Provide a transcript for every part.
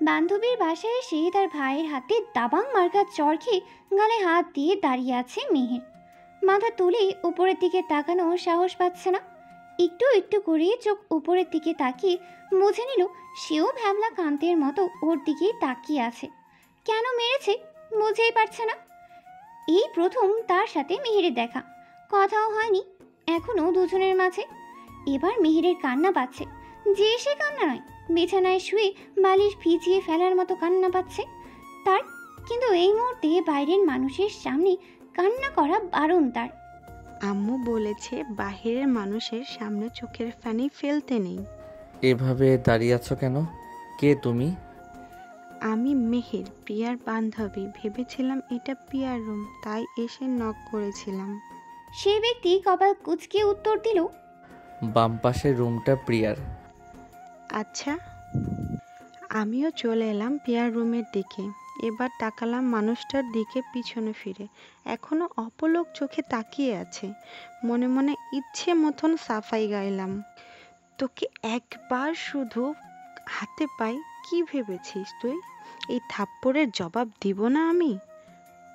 বান্ধবীর বাসায় এসে তার ভাইয়ের হাতে দাবাং মার্কা চড় খেয়ে গালে হাত দিয়ে দাঁড়িয়ে আছে মেহের। মাথা তুলে উপরের দিকে তাকানোর সাহস পাচ্ছে না। একটু একটু করে চোখ উপরের দিকে তাকিয়ে বুঝে নিল সেও ভ্যাবলা কান্তের মতো ওর দিকেই তাকিয়ে আছে। কেন মেরেছে বুঝেই পারছে না। এই প্রথম তার সাথে মেহেরের দেখা, কথাও হয়নি এখনো দুজনের মাঝে। এবার মেহেরের কান্না পাচ্ছে, যে সে কান্না নয়, বিছানায় শুয়ে বালিশ ভিজিয়ে ফেলার মতো কান্না পাচ্ছে তার। কিন্তু এই মুহূর্তে বাইরের মানুষের সামনে কান্না করা বারণ তার। আম্মু বলেছে বাহিরের মানুষের সামনে চোখের পানি ফেলতে নেই। এভাবে দাঁড়িয়ে আছো কেন? কে তুমি? আমি মেহের, প্রিয়ার বান্ধবী। ভেবেছিলাম এটা প্রিয়ার রুম, তাই এসে নক করেছিলাম। সেই ব্যক্তি কপাল কুঁচকে উত্তর দিল, বাম পাশের রুমটা প্রিয়ার। আচ্ছা। আমিও চলে এলাম প্রিয়ার রুমের দিকে। এবার তাকালাম মানুষটার দিকে পিছনে ফিরে। এখনো অপলক চোখে তাকিয়ে আছে। মনে মনে ইচ্ছে মতন সাফাই গাইলাম, তোকে একবার শুধু হাতে পাই, কি ভেবেছিস তুই? এই থাপ্পড়ের জবাব দিব না আমি?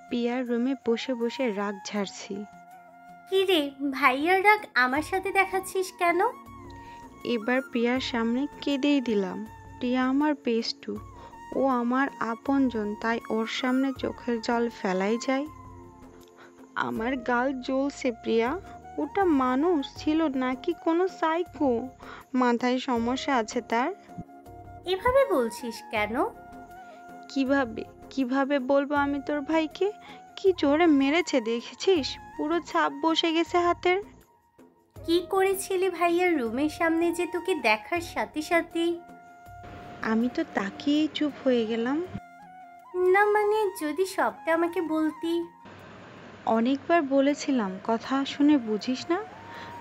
প্রিয়ার রুমে বসে বসে রাগ ঝাড়ছি। কি রে, ভাইয়ার রাগ আমার সাথে দেখাচ্ছিস কেন? এবার প্রিয়ার সামনে কেঁদেই দিলাম। প্রিয়া আমার বেস্টু, ও আমার আপনজন, তাই ওর সামনে চোখের জল ফেলাই যায়? আমার গাল জ্বলছে প্রিয়া। ওটা মানুষ ছিল নাকি কোনো সাইকো? মাথায় সমস্যা আছে তার? এভাবে বলছিস কেন? কিভাবে কিভাবে বলবো আমি তোর ভাইকে? কি জোরে মেরেছে দেখেছিস? পুরো ছাপ বসে গেছে হাতের। কি করেছিলি ভাইয়ার রুমের সামনে যে তোকে দেখার সাথে সাথেই? আমি তো তাকিয়েই চুপ হয়ে গেলাম। না মানে যদি সবটা আমাকে বলতি। অনেকবার বলেছিলাম কথা শুনে বুঝিস না।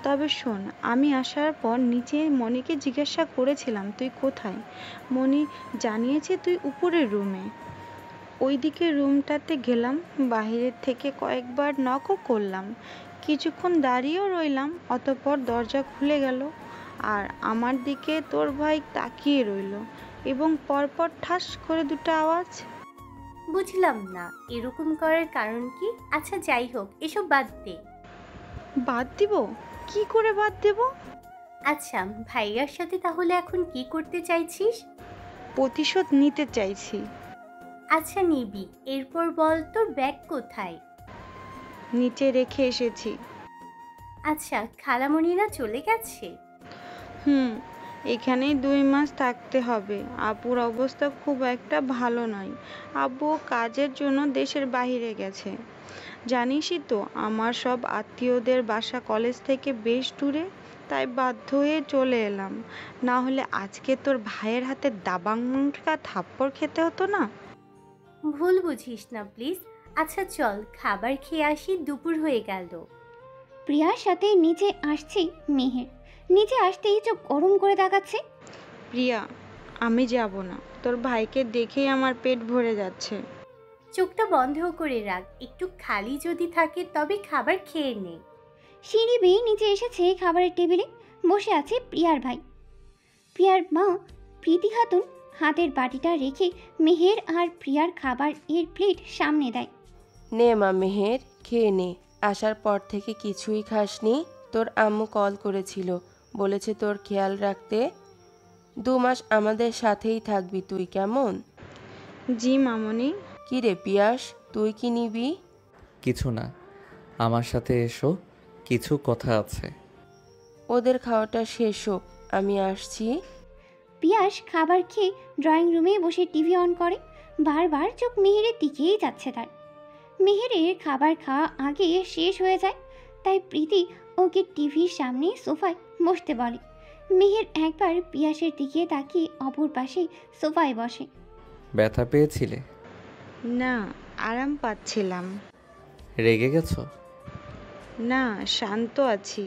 তবে শোন, আমি আসার পর নিচে মনিকে জিজ্ঞাসা করেছিলাম তুই কোথায়। মনি জানিয়েছে তুই উপরের রুমে। ওইদিকে রুমটাতে গেলাম, বাহিরের থেকে কয়েকবার নকও করলাম, কিছুক্ষণ দাঁড়িয়েও রইলাম, অতঃপর দরজা খুলে গেল আর আমার দিকে তোর ভাই তাকিয়ে রইল এবং পরপর ঠাস করে দুটো আওয়াজ। বুঝলাম না এরকম করার কারণ কি। আচ্ছা যাই হোক, এসব বাদ দে। বাদ দিব? কি করে বাদ দেব? আচ্ছা ভাইয়ার সাথে তাহলে এখন কি করতে চাইছিস? প্রতিশোধ নিতে চাইছি। আচ্ছা নিবি, এরপর বল তোর ব্যাগ কোথায়? নিচে রেখে এসেছি। আচ্ছা খালামণিরা চলে গেছে? হুম, এখানেই 2 মাস থাকতে হবে। আপুর অবস্থা খুব একটা ভালো নয়। আব্বু কাজের জন্য দেশের বাইরে গেছে। জানিসই তো আমার সব আত্মীয়দের বাসা কলেজ থেকে বেশ দূরে, তাই বাধ্য হয়ে চলে এলাম। না হলে আজকে তোর ভাইয়ের হাতে দাবাং মার্কা থাপ্পড় খেতে হতো না। ভুল বুঝিস না প্লিজ। আচ্ছা চল খাবার খেয়ে আসি, দুপুর হয়ে গেল। প্রিয়ার সাথে নিচে আসছে মেহের। নিচে আসতেই চোখ গরম করে তাকাচ্ছে। প্রিয়া, আমি যাব না। তোর ভাইকে দেখেই আমার পেট ভরে যাচ্ছে। চোখটা বন্ধ করে রাখ, একটু খালি যদি থাকে তবে খাবার খেয়ে নে। সিঁড়ি বেয়ে নিচে এসেছে খাবারের টেবিলে বসে আছে প্রিয়ার ভাই। প্রিয়ার মা প্রীতি খাতুন হাতের বাটিটা রেখে মেহের আর প্রিয়ার খাবার এর প্লেট সামনে দেয়। নে মা মেহের, খেয়ে নে। আসার পর থেকে কিছুই খাসনি। তোর আম্মু কল করেছিল, বলেছে তোর খেয়াল রাখতে। 2 মাস আমাদের সাথেই থাকবি তুই, কেমন? জি মামনি। কি রে পিয়াস, তুই কি নিবি? কিছু না, আমার সাথে এসো, কিছু কথা আছে। ওদের খাওয়াটা শেষ হোক, আমি আসছি। পিয়াস খাবার খেয়ে ড্রয়িং রুমে বসে টিভি অন করে। বারবার চোখ মেহেরের দিকেই যাচ্ছে তার। মেহেরের খাবার খাওয়া আগে শেষ হয়ে যায়, তাই প্রীতি ওকে টিভির সামনে সোফায় বসতে বলে। মেহের একবার পিয়াসের দিকে তাকিয়ে অপর পাশে সোফায় বসে। ব্যথা পেয়েছিলে? না, আরাম পাচ্ছিলাম। রেগে গেছো? না, শান্ত আছি।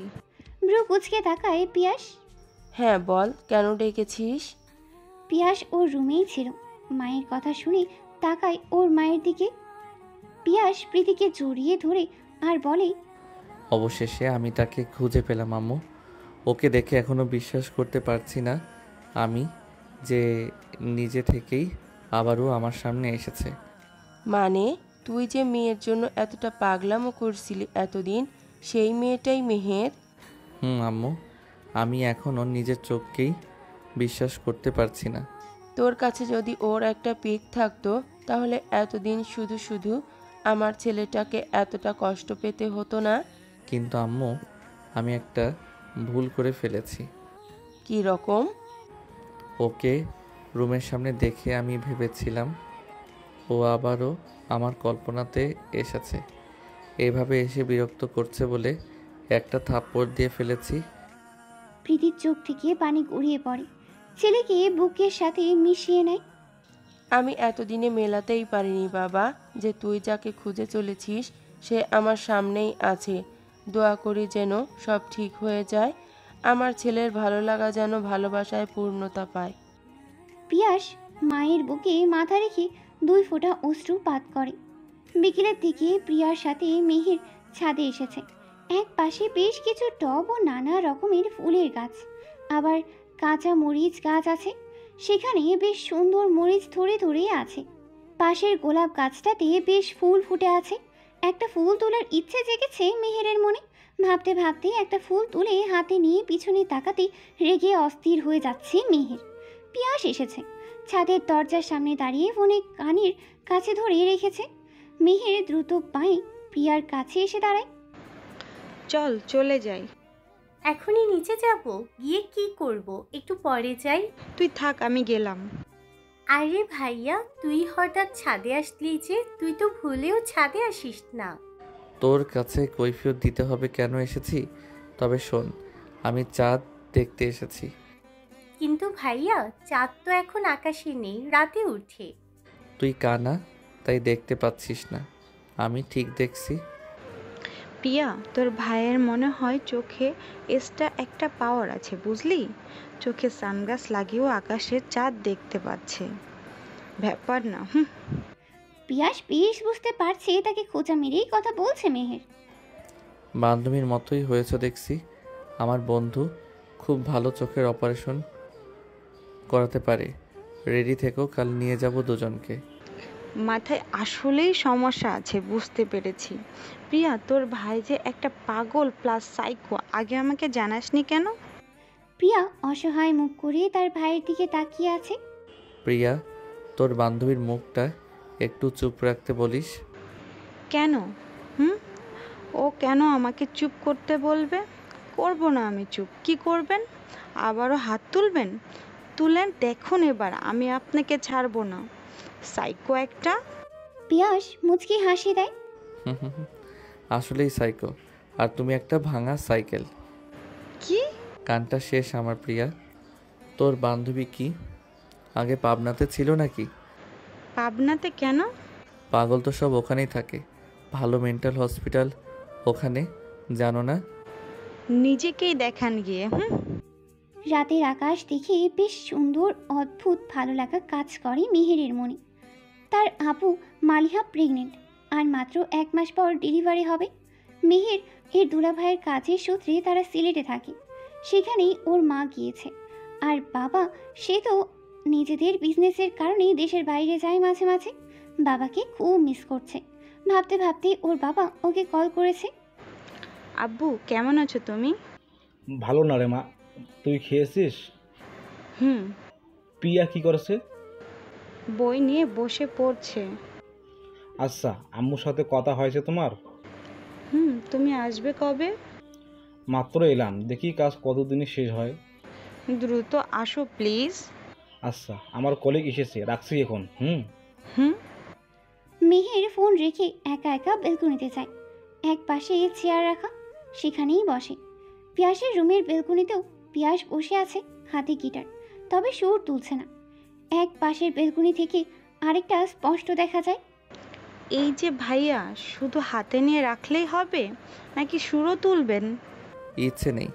ব্রু কুচকে তাকায় পিয়াস। হ্যাঁ বল, কেন ডেকেছিস? পিয়াস ওর রুমেই ছিল, মায়ের কথা শুনে তাকায় ওর মায়ের দিকে। পিয়াস প্রীতিকে জড়িয়ে ধরে আর বলে, অবশেষে আমি তাকে খুঁজে পেলাম আম্মু। ওকে দেখে এখনো বিশ্বাস করতে পারছি না আমি যে নিজে থেকেই আবারও আমার সামনে এসেছে। মানে তুই যে মেয়ের জন্য এতটা পাগলামো করছিলি এতদিন, সেই মেয়েটাই মেহের? আম্মু, আমি এখনও নিজের চোখকেই বিশ্বাস করতে পারছি না। তোর কাছে যদি ওর একটা পিক থাকতো তাহলে এতদিন শুধু শুধু আমার ছেলেটাকে এতটা কষ্ট পেতে হতো না। কিন্তু আম্মু, আমি একটা ভুল করে ফেলেছি। কি রকম? ওকে রুমের সামনে দেখে আমি ভেবেছিলাম ও আবারও আমার কল্পনাতে এসেছে। এইভাবে এসে বিরক্ত করছে বলে একটা থাপ্পড় দিয়ে ফেলেছি। প্রীতির চোখ থেকে পানি গড়িয়ে পড়ে, ছেলেকে বুকের সাথে মিশিয়ে নেয়। আমি এতদিনে মেলাতেই পারিনি বাবা যে তুই যাকে খুঁজে চলেছিস সে আমার সামনেই আছে। দোয়া করি যেন সব ঠিক হয়ে যায়, আমার ছেলের ভালো লাগা যেন ভালোবাসায় পূর্ণতা পায়। পিয়াস মায়ের বুকে মাথা রেখে 2 ফোঁটা অশ্রুপাত করে। বিকেলের দিকে প্রিয়ার সাথে মেহের ছাদে এসেছে। এক পাশে বেশ কিছু টব ও নানা রকমের ফুলের গাছ, আবার কাঁচা মরিচ গাছ আছে। সেখানে বেশ সুন্দর মরিচ ধরে ধরে আছে। পাশের গোলাপ গাছটাতে বেশ ফুল ফুটে আছে। একটা ফুল তোলার ইচ্ছে জেগেছে মেহেরের মনে। ভাবতে ভাবতে একটা ফুল তুলে হাতে নিয়ে পিছনে তাকাতে রেগে অস্থির হয়ে যাচ্ছে মেহের। পিয়াস এসেছে, ছাদের দরজার সামনে দাঁড়িয়ে ফোনে কানের কাছে ধরে রেখেছে। মেহের দ্রুত পায়ে প্রিয়ার কাছে এসে দাঁড়ায়। চল চলে যাই। এখনই নিচে যাব? গিয়ে কি করব? একটু পরে যাই। তুই থাক, আমি গেলাম। আরে ভাইয়া, তুই হঠাৎ ছাদে আসলি যে? তুই তো ভুলেও ছাদে আসিস না। তোর কাছে কৈফিয়ত দিতে হবে কেন এসেছি? তবে শোন, আমি চাঁদ দেখতে এসেছি। কিন্তু ভাইয়া, চাঁদ তো এখন আকাশে নেই, রাতে উঠে। তুই কানা, তাই দেখতে পাচ্ছিস না। আমি ঠিক দেখছি। প্রিয়া, তোর ভাইয়ের মনে হয় চোখে এক্সট্রা একটা পাওয়ার আছে, বুঝলি? চোখে সানগ্লাস লাগিয়েও আকাশের চাঁদ দেখতে পাচ্ছে। ব্যাপার না। পিয়াস বেশ বুঝতে পারছে তাকে খোঁচা মেরেই কথা বলছে মেহের। বান্ধবীর মতোই হয়েছে দেখছি। আমার বন্ধু খুব ভালো চোখের অপারেশন করাতে পারে। রেডি থেকো, কাল নিয়ে যাব দুজনকে। মাথায় আসলেই সমস্যা আছে, বুঝতে পেরেছি। প্রিয়া, তোর ভাই যে একটা পাগল প্লাস সাইকো, আগে আমাকে জানাসনি কেন? প্রিয়া অসহায় মুখ করে তার ভাইয়ের দিকে তাকিয়ে আছে। প্রিয়া, তোর বান্ধবীর মুখটা একটু চুপ রাখতে বলিস। কেন? ও কেন আমাকে চুপ করতে বলবে? করব না আমি চুপ। কি করবেন? আবারও হাত তুলবেন? তুলেন দেখুন, এবার আমি আপনাকে ছাড়বো না। সাইকো একটা। পিয়াস মুচকি হাসি দেয়। আসলেই সাইকো, আর তুমি একটা ভাঙা সাইকেল। কি? কানটা শেষ আমার প্রিয়া। তোর বান্ধবী কি আগে পাবনাতে ছিল নাকি? পাবনাতে কেন? পাগল তো সব ওখানেই থাকে, ভালো মেন্টাল হসপিটাল ওখানে, জানো না? নিজেকেই দেখান গিয়ে। রাতের আকাশ দেখে বেশ সুন্দর, অদ্ভুত ভালো লাগা কাজ করে মেহেরের মনে। তার আপু মালিহা প্রেগনেন্ট, আর মাত্র 1 মাস পর ডেলিভারি হবে। মেহের এর দুলাভাইয়ের কাজের সূত্রে তারা সিলেটে থাকে। সেখানেই ওর মা গিয়েছে। আর বাবা, সে তো নিজেদের বিজনেসের কারণে দেশের বাইরে যায় মাঝে মাঝে। বাবাকে খুব মিস করছে। ভাবতে ভাবতে ওর বাবা ওকে কল করেছে। আব্বু, কেমন আছো তুমি? ভালো না রে মা, তুই খেয়েছিস? প্রিয়া কি করেছে? বই নিয়ে বসে পড়ছে। আচ্ছা, আম্মুর সাথে কথা হয়েছে তোমার? তুমি আসবে কবে? মাত্র এলাম, দেখি কাজ কতদিনে শেষ হয়। দ্রুত আসো প্লিজ। আচ্ছা, আমার কলিগ এসেছে, রাখছি এখন। মেহের ফোন রেখে একা একা বেলকনিতে যায়। এক পাশে চেয়ার রাখা, সেখানেই বসে। পিয়াসের রুমের বেলকনিতেও পিয়াস বসে আছে, হাতে গিটার, তবে সুর তুলছে না। এক পাশের বেলকনি থেকে আরেকটা স্পষ্ট দেখা যায়। এই যে ভাইয়া, শুধু হাতে নিয়ে রাখলেই হবে নাকি সুরও তুলবেন? ইচ্ছে নেই,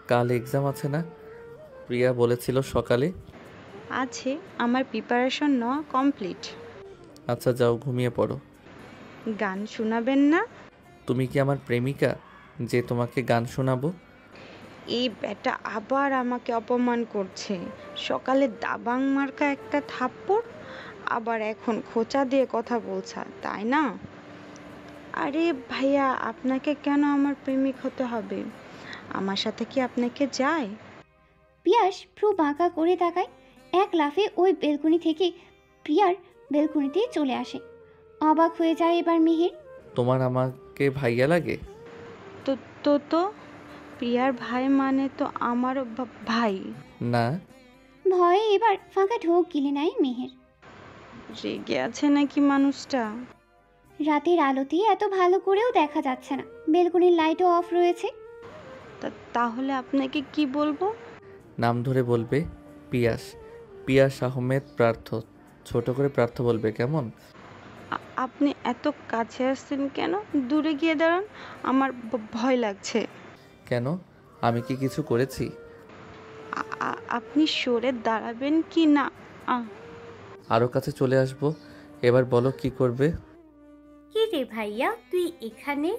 কাল এক্সাম আছে না? প্রিয়া বলেছিল সকালে। আছে, আমার প্রিপারেশন নেওয়া কমপ্লিট। আচ্ছা যাও, ঘুমিয়ে পড়ো। গান শোনাবেন না? তুমি কি আমার প্রেমিকা যে তোমাকে গান শোনাবো? এই ব্যাটা আবার আমাকে অপমান করছে। সকালে দাবাং মার্কা একটা থাপ্পড়, আবার এখন খোঁচা দিয়ে কথা বলছে, তাই না? আরে ভাইয়া, আপনাকে কেন আমার প্রেমিক হতে হবে? আমার সাথে কি আপনাকে যায়? পিয়াস ভ্রু বাঁকা করে তাকায়। এক লাফে ওই বেলকনি থেকে প্রিয়ার বেলকনিতে চলে আসে। অবাক হয়ে যায় এবার মিহির। তোমার আমাকে ভাইয়া লাগে? তো তো তো প্রিয়ার ভাই মানে তো আমারও ভাই। না। ভয়ে এবার ফাঁকা ঢোক গিলে নেয় মিহির। রেগে আছে নাকি মানুষটা? রাতের আলোতে এত ভালো করেও দেখা যাচ্ছে না, বেলকনির লাইটও অফ রয়েছে। তাহলে আপনাকে কি বলবো? নাম ধরে বলবে। পিয়াস, পিয়াস আহমেদ প্রার্থ। ছোট করে প্রার্থ বলবে, কেমন? আপনি এত কাছে আসছেন কেন? দূরে গিয়ে দাঁড়ান, আমার ভয় লাগছে। কেন, আমি কি কিছু করেছি? আপনি সরে দাঁড়াবেন কি না? আরও কাছে চলে আসবো। এবার বলো কি করবে? কি রে ভাইয়া, তুই এখানে?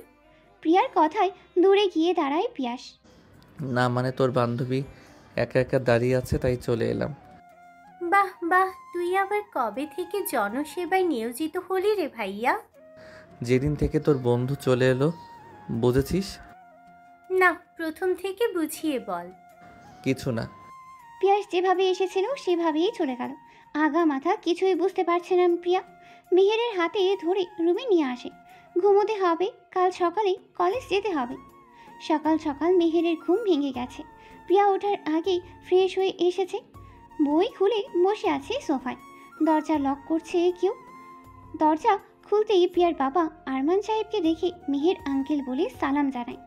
প্রিয়ার কথায় দূরে গিয়ে দাঁড়ায় পিয়াস। না মানে তোর বান্ধবী একা একা দাঁড়িয়ে আছে তাই চলে এলাম। বাহ বাহ, তুই আবার কবে থেকে জনসেবায় নিয়োজিত হলি রে ভাইয়া? যেদিন থেকে তোর বন্ধু চলে এলো, বুঝেছিস? না, প্রথম থেকে বুঝিয়ে বল। কিছু না। পিয়াস যেভাবে এসেছিল সেভাবেই চলে গেল। আগা মাথা কিছুই বুঝতে পারছে না প্রিয়া। মিহিরের হাতে ধরে রুমে নিয়ে আসে। ঘুমোতে হবে, কাল সকালে কলেজ যেতে হবে। সকাল সকাল মিহিরের ঘুম ভেঙে গেছে। প্রিয়া ওঠার আগেই ফ্রেশ হয়ে এসেছে। বই খুলে বসে আছে সোফায়। দরজা লক করছে কেউ। দরজা খুলতেই প্রিয়ার বাবা আরমান সাহেবকে দেখে মিহির আঙ্কেল বলে সালাম জানায়।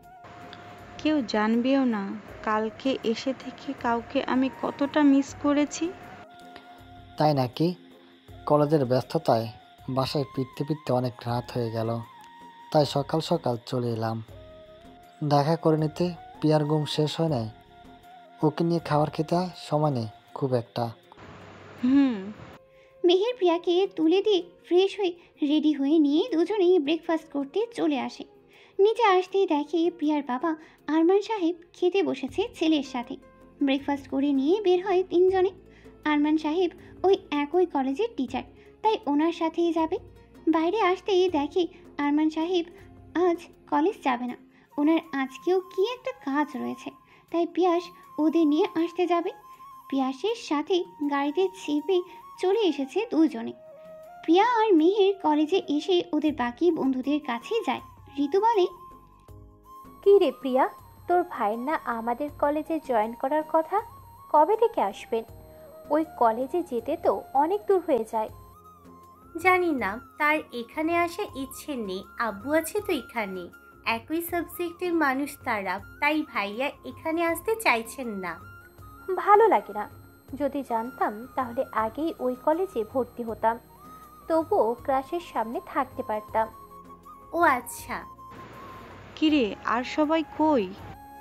কেউ জানবেও না কালকে এসে থেকে কাউকে আমি কতটা মিস করেছি। তাই নাকি? কলেজের ব্যস্ততায় বাসায় ফিরতে ফিরতে অনেক রাত হয়ে গেল, তাই সকাল সকাল চলে এলাম। দেখা করে নিতে। পিয়ার ঘুম শেষ হয় নাই, ওকে নিয়ে খাবার খেতে সময় নেই খুব একটা। মিহির প্রিয়াকে তুলে দিয়ে ফ্রেশ হয়ে রেডি হয়ে নিয়ে দুজনেই ব্রেকফাস্ট করতে চলে আসে। নিচে আসতেই দেখে প্রিয়ার বাবা আরমান সাহেব খেতে বসেছে ছেলের সাথে। ব্রেকফাস্ট করে নিয়ে বের হয় তিনজনে। আরমান সাহেব ওই একই কলেজের টিচার, তাই ওনার সাথেই যাবে। বাইরে আসতেই দেখে আরমান সাহেব আজ কলেজ যাবে না। ওনার আজকেও কি একটা কাজ রয়েছে, তাই পিয়াস ওদের নিয়ে আসতে যাবে। পিয়াসের সাথে গাড়িতে চেপে চলে এসেছে দুজনে। প্রিয়া আর মিহির কলেজে এসে ওদের বাকি বন্ধুদের কাছে যায়। ঋতু বলে, কি রে প্রিয়া, তোর ভাইয়ের না আমাদের কলেজে জয়েন করার কথা? কবে থেকে আসবেন? ওই কলেজে যেতে তো অনেক দূর হয়ে যায়। জানি না, তার এখানে আসা ইচ্ছে নেই। আব্বু আছে তো এখানে, একই সাবজেক্টের মানুষ তারা, তাই ভাইয়া এখানে আসতে চাইছেন না। ভালো লাগে না। যদি জানতাম তাহলে আগেই ওই কলেজে ভর্তি হতাম, তবুও ক্লাসের সামনে থাকতে পারতাম। ও আচ্ছা। কিরে, আর সবাই কই?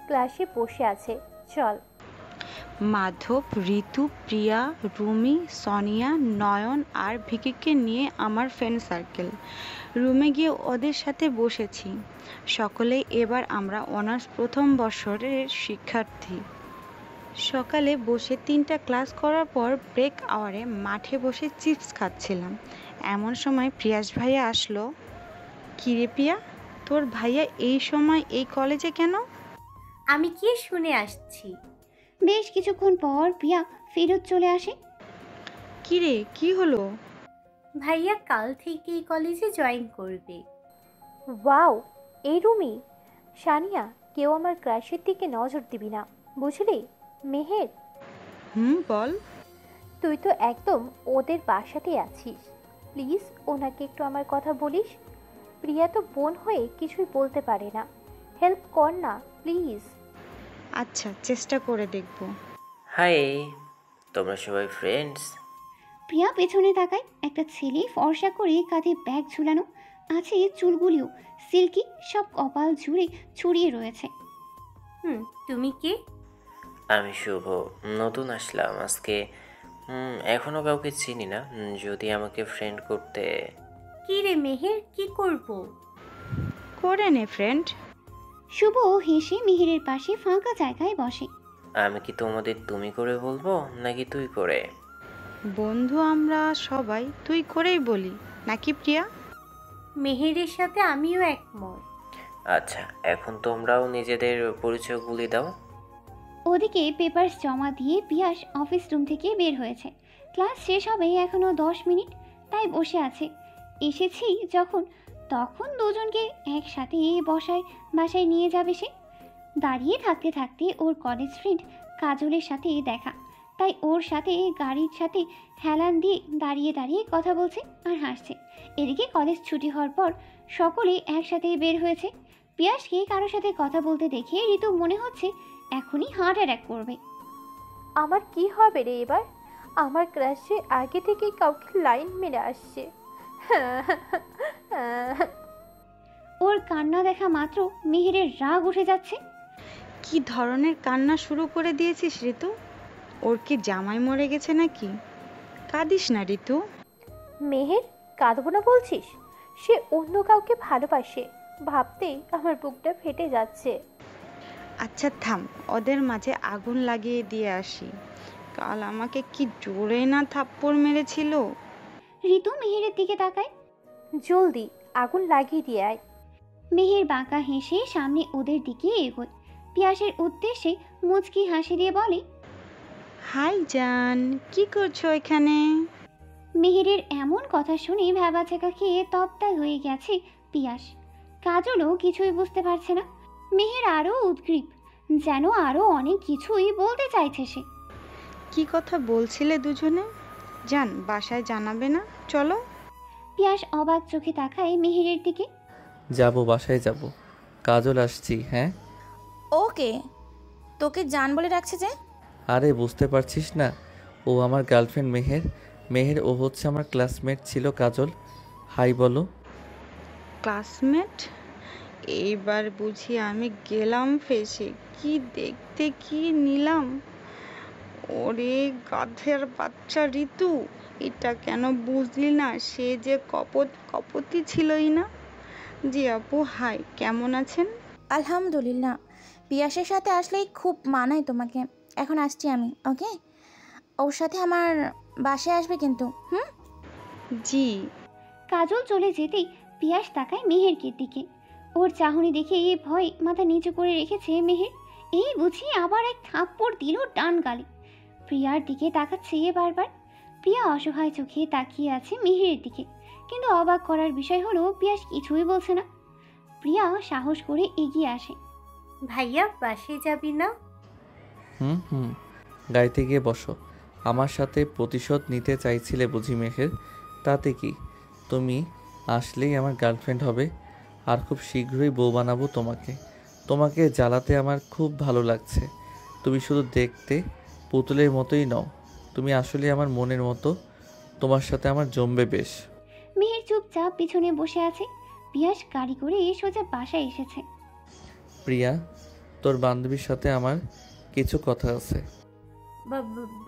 ক্লাসে বসে আছে, চল। মাধব, ঋতু, প্রিয়া, রুমি, সোনিয়া, নয়ন আর ভিকিকে নিয়ে আমার ফ্রেন্ড সার্কেল। রুমে গিয়ে ওদের সাথে বসেছি। সকলেই এবার আমরা অনার্স প্রথম বর্ষের শিক্ষার্থী। সকালে বসে 3টা ক্লাস করার পর ব্রেক আওয়ারে মাঠে বসে চিপস খাচ্ছিলাম। এমন সময় প্রিয়াস ভাইয়া আসলো। কিরে প্রিয়া, তোর ভাইয়া এই সময় এই কলেজে কেন? আমি কি শুনে আসছি। বেশ কিছুক্ষণ পর প্রিয়া ফেরত চলে আসে। কিরে, কি হলো? ভাইয়া কাল থেকে এই কলেজে জয়েন করবে। ওয়াও, এই রুমি। সানিয়া, কেউ আমার ক্রাশের দিকে নজর দিবি না, বুঝলি? মেহের, বল। তুই তো একদম ওদের বাসাতেই আছিস, প্লিজ ওনাকে একটু আমার কথা বলিস। প্রিয়া তো বোন হয়ে কিছুই বলতে পারে না, হেল্প কর না প্লিজ। আচ্ছা, চেষ্টা করে দেখব। হাই, তোমরা সবাই ফ্রেন্ডস? প্রিয়া পেছনে তাকায়। একটা ছেলে ফর্সা করে কাঁধে ব্যাগ ঝুলানো আছে, চুলগুলিও সিল্কি, সব কপাল জুড়ে ছড়িয়ে রয়েছে। তুমি কে? আমি শুভ, নতুন আসলাম আজকে। এখনো কাউকে চিনি না। যদি আমাকে ফ্রেন্ড করতে। কি রে মেহের, কি করব? করে নে ফ্রেন্ড। শুভ হেসে মিহিরের পাশে ফাঁকা জায়গায় বসে। আমি কি তোমাদের তুমি করে বলবো নাকি তুই করে? বন্ধু আমরা সবাই তুই করেই বলি, নাকি প্রিয়া? মেহেরের সাথে আমিও একমত। আচ্ছা, এখন তোমরাও নিজেদের পরিচয় বলে দাও। ওদিকে পেপারস জমা দিয়ে পিয়াস অফিস রুম থেকে বের হয়েছে। ক্লাস শেষ হবে এখনও 10 মিনিট, তাই বসে আছে। এসেছি যখন, তখন দুজনকে একসাথে বাসায় নিয়ে যাবে সে। দাঁড়িয়ে থাকতে থাকতে ওর কলেজ ফ্রেন্ড কাজলের সাথে দেখা, তাই ওর সাথে গাড়ির সাথে হেলান দিয়ে দাঁড়িয়ে দাঁড়িয়ে কথা বলছে আর হাসছে। এদিকে কলেজ ছুটি হওয়ার পর সকলে একসাথে বের হয়েছে। পিয়াসকে কারোর সাথে কথা বলতে দেখে ঋতু মনে হচ্ছে এখনই হার্ট অ্যাটাক করবে। আমার কি হবে রে এবার? আমার ক্রাশে আগে থেকেই কাউকে লাইন মেরে আসছে। ওর কান্না দেখা মাত্র মিহিরের রাগ উঠে যাচ্ছে। কি ধরনের কান্না শুরু করে দিয়েছিস ঋতু? ওর কি জামাই মরে গেছে নাকি? কাঁদিস না ঋতু। মেহের, কাঁদবো না বলছিস? সে অন্য কাউকে ভালোবাসে, ভাবতেই আমার বুকটা ফেটে যাচ্ছে। আচ্ছা থাম, ওদের মাঝে আগুন লাগিয়ে দিয়ে আসি। কাল আমাকে কি জোরে না থাপ্পড় মেরেছিল। ঋতু মিহিরের দিকে তাকায়। জলদি আগুন লাগিয়ে দিয়ে আয়। মিহির বাঁকা হেসে সামনে ওদের দিকে এগোয়। পিয়াসের উদ্দেশ্যে মুচকি হাসি দিয়ে বলে, হাই জান, কি করছো এখানে? মিহিরের এমন কথা শুনে ভ্যাবাচেকা খেয়ে তপ্তা হয়ে গেছে পিয়াস। কাজলও কিছুই বুঝতে পারছে না। মিহির আরও উদ্গ্রীব, যেন আরও অনেক কিছুই বলতে চাইছে সে। কি কথা বলছিলে দুজনে? জান, বাসায় জানাবে না? চলো। পিয়াস অবাক চোখে তাকায় মিহিরের দিকে। যাব, বাসায় যাব। কাজল আসছি। হ্যাঁ ওকে, তোকে জান বলে রাখছে যে? আরে বুঝতে পারছিস না, ও আমার গার্লফ্রেন্ড মেহের। ও হচ্ছে আমার ক্লাসমেট ছিল কাজল। হাই বলো। ক্লাসমেট? এইবার বুঝি আমি গেলাম ফেসে। কি দেখতে কি নিলাম! ওরে গাধের বাচ্চা ঋতু, এটা কেন বুঝলি না? সে যে কপতি ছিলই না। জি আপু, হাই, কেমন আছেন? আলহামদুলিল্লাহ। পিয়াসের সাথে আসলেই খুব মানায় তোমাকে। এখন আসছি আমি, ওকে? ওর সাথে আমার বাসায় আসবে কিন্তু। জি। কাজল চলে যেতেই পিয়াস তাকায় মেহেরকে দিকে। ওর চাহনি দেখে এই ভয় মাথা নিচু করে রেখেছে মেহের। এই বুঝি আবার এক থাপ্পড় দিল ডান গালে। প্রিয়ার দিকে তাকাচ্ছে বারবার। প্রিয়া অসহায় চোখে তাকিয়ে আছে মেহেরের দিকে, কিন্তু অবাক করার বিষয় হলো পিয়াস কিছুই বলছে না। প্রিয়া সাহস করে এগিয়ে আসে। ভাইয়া, বাসায় যাবি না? হুম, গাড়িতে গিয়ে বসো। আমার সাথে প্রতিশোধ নিতে চাইছিলে বুঝি মেহের? তাতে কি, তুমি আসলেই আমার গার্লফ্রেন্ড হবে, আর খুব শীঘ্রই বউ বানাবো তোমাকে জ্বালাতে আমার খুব ভালো লাগছে। তুমি শুধু দেখতে পুতুলের মতোই নও, তুমি আসলে আমার মনের মতো। তোমার সাথে আমার জমবে বেশ। মেহের চুপচাপ পিছনে বসে আছে। পিয়াস গাড়ি করে সোজা বাসায় এসেছে। প্রিয়া, তোর বান্ধবীর সাথে আমার কিছু কথা আছে।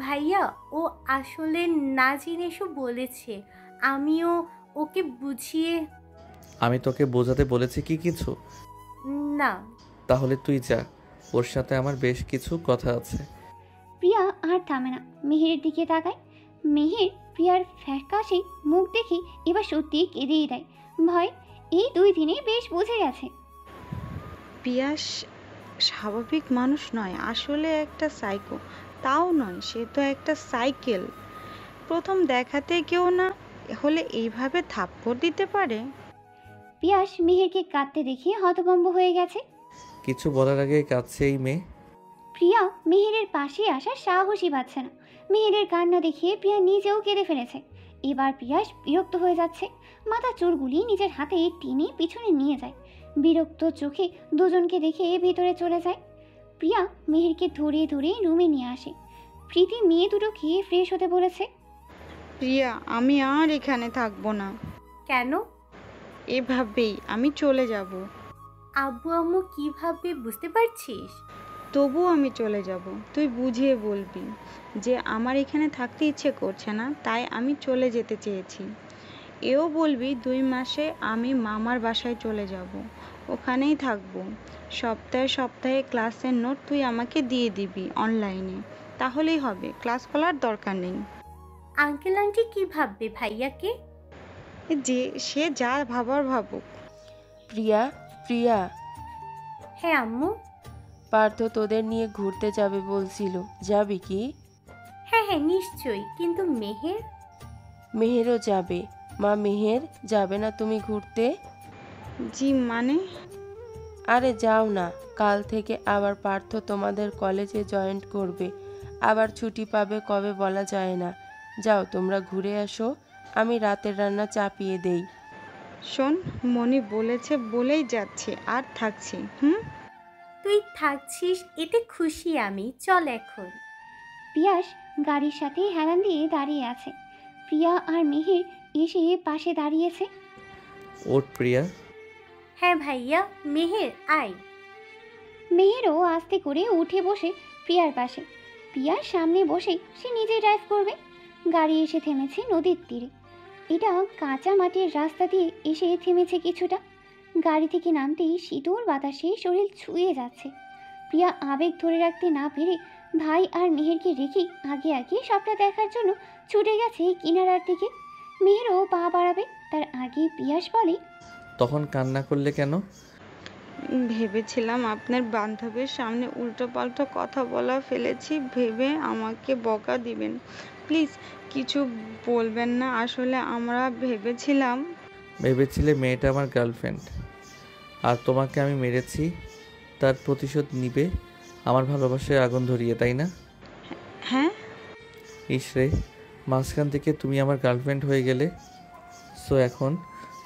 ভাইয়া, ও আসলে না জেনে এসব বলেছে। আমিও ওকে বুঝিয়ে। আমি তোকে বোঝাতে বলেছি কি কিছু? না। তাহলে তুই যা, ওর সাথে আমার বেশ কিছু কথা আছে। প্রিয়া আর থামে না, মেহেরের দিকে তাকায়। মেহের প্রিয়ার ফ্যাকাশে মুখ দেখে এবার সত্যি কেঁদেই দেয়। ভয় এই 2 দিনে বেশ বুঝে গেছে। পিয়াস স্বাভাবিক মানুষ নয়, আসলে একটা সাইকো। তাও নয়, সে তো একটা সাইকেল। প্রথম দেখাতে কেউ না হলে এইভাবে থাপ্পড় দিতে পারে? পিয়াস মেহেরকে কাঁদতে দেখে হতভম্ব হয়ে গেছে। কিছু বলার আগে কাঁদছে এই মেয়ে। প্রিয়া মেহেরের পাশে আসার সাহসই পাচ্ছে না। মেহেরের কান্না দেখে প্রিয়া নিজেও কেঁদে ফেলেছে। এবার পিয়াস বিরক্ত হয়ে যাচ্ছে। মাথা চুলগুলি নিজের হাতে টেনে পিছনে নিয়ে যায়। বিরক্ত চোখে দুজনকে দেখে ভেতরে চলে যায়। প্রিয়া মেহেরকে ধরে ধরে রুমে নিয়ে আসে। প্রীতি মেয়ে দুটোকে ফ্রেশ হতে বলেছে। প্রিয়া, আমি আর এখানে থাকবো না। কেন? এভাবেই আমি চলে যাব। আব্বু আম্মু কিভাবে বুঝতে পারছিস? তবুও আমি চলে যাব। তুই বুঝিয়ে বলবি যে আমার এখানে থাকতে ইচ্ছে করছে না, তাই আমি চলে যেতে চেয়েছি। এও বলবি 2 মাসে আমি মামার বাসায় চলে যাব। ওখানেই থাকবো। সপ্তাহে সপ্তাহে ক্লাসের নোট তুই আমাকে দিয়ে দিবি অনলাইনে, তাহলেই হবে, ক্লাস করার দরকার নেই। আঙ্কেল আন্টি কি ভাববে ভাইয়াকে? যে সে যা ভাবার ভাবুক। প্রিয়া, প্রিয়া, হ্যাঁ আম্মু। পার্থ তোদের নিয়ে ঘুরতে যাবে বলছিল, যাবি কি? হ্যাঁ হ্যাঁ নিশ্চয়ই, কিন্তু মেহের? মেহেরও যাবে। মা, মেহের যাবে না তুমি ঘুরতে? জি মানে? আরে যাও না, কাল থেকে আবার পার্থ তোমাদের কলেজে জয়েন করবে, আবার ছুটি পাবে কবে বলা যায় না। যাও তোমরা ঘুরে আসো, আমি রাতের রান্না চাপিয়ে দেই। শোন, মনি বলেছে বলেই যাচ্ছি, আর থাকছি। তুই থাকছিস এতে খুশি আমি, চল এখন। পিয়াস গাড়ির সাথে হেলান দিয়ে দাঁড়িয়ে আছে। প্রিয়া আর মেহের এসে পাশে দাঁড়িয়েছে। ওঠ প্রিয়া। হ্যাঁ ভাইয়া, মেহের আয়। মেহেরও আস্তে করে উঠে বসে প্রিয়ার পাশে। প্রিয়ার সামনে বসে সে নিজেই ড্রাইভ করবে। গাড়ি এসে থেমেছে নদীর তীরে। এটা কাঁচা মাটির রাস্তা দিয়ে এসে থেমেছে কিছুটা। গাড়ি থেকে নামতেই শীতল বাতাসে শরীর ছুঁয়ে যাচ্ছে। প্রিয়া আবেগ ধরে রাখতে না পেরে ভাই আর মেহেরকে রেখে আগে আগে সবটা দেখার জন্য ছুটে গেছে কিনারার দিকে। মেহেরও পা বাড়াবে তার আগে পিয়াস বলে, তখন কান্না করলে কেন? ভেবেছিলাম আপনার বান্ধবীর সামনে উল্টোপাল্টা কথা বলা ফেলেছি ভেবে আমাকে বকা দিবেন। প্লিজ কিছু বলবেন না, আসলে আমরা ভেবেছিলে মেয়েটা আমার গার্লফ্রেন্ড, আর তোমাকে আমি মেরেছি, তার প্রতিশোধ নিবে আমার ভালোবাসায় আগুন ধরিয়ে, তাই না? হ্যাঁ। ইসরে, মাঝখান থেকে তুমি আমার গার্লফ্রেন্ড হয়ে গেলে, সো এখন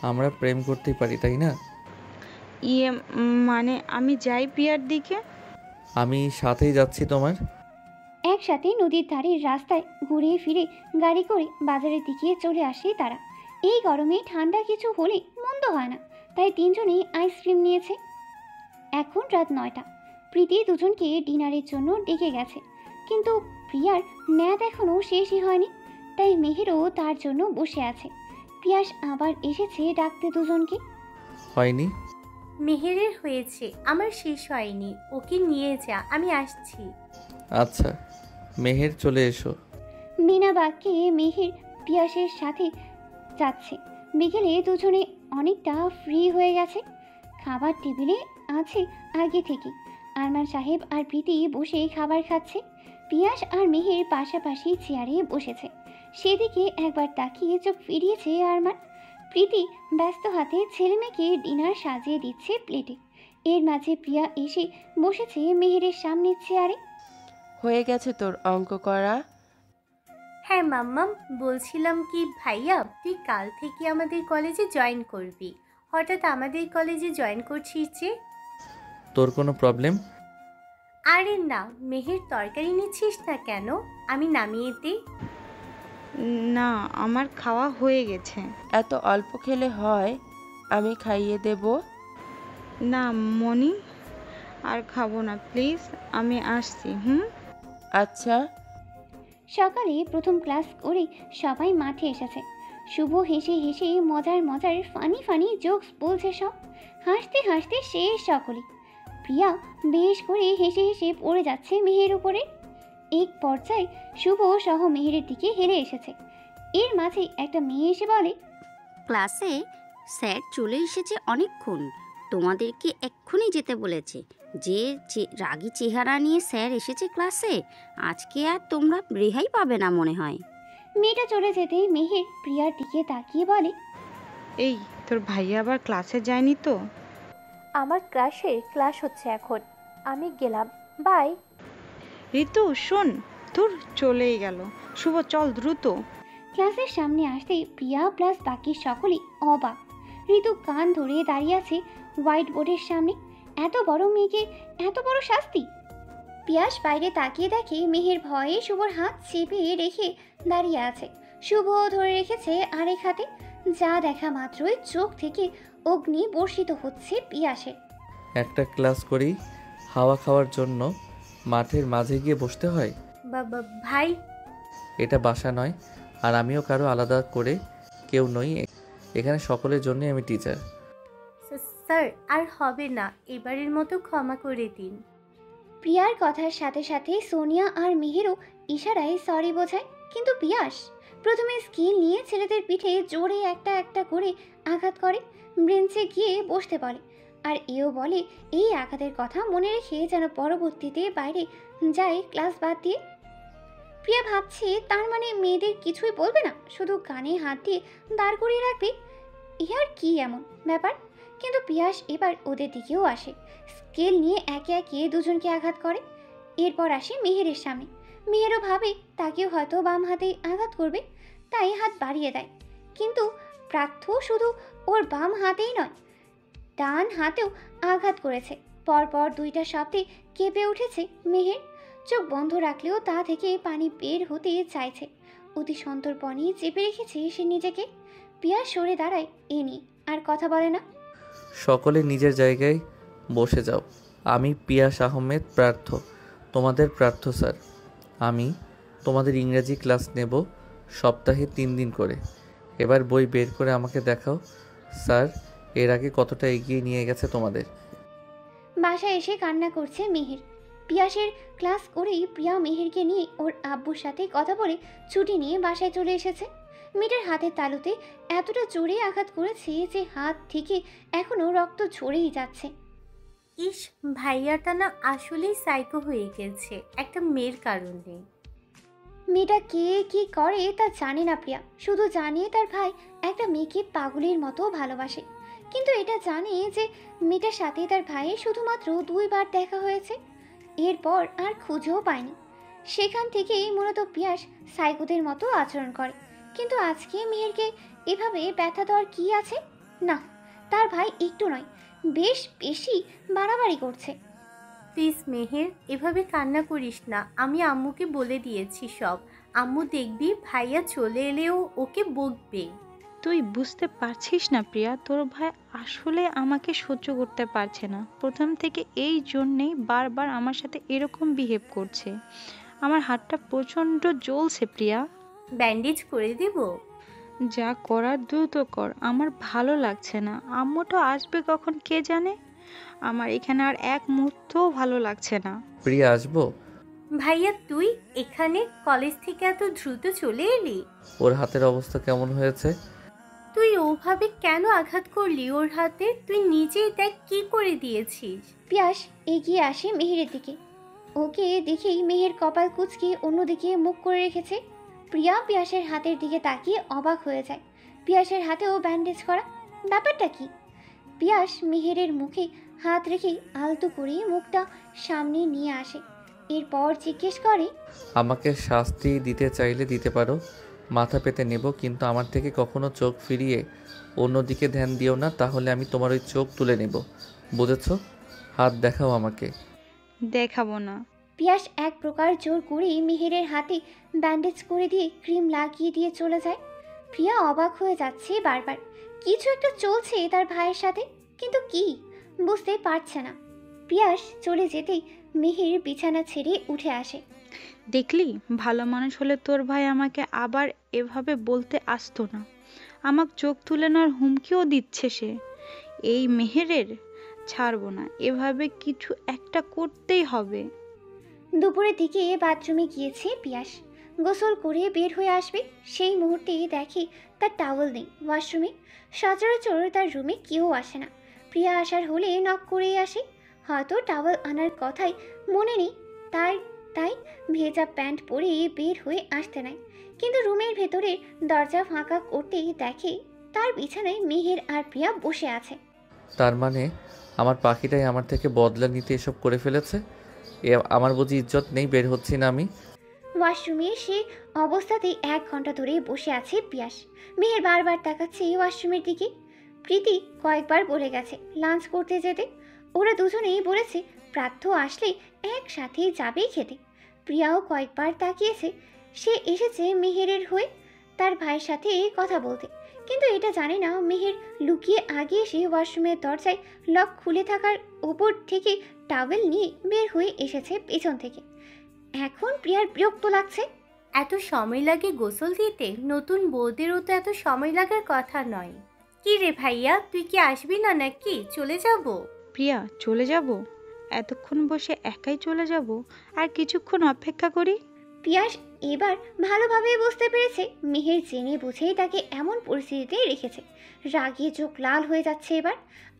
আমরা প্রেম করতেই পারি, তাই না? ইয়ে মানে আমি যাই প্রিয়ার দিকে? আমি সাথেই যাচ্ছি তোমার। একসাথে নদীর ধারের রাস্তায় ঘুরে ফিরে গাড়ি করে বাজারের দিকে চলে আসে তারা। এই গরমে ঠান্ডা কিছু হলে মন্দ হয় না, তাই তিনজনেই আইসক্রিম নিয়েছে। এখন রাত 9টা। প্রীতি দুজনকে ডিনারের জন্য ডেকে গেছে, কিন্তু প্রিয়ার ম্যাথ এখনও শেষই হয়নি, তাই মেহেরও তার জন্য বসে আছে। পিয়াস আবার এসেছে ডাকতে দুজনকে। হয়নি? মেহেরের হয়েছে, আমার শেষ হয়নি, ওকে নিয়ে যা, আমি আসছি। আচ্ছা, মেহের চলে এসো। বিনা বাক্যে মেহের পিয়াসের সাথে যাচ্ছে। বিকেলে দুজনে অনেকটা ফ্রি হয়ে গেছে। খাবার টেবিলে আছে আগে থেকে। আরমান সাহেব আর প্রীতি বসে খাবার খাচ্ছে। পিয়াস আর মেহের পাশাপাশি চেয়ারে বসেছে। সেদিকে একবার তাকিয়ে চোখ ফিরিয়েছে আরমান। প্রীতি ব্যস্ত হাতে ছেলে মেয়েকে ডিনার সাজিয়ে দিচ্ছে প্লেটে। এর মাঝে প্রিয়া এসে বসেছে মেহেরের সামনের চেয়ারে। হয়ে গেছে তোর অঙ্ক করা? হ্যাঁ মাম্মাম, বলছিলাম কি ভাইয়া, তুই কাল থেকে আমাদের কলেজে জয়েন করবি। হঠাৎ আমাদের কলেজে জয়েন করছিস যে? তোর কোনো প্রবলেম? আরে না, মেহের তরকারি নিচ্ছিস না কেন? আমি নামিয়ে দিই। না, আমার খাওয়া হয়ে গেছে। এত অল্প খেলে হয়? আমি খাইয়ে দেব। না মনি, আর খাবো না প্লিজ, আমি আসছি। আচ্ছা। সকালে প্রথম ক্লাস করে সবাই মাঠে এসেছে। শুভ হেসে হেসে মজার মজার ফানি ফানি জোকস বলছে সব। হাসতে হাসতে শেষ সকলে। প্রিয়া বেশ করে হেসে হেসে পড়ে যাচ্ছে মেহের উপরে। এক পর্যায়ে শুভ সহ মেহেরের দিকে হেলে এসেছে। এর মাঝে একটা মেয়ে এসে বলে, ক্লাসে স্যার চলে এসেছে অনেকক্ষণ, তোমাদেরকে এক্ষুনি যেতে বলেছে। যে রাগী চেহারা নিয়ে স্যার এসেছে ক্লাসে, আজকে আর তোমরা রেহাই পাবে না মনে হয়। মেয়েটা চলে যেতে মেহের প্রিয়ার দিকে তাকিয়ে বলে, এই তোর ভাইয়া আবার ক্লাসে যায়নি তো? আমার ক্লাস হচ্ছে এখন, আমি গেলাম, বাই। ঋতু শোন, তোর চলেই গেল। শুভ চল দ্রুত। ক্লাসের সামনে আসতেই প্রিয়া প্লাস বাকি সকলেই অবাক। ঋতু কান ধরে দাঁড়িয়ে আছে হোয়াইট বোর্ডের সামনে। এত বড় মেয়েকে এত বড় শাস্তি! পিয়াস বাইরে তাকিয়ে দেখে মেহের ভয়ে শুভর হাত চেপে রেখে দাঁড়িয়ে আছে। শুভ ধরে রেখেছে আরেক হাতে। যা দেখা মাত্রই চোখ থেকে অগ্নি বর্ষিত হচ্ছে পিয়াসের। একটা ক্লাস করি হাওয়া খাওয়ার জন্য মাঠের মাঝে গিয়ে বসতে হয়? বাবা ভাই, এটা বাসা নয়, আর আমিও কারো আলাদা করে কেউ নই। এখানে সকলের জন্যই আমি টিচার। স্যার আর হবে না, এবারের মতো ক্ষমা করে দিন। প্রিয়ার কথার সাথে সাথে সোনিয়া আর মিহিরও ইশারায় সরি বোঝায়, কিন্তু পিয়াস প্রথমে স্কিল নিয়ে ছেলেদের পিঠে জোরে একটা একটা করে আঘাত করে, ব্রেঞ্চে গিয়ে বসতে বলে। আর এও বলে এই আঘাতের কথা মনে রেখে যেন পরবর্তীতে বাইরে যায় ক্লাস বাদ দিয়ে। প্রিয়া ভাবছে তার মানে মেয়েদের কিছুই বলবে না, শুধু কানে হাত দিয়ে দাঁড় করিয়ে রাখবে। ইয়ার কি এমন ব্যাপার? কিন্তু পিয়াস এবার ওদের দিকেও আসে, স্কেল নিয়ে একে একে দুজনকে আঘাত করে। এরপর আসে মেহেরের সামনে। মেহেরও ভাবে তাকেও হয়তো বাম হাতে আঘাত করবে, তাই হাত বাড়িয়ে দেয়। কিন্তু প্রার্থ শুধু ওর বাম হাতেই নয়, ডান হাতেও আঘাত করেছে। পরপর দুইটা শব্দে কেঁপে উঠেছে মেহের। চোখ বন্ধ রাখলেও তা থেকে পানি বের হতে চাইছে। অতি সন্তর্পণে চেপে রেখেছে সে নিজেকে। পিয়াস সরে দাঁড়ায় এ নিয়ে, আর কথা বলে না। সকলে নিজের জায়গায় বসে যাও। আমি পিয়াস আহমেদ প্রার্থ, তোমাদের প্রার্থ স্যার। আমি তোমাদের ইংরেজি ক্লাস নেব সপ্তাহে 3 দিন করে। এবার বই বের করে আমাকে দেখাও স্যার, এর আগে কতটা এগিয়ে নিয়ে গেছে তোমাদের। বাসায় এসে কান্না করছে মেহের। পিয়াসের ক্লাস করেই প্রিয়া মেহেরকে নিয়ে ওর আব্বুর সাথে কথা বলে ছুটি নিয়ে বাসায় চলে এসেছে। মেয়েটার হাতের তালুতে এতটা জোরে আঘাত করেছে যে হাত থেকে এখনো রক্ত ঝরেই যাচ্ছে। ইস, ভাইয়াটা না আসলেই সাইকো হয়ে গেছে একটা মেয়ের কারণে। মেয়েটা কে কি করে তা জানে না প্রিয়া, শুধু জানে তার ভাই একটা মেয়েকে পাগলের মতো ভালোবাসে। কিন্তু এটা জানে যে মেয়েটার সাথে তার ভাইয়ের শুধুমাত্র 2 বার দেখা হয়েছে, এরপর আর খুঁজেও পায়নি। সেখান থেকেই মূলত পিয়াস সাইকোদের মতো আচরণ করে। কিন্তু আজকে মেহেরকে এভাবে ব্যথা দেওয়ার কি আছে? না, তার ভাই একটু নয়, বেশ বেশি বাড়াবাড়ি করছে। প্লিজ মেহের, এভাবে কান্না করিস না। আমি আম্মুকে বলে দিয়েছি সব। আম্মু দেখবি ভাইয়া চলে এলেও ওকে বকবে। তুই বুঝতে পারছিস না প্রিয়া, তোর ভাই আসলে আমাকে সহ্য করতে পারছে না। প্রথম থেকে এই জন্যেই বারবার আমার সাথে এরকম বিহেভ করছে। আমার হাতটা প্রচণ্ড জ্বলছে প্রিয়া। ব্যান্ডেজ করে দেব? যা করার দ্রুত কর, আমার ভালো লাগছে না। আম্মুটা আসবে কখন কে জানে। আমার এখানে আর এক মুহূর্তও ভালো লাগছে না। প্রিয়া আসবো? ভাইয়া তুই এখানে কলেজ থেকে এত দ্রুত চলে এলি? ওর হাতের অবস্থা কেমন হয়েছে? তুই ওভাবে কেন আঘাত করলি ওর হাতে? তুই নিজেই দেখ কি করে দিয়েছিস। পিয়াস এগিয়ে আসে মেহেরের দিকে। ওকে দেখেই মেহের কপাল কুঁচকে অন্যদিকে মুখ করে রেখেছে। প্রিয়া পিয়াসের হাতের দিকে তাকিয়ে অবাক হয়ে যায়। পিয়াসের হাতেও ব্যান্ডেজ করা, ব্যাপারটা কি? পিয়াস মেহেরের মুখে হাত রেখে আলতো করে মুখটা সামনে নিয়ে আসে। এরপর জিজ্ঞেস করে, আমাকে শাস্তি দিতে চাইলে দিতে পারো, মাথা পেতে নেব, কিন্তু আমার থেকে কখনো চোখ ফিরিয়ে অন্যদিকে ধ্যান দিও না, তাহলে আমি তোমার ওই চোখ তুলে নেব, বুঝেছো? হাত দেখাও আমাকে। দেখাবো না। পিয়াস এক প্রকার জোর করে মেহেরের হাতে ব্যান্ডেজ করে দিয়ে ক্রিম লাগিয়ে দিয়ে চলে যায়। প্রিয়া অবাক হয়ে যাচ্ছে বারবার। কিছু একটা চলছে তার ভাইয়ের সাথে, কিন্তু কি বুঝতে পারছে না। পিয়াস চলে যেতেই মেহের বিছানা ছেড়ে উঠে আসে। দেখলি, ভালো মানুষ হলে তোর ভাই আমাকে আবার এভাবে বলতে আসতো না। আমাকে চোখ তুলে নেওয়ার হুমকিও দিচ্ছে সে। এই মেহেরের ছাড়বো না, এভাবে কিছু একটা করতেই হবে। দুপুরের দিকে বাথরুমে গিয়েছে পিয়াস। গোসল করে বের হয়ে আসবে সেই মুহূর্তে দেখে তার টাওয়েল নেই ওয়াশরুমে। সচরাচর তার রুমে কেউ আসে না। প্রিয়া আসার হলে নক করেই আসে। হয়তো টাওয়েল আনার কথাই মনে নেই তাই ভেজা প্যান্ট পরে বের হয়ে আসতে নাই। কিন্তু রুমের ভেতরে দরজা ফাঁকা করতেই দেখে তার বিছানায় মেহের আর প্রিয়া বসে আছে। তার মানে আমার পাখিটাই আমার থেকে বদলা নিতে এসব করে ফেলেছে। আমার বুঝি ইজ্জত নেই, বের হচ্ছি না আমি। ওয়াশরুমে সে অবস্থাতেই 1 ঘন্টা ধরে বসে আছে পিয়াস। মেহের বারবার তাকাচ্ছে ওয়াশরুমের দিকে। প্রীতি কয়েকবার বলে গেছে লাঞ্চ করতে যেতে। ওরা দুজনেই বলেছে প্রার্থ আসলে একসাথে যাবেই খেতে। প্রিয়াও কয়েকবার তাকিয়েছে সে এসেছে মেহেরের হয়ে তার ভাইয়ের সাথে কথা বলতে। কিন্তু এটা জানে না মেহের লুকিয়ে আগে এসে ওয়াশরুমের দরজায় লক খুলে থাকার ওপর থেকে টাওয়েল নিয়ে বের হয়ে এসেছে পেছন থেকে। এখন প্রিয়ার বিরক্ত লাগছে। এত সময় লাগে গোসল দিতে? নতুন বউদেরও তো এত সময় লাগার কথা নয়। কি রে ভাইয়া, তুই কি আসবি না নাকি চলে যাব? প্রিয়া, চলে যাব? এতক্ষণ বসে একাই চলে যাব? আর কিছুক্ষণ অপেক্ষা করি। পিয়াস এবার ভালোভাবেই বুঝতে পেরেছে মেহের জেনে বুঝেই তাকে এমন পরিস্থিতিতে রেখেছে। রাগে চোখ লাল হয়ে যাচ্ছে এবার।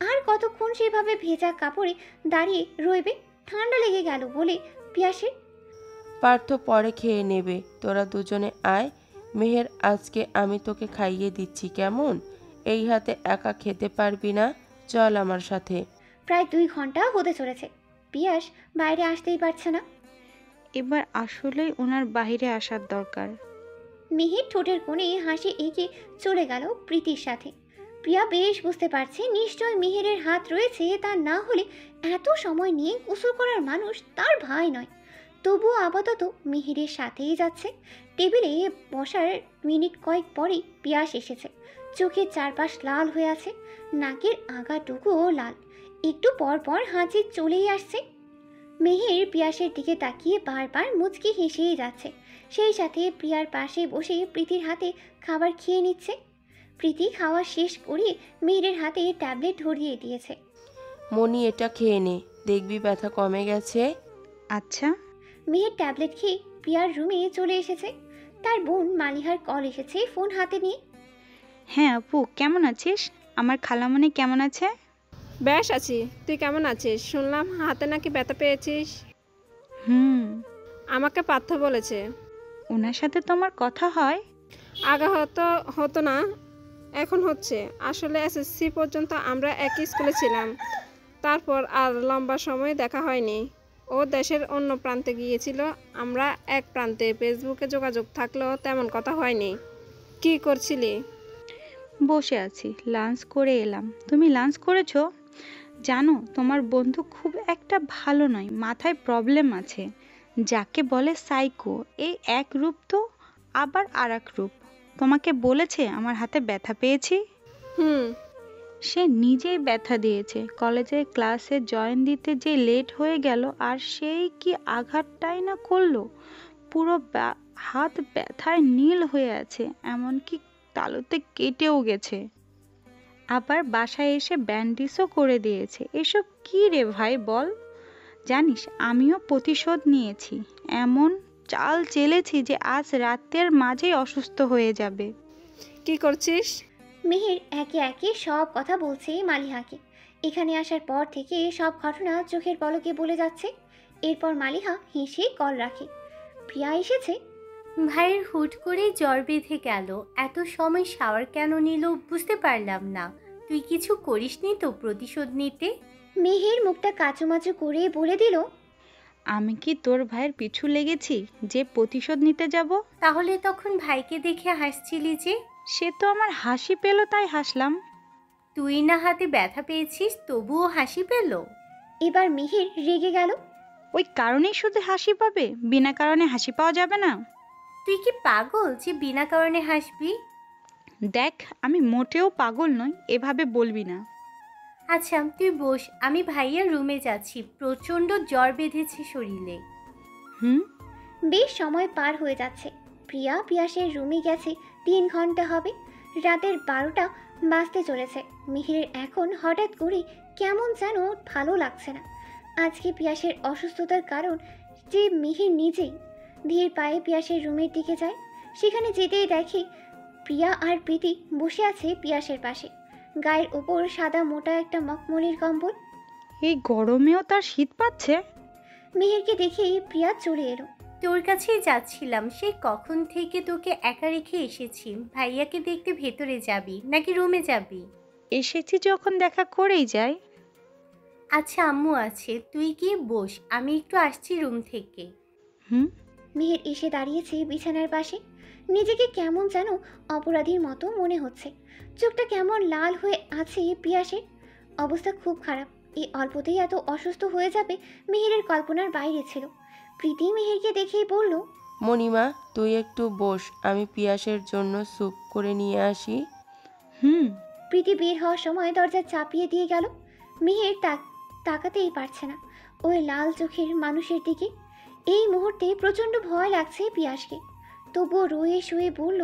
আর কতক্ষণ সেভাবে ভেজা কাপড়ে দাঁড়িয়ে রইবে? ঠান্ডা লেগে গেল বলে পিয়াসের। পার্থ পরে খেয়ে নেবে, তোরা দুজনে আয়। মেহের, আজকে আমি তোকে খাইয়ে দিচ্ছি কেমন? এই হাতে একা খেতে পারবি না, চল আমার সাথে। প্রায় 2 ঘন্টা হতে চলেছে, পিয়াস বাইরে আসতেই পারছে না। এবার আসলেই ওনার বাইরে আসার দরকার। মেহের ঠোঁটের কোণে হাসি এঁকে চলে গেল প্রীতির সাথে। প্রিয়া বেশ বুঝতে পারছে নিশ্চয় মেহেরের হাত রয়েছে, তা না হলে এত সময় নিয়ে গোসল করার মানুষ তার ভাই নয়। তবুও আপাতত মেহেরের সাথেই যাচ্ছে। টেবিলে বসার মিনিট কয়েক পরেই পিয়াস এসেছে। চোখের চারপাশ লাল হয়ে আছে, নাকের আগাটুকুও লাল। একটু পর পর হাঁচি চলেই আসছে। মেহের পিয়াসের দিকে তাকিয়ে বারবার মুচকি হেসেই যাচ্ছে। সেই সাথে প্রিয়ার পাশে বসে প্রীতির হাতে খাবার খেয়ে নিচ্ছে। প্রীতি খাওয়া শেষ করে মেহেরের হাতে ট্যাবলেট ধরিয়ে দিয়েছে। মনি, এটা খেয়ে নে, দেখবি ব্যথা কমে গেছে। আচ্ছা। মেহের ট্যাবলেট খেয়ে প্রিয়ার রুমে চলে এসেছে। তার বোন মালিহার কল এসেছে ফোন হাতে নিয়ে। হ্যাঁ আপু, কেমন আছিস? আমার খালামণি কেমন আছে? বেশ আছি, তুই কেমন আছিস? শুনলাম হাতে নাকি ব্যথা পেয়েছিস। আমাকে পার্থ বলেছে। ওনার সাথে তোমার কথা হয়? আগে হতো না, এখন হচ্ছে। আসলে এসএসসি পর্যন্ত আমরা একই স্কুলে ছিলাম, তারপর আর লম্বা সময় দেখা হয়নি। ও দেশের অন্য প্রান্তে গিয়েছিল, আমরা এক প্রান্তে। ফেসবুকে যোগাযোগ থাকলেও তেমন কথা হয়নি। কি করছিলি? বসে আছি, লাঞ্চ করে এলাম। তুমি লাঞ্চ করেছো? জানো, তোমার বন্ধু খুব একটা ভালো নয়, মাথায় প্রবলেম আছে। যাকে বলে সাইকো। এই এক রূপ তো আবার আর এক রূপ। তোমাকে বলেছে আমার হাতে ব্যথা পেয়েছি? সে নিজেই ব্যথা দিয়েছে। কলেজের ক্লাসে জয়েন দিতে যে লেট হয়ে গেল, আর সেই কি আঘাতটাই না করলো। পুরো হাত ব্যথায় নীল হয়ে আছে, এমনকি তালুতে কেটেও গেছে। আবার বাসায় এসে ব্যান্ডেজও করে দিয়েছে। এসব কি রে ভাই বল? জানিস, আমিও প্রতিশোধ নিয়েছি। এমন চাল চেলেছি যে আজ রাতের মাঝেই অসুস্থ হয়ে যাবে। কি করছিস? মেহের একে একে সব কথা বলছে মালিহাকে। এখানে আসার পর থেকে সব ঘটনা চোখের পলকে বলে যাচ্ছে। এরপর মালিহা হেসে কল রাখে। প্রিয়া এসেছে। ভাইয়ের হুট করে জ্বর বেঁধে গেল, এত সময় শাওয়ার কেন নিল বুঝতে পারলাম না। তুই কিছু করিসনি তো প্রতিশোধ নিতে? মেহের মুখটা কাচুমাচু করে বলে দিল, আমি কি তোর ভাইয়ের পিছু লেগেছি যে প্রতিশোধ নিতে যাব? তাহলে তখন ভাইকে দেখে হাসছিলি যে? সে তো আমার হাসি পেল, তাই হাসলাম। তুই না হাতে ব্যথা পেয়েছিস, তবুও হাসি পেল? এবার মেহের রেগে গেল। ওই কারণেই শুধু হাসি পাবে, বিনা কারণে হাসি পাওয়া যাবে না। তুই কি পাগল যে বিনা কারণে হাসবি? দেখ, আমি মোটেও পাগল নই, এভাবে বলবি না। আচ্ছা তুই বস, আমি ভাইয়ার রুমে যাচ্ছি, প্রচণ্ড জ্বর বেঁধেছে শরীরে। বেশ সময় পার হয়ে যাচ্ছে। প্রিয়া পিয়াসের রুমে গেছে 3 ঘন্টা হবে। রাতের 12টা বাজতে চলেছে। মেহেরের এখন হঠাৎ করে কেমন যেন ভালো লাগছে না। আজকে পিয়াসের অসুস্থতার কারণ যে মেহের নিজেই। ধীর পায়ে পিয়াসের রুমের দিকে যায়। সেখানে যেতেই দেখে প্রিয়া আর প্রীতি বসে আছে পিয়াসের পাশে। গায়ের ওপর সাদা মোটা একটা মখমলির কম্বল। এই গরমেও তার শীত পাচ্ছে। মেহেরকে দেখেই প্রিয়া চলে এলো। তোর কাছেই যাচ্ছিলাম, সেই কখন থেকে তোকে একা রেখে এসেছি। ভাইয়াকে দেখতে ভেতরে যাবি নাকি রুমে যাবি? এসেছি যখন দেখা করেই যাই। আচ্ছা আম্মু আছে, তুই গিয়ে বস, আমি একটু আসছি রুম থেকে। মেহের এসে দাঁড়িয়েছে বিছানার পাশে। নিজেকে কেমন যেন অপরাধীর মতো মনে হচ্ছে। চোখটা কেমন লাল হয়ে আছে পিয়াসের। অবস্থা খুব খারাপ। এই অল্পতেই এত অসুস্থ হয়ে যাবে মেহেরের কল্পনার বাইরে ছিল। প্রীতি মেহেরকে দেখেই বলল, মণিমা, তুই একটু বস, আমি পিয়াসের জন্য স্যুপ করে নিয়ে আসি। প্রীতি বের হওয়ার সময় দরজা চাপিয়ে দিয়ে গেল। মেহের তাকাতেই পারছে না ওই লাল চোখের মানুষের দিকে। এই মুহূর্তে প্রচণ্ড ভয় লাগছে পিয়াসকে। তবুও রয়ে শুয়ে বলল,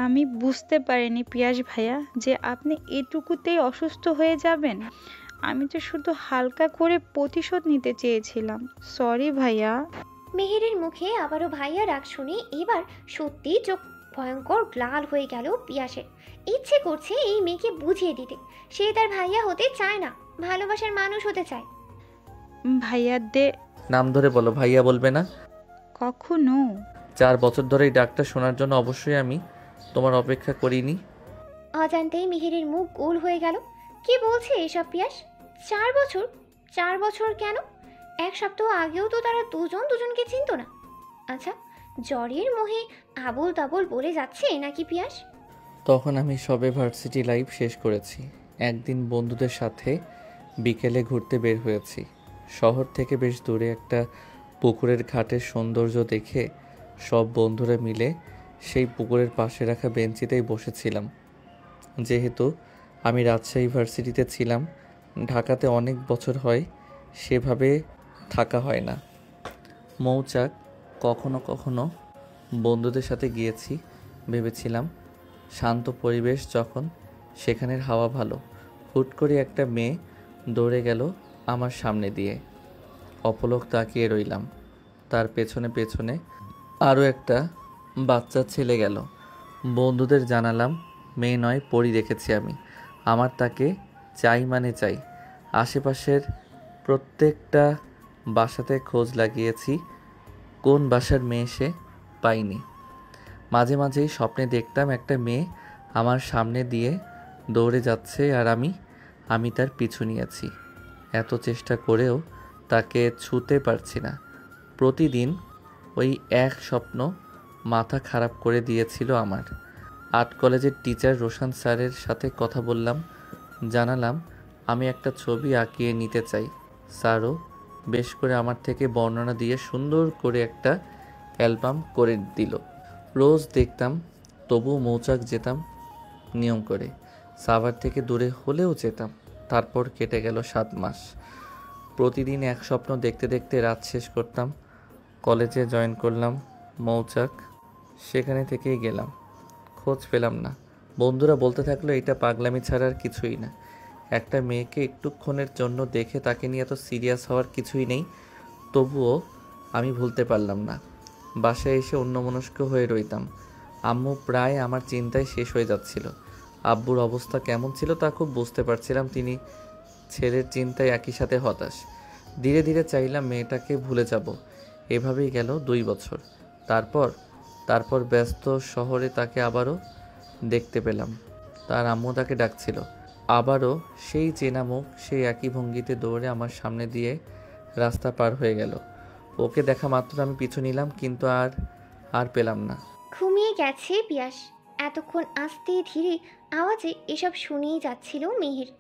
আমি বুঝতে পারিনি পিয়াস ভাইয়া যে আপনি এটুকুতেই অসুস্থ হয়ে যাবেন। আমি তো শুধু হালকা করে প্রতিশোধ নিতে চেয়েছিলাম। সরি ভাইয়া। মেহেরের মুখে আবারও ভাইয়া রাগ শুনে এবার সত্যি চোখ ভয়ঙ্কর লাল হয়ে গেল পিয়াসের। ইচ্ছে করছে এই মেয়েকে বুঝিয়ে দিতে সে তার ভাইয়া হতে চায় না, ভালোবাসার মানুষ হতে চায়। ভাইয়া দে। নাম ধরে বলো, ভাইয়া বলবে না? কখনো। 4 বছর ধরে এই ডাকটা শোনার জন্য অবশ্যই আমি তোমার অপেক্ষা করিনি। অজান্তেই মেহেরের মুখ গোল হয়ে গেল। কি বলছে এসব পিয়াস? 4 বছর? 4 বছর কেন? 1 সপ্তাহ আগেও তো তারা দুজন দুজনকে চিনতো না। আচ্ছা, জ্বরের মোহে আবোল তাবোল বলে যাচ্ছে নাকি পিয়াস? তখন আমি সবে ভার্সিটি লাইফ শেষ করেছি। একদিন বন্ধুদের সাথে বিকেলে ঘুরতে বের হয়েছি। শহর থেকে বেশ দূরে একটা পুকুরের ঘাটের সৌন্দর্য দেখে সব বন্ধুরা মিলে সেই পুকুরের পাশে রাখা বেঞ্চিতেই বসেছিলাম। যেহেতু আমি রাজশাহী ভার্সিটিতে ছিলাম, ঢাকাতে অনেক বছর হয়, সেভাবে থাকা হয় না। মৌচাক কখনো কখনো বন্ধুদের সাথে গিয়েছি, ভেবেছিলাম শান্ত পরিবেশ যখন, সেখানের হাওয়া ভালো। হুট করে একটা মেয়ে দৌড়ে গেল আমার সামনে দিয়ে। অপলক তাকিয়ে রইলাম। তার পেছনে পেছনে আরও একটা বাচ্চা ছেলে গেল। বন্ধুদের জানালাম মেয়ে নয়, পরী দেখেছি আমি। আমার তাকে চাই মানে চাই। আশেপাশের প্রত্যেকটা বাসাতে খোঁজ লাগিয়েছি, কোন বাসার মেয়ে সে পাইনি। মাঝে মাঝেই স্বপ্নে দেখতাম একটা মেয়ে আমার সামনে দিয়ে দৌড়ে যাচ্ছে আর আমি তার পিছু নিয়েছি। এত চেষ্টা করেও তাকে ছুঁতে পারছি না। প্রতিদিন ওই এক স্বপ্ন মাথা খারাপ করে দিয়েছিল আমার। আর্ট কলেজের টিচার রোশন স্যারের সাথে কথা বললাম, জানালাম আমি একটা ছবি আঁকিয়ে নিতে চাই। স্যারও বেশ করে আমার থেকে বর্ণনা দিয়ে সুন্দর করে একটা অ্যালবাম করে দিল। রোজ দেখতাম, তবুও মৌচাক যেতাম নিয়ম করে। সাভার থেকে দূরে হলেও যেতাম। তারপর কেটে গেল 7 মাস। প্রতিদিন এক স্বপ্ন দেখতে দেখতে রাত শেষ করতাম। কলেজে জয়েন করলাম মৌচাক, সেখানে থেকেই গেলাম। খোঁজ পেলাম না। বন্ধুরা বলতে থাকলো এটা পাগলামি ছাড়া আর কিছুই না। একটা মেয়েকে একটুক্ষণের জন্য দেখে তাকে নিয়ে এত সিরিয়াস হওয়ার কিছুই নেই। তবুও আমি ভুলতে পারলাম না। বাসায় এসে অন্যমনস্ক হয়ে রইতাম। আম্মু প্রায় আমার চিন্তায় শেষ হয়ে যাচ্ছিল। আব্বুর অবস্থা কেমন ছিল তা খুব বুঝতে পারছিলাম। তিনি ছেলের চিন্তায় একই সাথে হতাশ। ধীরে ধীরে চাইলাম মেয়েটাকে ভুলে যাব। এভাবেই গেল 2 বছর। তারপর ব্যস্ত শহরে তাকে আবারও দেখতে পেলাম। তার আম্মু তাকে ডাকছিল। আবারও সেই চেনা মুখ, সেই একই ভঙ্গিতে দৌড়ে আমার সামনে দিয়ে রাস্তা পার হয়ে গেল। ওকে দেখা মাত্র আমি পিছু নিলাম, কিন্তু আর পেলাম না। ঘুমিয়ে গেছে পিয়াস। এতক্ষণ আস্তে ধীরে আওয়াজে এসব শুনেই যাচ্ছিল মেহের।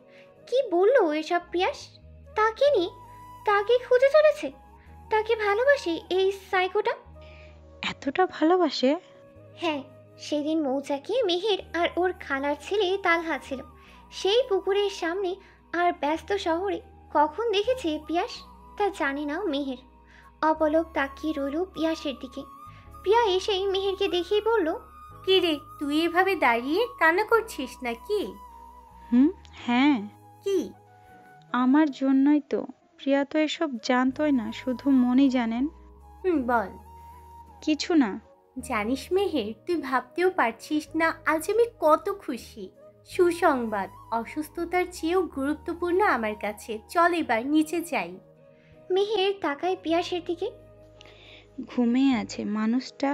কি বললো এসব পিয়াস? তাকে নিয়ে, তাকে খুঁজে চলেছে, তাকে ভালোবাসে এই সাইকোটা। এতটা ভালোবাসে? হ্যাঁ, সেদিন মৌচাকে মেহের আর ওর খালার ছেলে তালহা ছিল। সেই পুকুরের সামনে আর ব্যস্ত শহরে কখন দেখেছে পিয়াস তা জানে না মেহের। অপলক তাকিয়ে রইল পিয়াসের দিকে। পিয়া এসেই মেহেরকে দেখেই বলল, কি রে, তুই এভাবে দাঁড়িয়ে কান্না করছিস নাকি? হ্যাঁ। কি? আমার জন্যই তো। প্রিয়া তো এসব জানতোই না, শুধু মনি জানেন। বল। কিছু না। জানিস মেহের, তুই ভাবতেও পারছিস না আজ আমি কত খুশি। সুসংবাদ, অসুস্থতার চেয়েও গুরুত্বপূর্ণ আমার কাছে। চল এবার নিচে যাই। মেহের তাকায় পিয়াসের দিকে। ঘুমিয়ে আছে মানুষটা,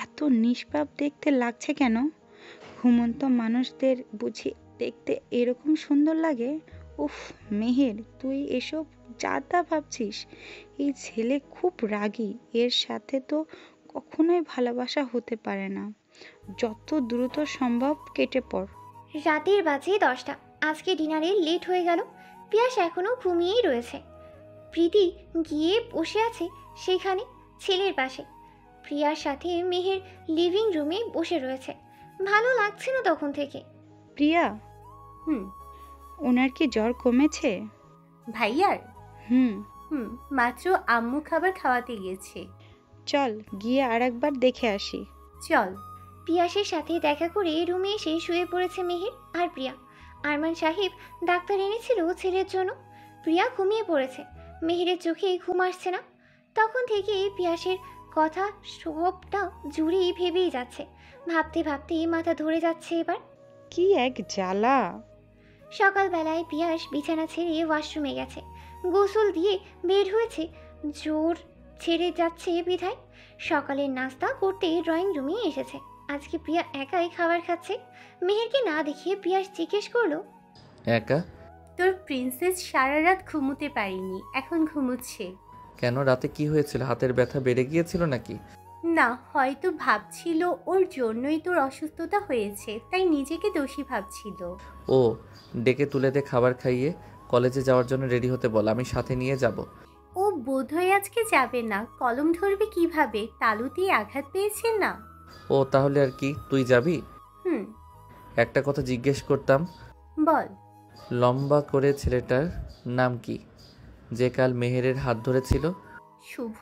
এত নিষ্পাপ দেখতে লাগছে কেন? ঘুমন্ত মানুষদের বুঝি দেখতে এরকম সুন্দর লাগে? উফ মেহের, তুই এসব যা তা ভাবছিস। এই ছেলে খুব রাগী, এর সাথে তো কখনোই ভালোবাসা হতে পারে না। যত দ্রুত সম্ভব কেটে পড়। রাতের বাজে 10টা। আজকে ডিনারে লেট হয়ে গেল। পিয়াস এখনো ঘুমিয়েই রয়েছে। প্রীতি গিয়ে বসে আছে সেখানে ছেলের পাশে। প্রিয়ার সাথে মেহের লিভিং রুমে বসে রয়েছে। ভালো লাগছে না তখন থেকে। প্রিয়া, ওনার কি জ্বর কমেছে? ভাইয়ার? মাত্র আম্মু খাবার খাওয়াতে গেছে। চল গিয়ে আর একবার দেখে আসি। চল। পিয়াসের সাথে দেখা করে রুমে এসে শুয়ে পড়েছে মেহের আর প্রিয়া। আরমান সাহেব ডাক্তার এনেছিল ছেলের জন্য। প্রিয়া ঘুমিয়ে পড়েছে, মেহেরের চোখে ঘুম আসছে না। তখন থেকে পিয়াসের কথা সবটা জুড়েই ভেবেই যাচ্ছে, ভাবতে ভাবতে মাথা ধরে যাচ্ছে এবার। কি এক জ্বালা। সকালবেলায় পিয়াস বিছানা ছেড়ে ওয়াশরুমে গেছে, গোসল দিয়ে বের হয়েছে, জোর ছেড়ে যাচ্ছে বিধায় সকালের নাস্তা করতে ড্রয়িং রুমে এসেছে। আজকে প্রিয়া একাই খাবার খাচ্ছে। মেহেরকে না দেখিয়ে পিয়াস জিজ্ঞেস করলো, একা? তোর প্রিন্সেস সারা রাত ঘুমোতে পারিনি, এখন ঘুমোচ্ছে। কেন, রাতে কি হয়েছিল? হাতের ব্যথা বেড়ে গিয়েছিল নাকি? না, হয়তো ভাবছিল ওর জন্যই তোর অসুস্থতা হয়েছে, তাই নিজেকে দোষী ভাবছিল। ও, ডেকে তুলে দে, খাবার খাইয়ে কলেজে যাওয়ার জন্য রেডি হতে বল, আমি সাথে নিয়ে যাব। ও বোধহয় আজকে যাবে না, কলম ধরবে কিভাবে, তালু দিয়ে আঘাত পেয়েছে না। ও, তাহলে আর কি, তুই যাবি? হুম। একটা কথা জিজ্ঞেস করতাম। বল। লম্বা করে ছেলেটার নাম কি, যে কাল মেহেরের হাত ধরেছিল? শুভ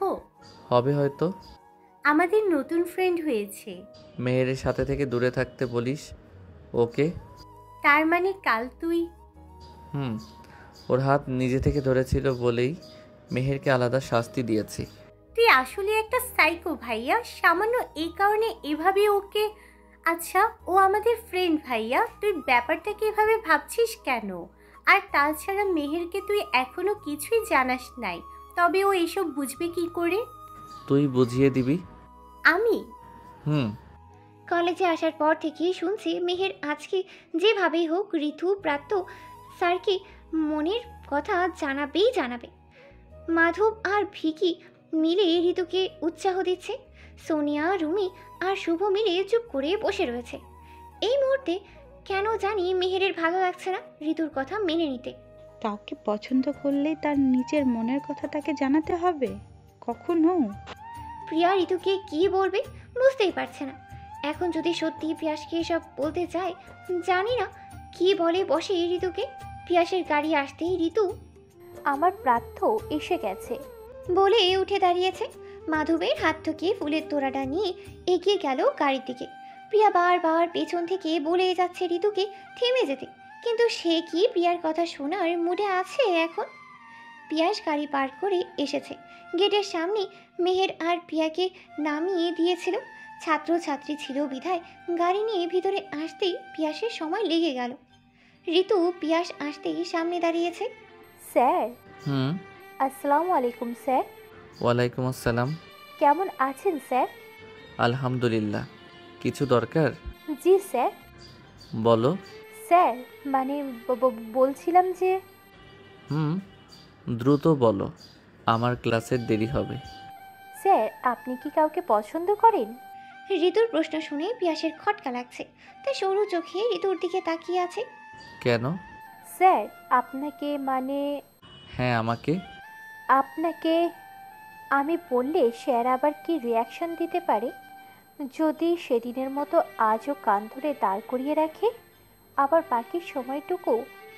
হবে হয়তো। আমাদের নতুন ফ্রেন্ড হয়েছে। মেহেরের সাথে থেকে দূরে থাকতে বলিস ওকে। তার মানে কাল তুই? ওর হাত নিজে থেকে ধরেছিল বলেই মেহেরকে আলাদা শাস্তি দিয়েছি। তুই আসলে একটা সাইকো ভাইয়া, সামান্য এই কারণে এভাবে ওকে। আচ্ছা, ও আমাদের ফ্রেন্ড ভাইয়া, তুই ব্যাপারটাকে এভাবে ভাবছিস কেন? আর তাছাড়া মেহেরকে তুই এখনো কিছুই জানাস নাই, তবে ও এসব বুঝবে কি করে? তুই বুঝিয়ে দিবি। আমি? কলেজে আসার পর থেকেই শুনছি মেহের আজকে যেভাবেই হোক ঋতু প্রাপ্ত স্যারকে মনের কথা জানাবে। মাধব আর ভিকি মিলে ঋতুকে উৎসাহ দিচ্ছে। সোনিয়া, রুমি আর শুভ মিলে চুপ করে বসে রয়েছে। এই মুহূর্তে কেন জানি মেহেরের ভালো লাগছে না ঋতুর কথা মেনে নিতে। কাউকে পছন্দ করলেই তার নিজের মনের কথা তাকে জানাতে হবে? কখনো। প্রিয়া ঋতুকে কি বলবে বুঝতেই পারছে না। এখন যদি সত্যি পিয়াসকে এসব বলতে চায়, জানি না কি বলে বসে ঋতুকে। পিয়াসের গাড়ি আসতেই ঋতু, আমার প্রার্থ এসে গেছে বলে উঠে দাঁড়িয়েছে। মাধবের হাত থেকে ফুলের তোড়াটা নিয়ে এগিয়ে গেল গাড়ির দিকে। প্রিয়া বারবার পেছন থেকে বলে যাচ্ছে ঋতুকে থেমে যেতে, কিন্তু সে কি প্রিয়ার কথা শোনার মুডে আছে এখন? পিয়াস গাড়ি পার করে এসেছে। গেটের সামনে মেহের আর প্রিয়াকে নামিয়ে দিয়েছিল। ছাত্রছাত্রী ছিল বিধায় গাড়ি নিয়ে ভিতরে আসতেই পিয়াসের সময় লেগে গেল। ঋতু পিয়াস আসতেই সামনে দাঁড়িয়েছে। স্যার। আসসালামু আলাইকুম স্যার। ওয়ালাইকুম আসসালাম। কেমন আছেন স্যার? আলহামদুলিল্লাহ। কিছু দরকার? জি স্যার। বলো। স্যার মানে বলছিলাম যে। দ্রুত বলো, আমার ক্লাসের দেরি হবে। স্যার, আপনি কি কাউকে পছন্দ করেন? ঋতুর প্রশ্ন শুনে পিয়াসের খটকা লাগছে, তাই সরু চোখে ঋতুর দিকে তাকিয়ে আছে। কেন? স্যার আপনাকে মানে। হ্যাঁ, আমাকে। আপনাকে আমি বললে স্যার আবার কি রিয়াকশন দিতে পারে? যদি সেদিনের মতো আজও কান ধরে দাঁড় করিয়ে রাখে, আবার বাকি সময়টুকু